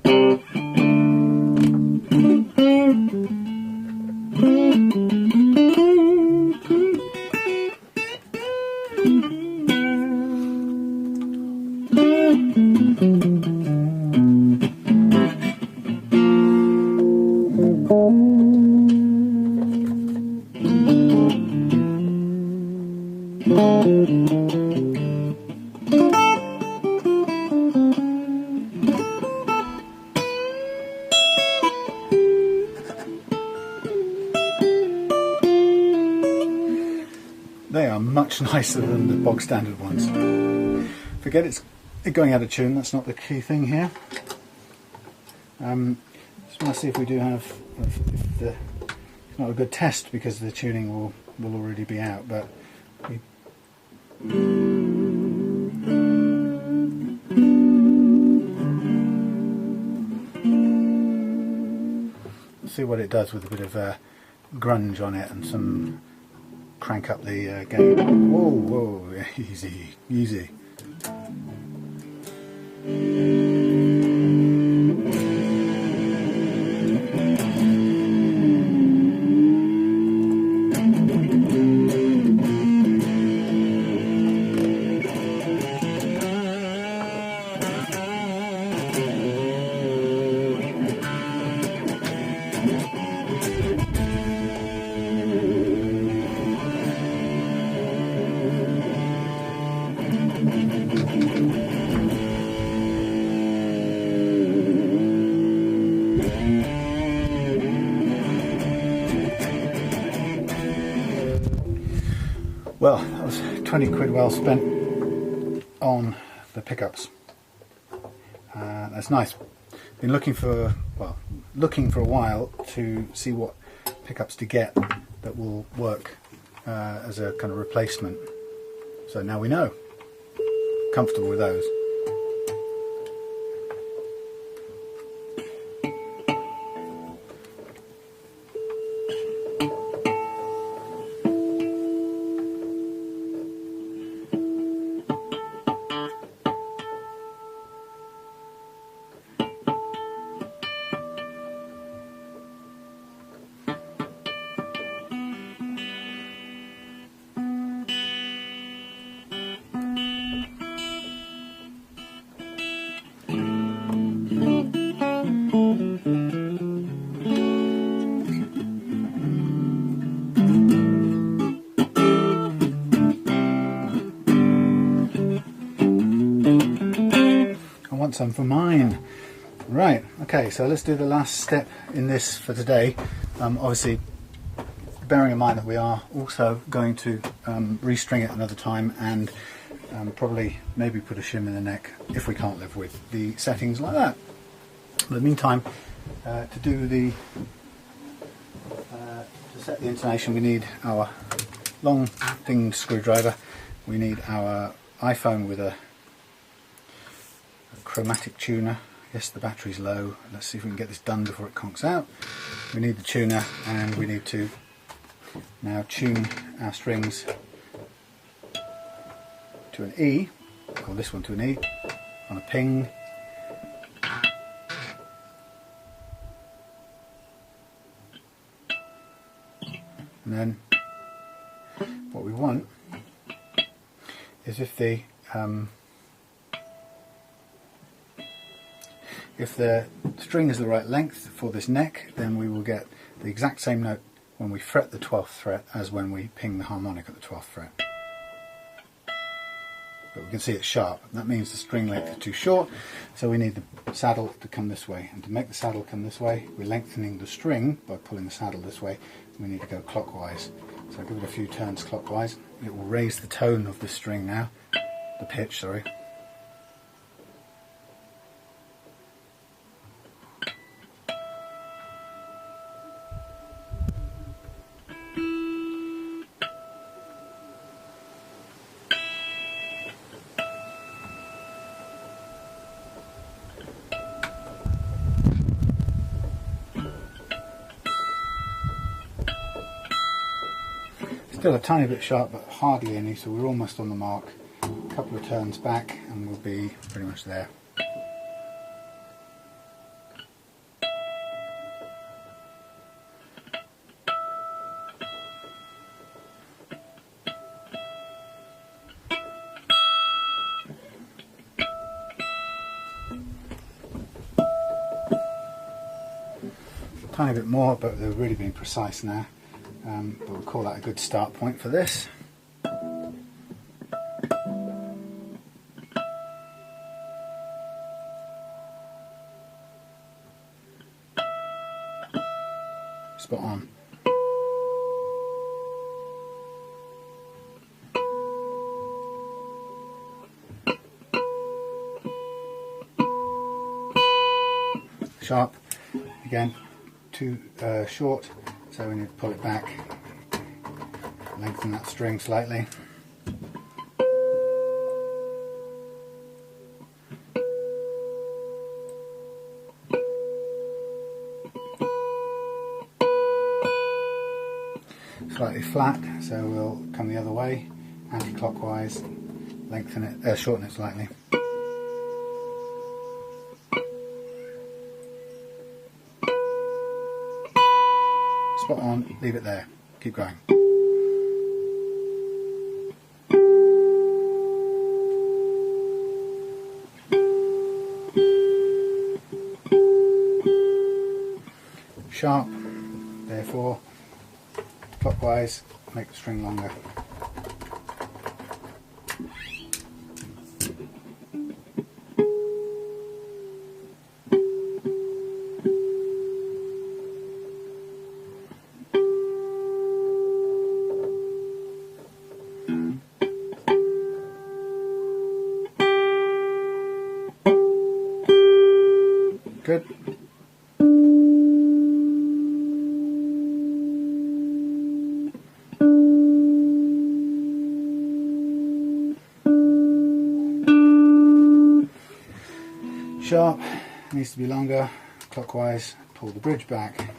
They are much nicer than the bog standard ones. Forget it's going out of tune, that's not the key thing here. Just want to see if we do have, it's not a good test because the tuning will already be out, but let's see what it does with a bit of grunge on it and some crank up the gain. Whoa, whoa, easy, easy. Well, that was 20 quid well spent on the pickups. That's nice. Been looking for a while to see what pickups to get that will work as a kind of replacement. So now we know. Comfortable with those. Some for mine. Right, okay, so let's do the last step in this for today. Obviously, bearing in mind that we are also going to restring it another time and probably maybe put a shim in the neck if we can't live with the settings like that. In the meantime, to do the to set the intonation, we need our long thinged screwdriver. We need our iPhone with a chromatic tuner. Yes, the battery's low. Let's see if we can get this done before it conks out. We need the tuner, and we need to now tune our strings to an E, or this one to an E, on a ping. And then what we want is if the string is the right length for this neck, then we will get the exact same note when we fret the 12th fret as when we ping the harmonic at the 12th fret. But we can see it's sharp. That means the string length is too short, so we need the saddle to come this way. And to make the saddle come this way, we're lengthening the string by pulling the saddle this way. We need to go clockwise. So I'll give it a few turns clockwise. It will raise the tone of the string now, the pitch, sorry. Still a tiny bit sharp, but hardly any, so we're almost on the mark. A couple of turns back and we'll be pretty much there. A tiny bit more, but they're really being precise now. But we'll call that a good start point for this. Spot on. Sharp, again, too short. So we need to pull it back, lengthen that string slightly. slightly flat, so we'll come the other way, anti-clockwise, lengthen it, shorten it slightly. Spot on, leave it there, keep going. Sharp, therefore, clockwise, make the string longer. Good. Sharp, needs to be longer, clockwise, pull the bridge back.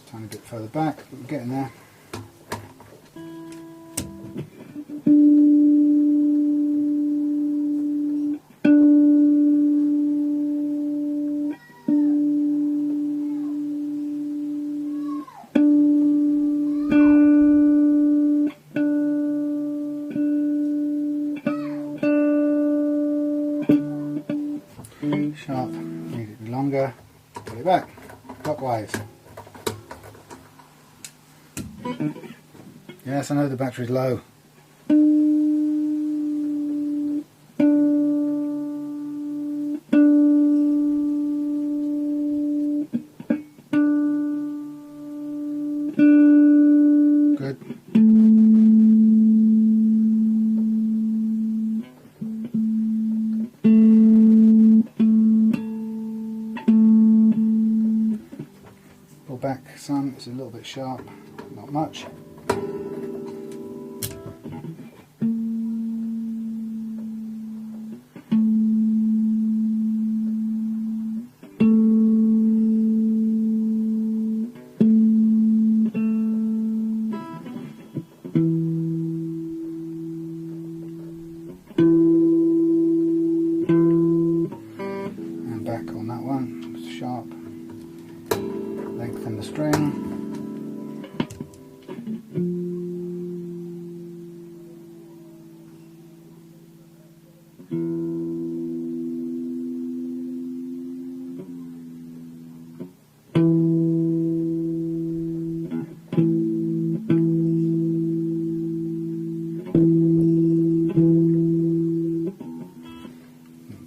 Tiny bit further back, but we're getting there. Sharp, need it to be longer, pull it back, clockwise. Yes, I know the battery's low. Good. Pull back some, it's a little bit sharp, not much. And back on that one, it's sharp. Lengthen the string.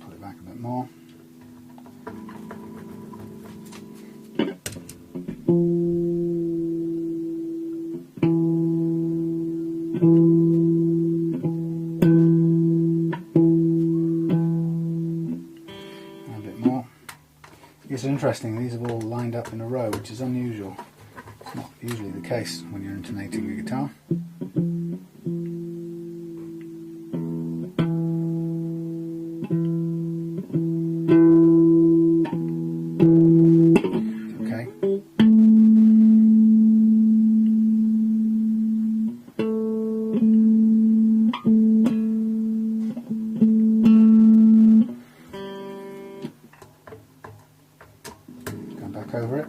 Pull it back a bit more. A bit more. It's interesting, these have all lined up in a row, which is unusual. It's not usually the case when you're intonating a guitar. Okay. Come back over it.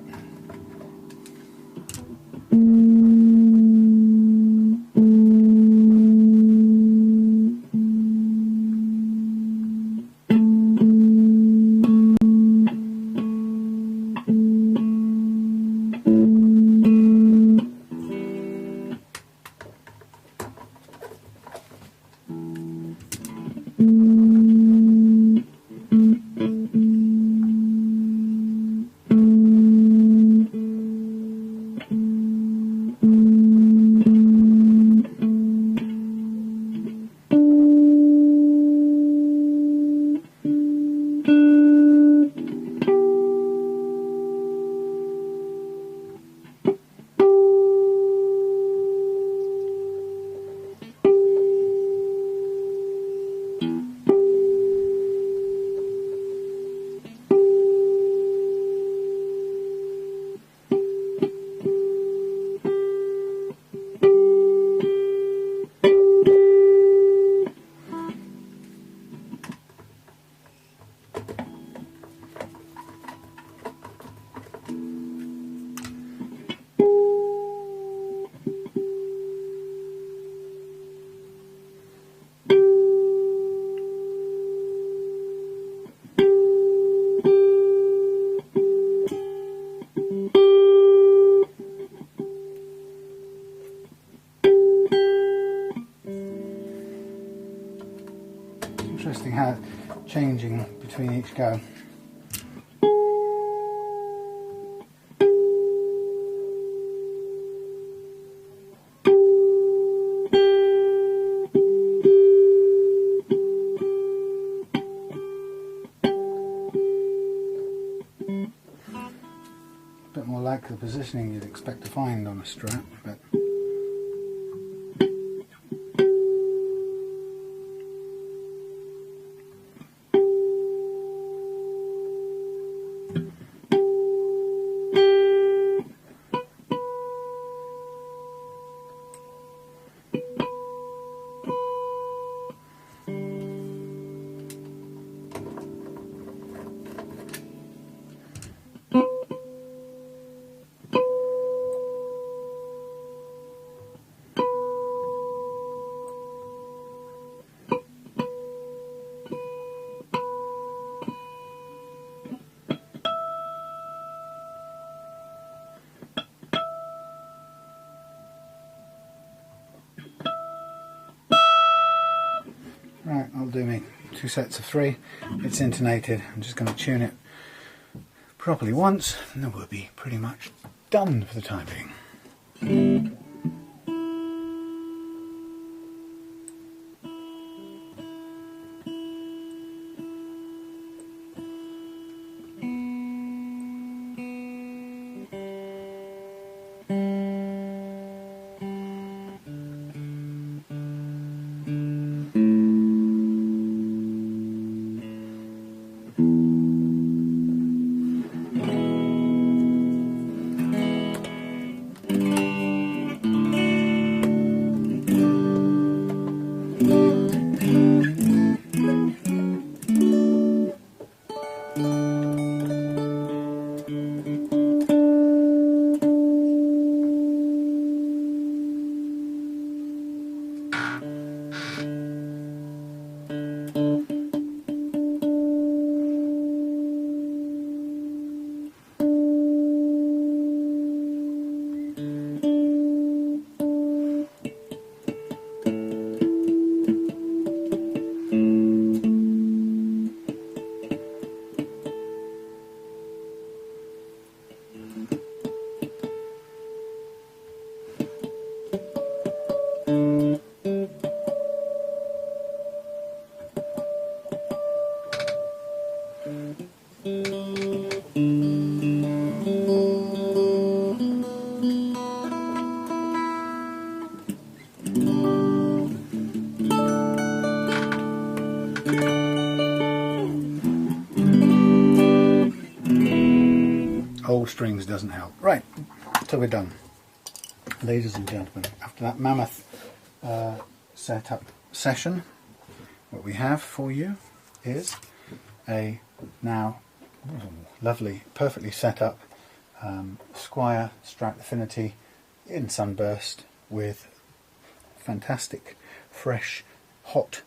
interesting how it's changing between each go. A bit more like the positioning you'd expect to find on a Strat, but right, I'll do me 2 sets of 3. It's intonated. I'm just going to tune it properly once, and then we'll be pretty much done for the time being. Old strings doesn't help. Right, so we're done. Ladies and gentlemen, after that mammoth setup session, what we have for you is a now lovely, perfectly set up Squier Affinity in sunburst with fantastic, fresh, hot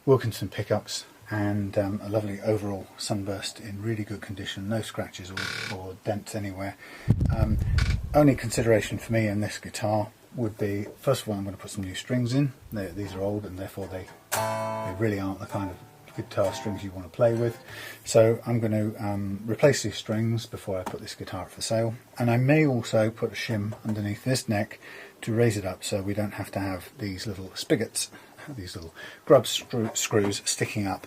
Wilkinson pickups and a lovely overall sunburst in really good condition, no scratches or dents anywhere. Only consideration for me in this guitar would be, first of all, I'm going to put some new strings in. These are old and therefore they really aren't the kind of guitar strings you want to play with. So I'm going to replace these strings before I put this guitar up for sale, and I may also put a shim underneath this neck to raise it up so we don't have to have these little spigots, these little grub screws sticking up.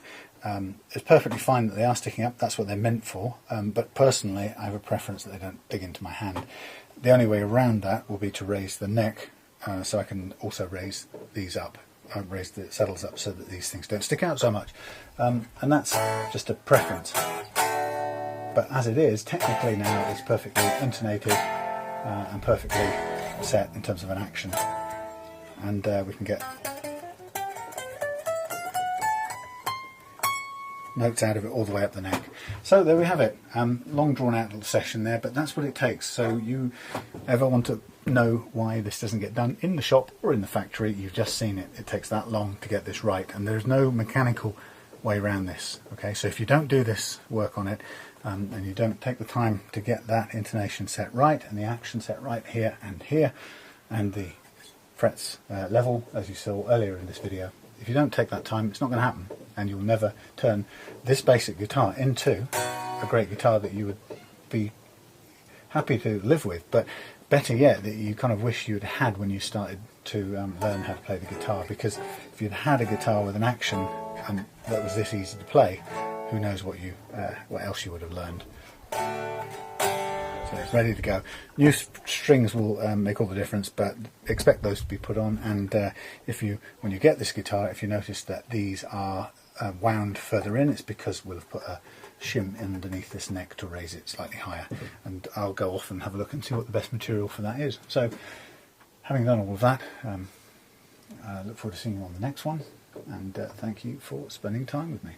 It's perfectly fine that they are sticking up, that's what they're meant for, but personally I have a preference that they don't dig into my hand. The only way around that will be to raise the neck, so I can also raise these up, raise the saddles up so that these things don't stick out so much, and that's just a preference. But as it is, technically now it's perfectly intonated and perfectly set in terms of an action, and we can get notes out of it all the way up the neck. So there we have it. Long drawn out little session there, but that's what it takes. So you ever want to know why this doesn't get done in the shop or in the factory, you've just seen it. It takes that long to get this right, and there's no mechanical way around this. Okay, so if you don't do this work on it, and you don't take the time to get that intonation set right and the action set right here, and the frets level, as you saw earlier in this video, if you don't take that time, it's not going to happen. and you'll never turn this basic guitar into a great guitar that you would be happy to live with, but better yet, that you kind of wish you'd had when you started to learn how to play the guitar. Because if you'd had a guitar with an action that was this easy to play, who knows what else you would have learned. So it's ready to go. New strings will make all the difference, but expect those to be put on. And when you get this guitar, if you notice that these are wound further in, it's because we'll have put a shim underneath this neck to raise it slightly higher. And I'll go off and have a look and see what the best material for that is. So, having done all of that, I look forward to seeing you on the next one. And thank you for spending time with me.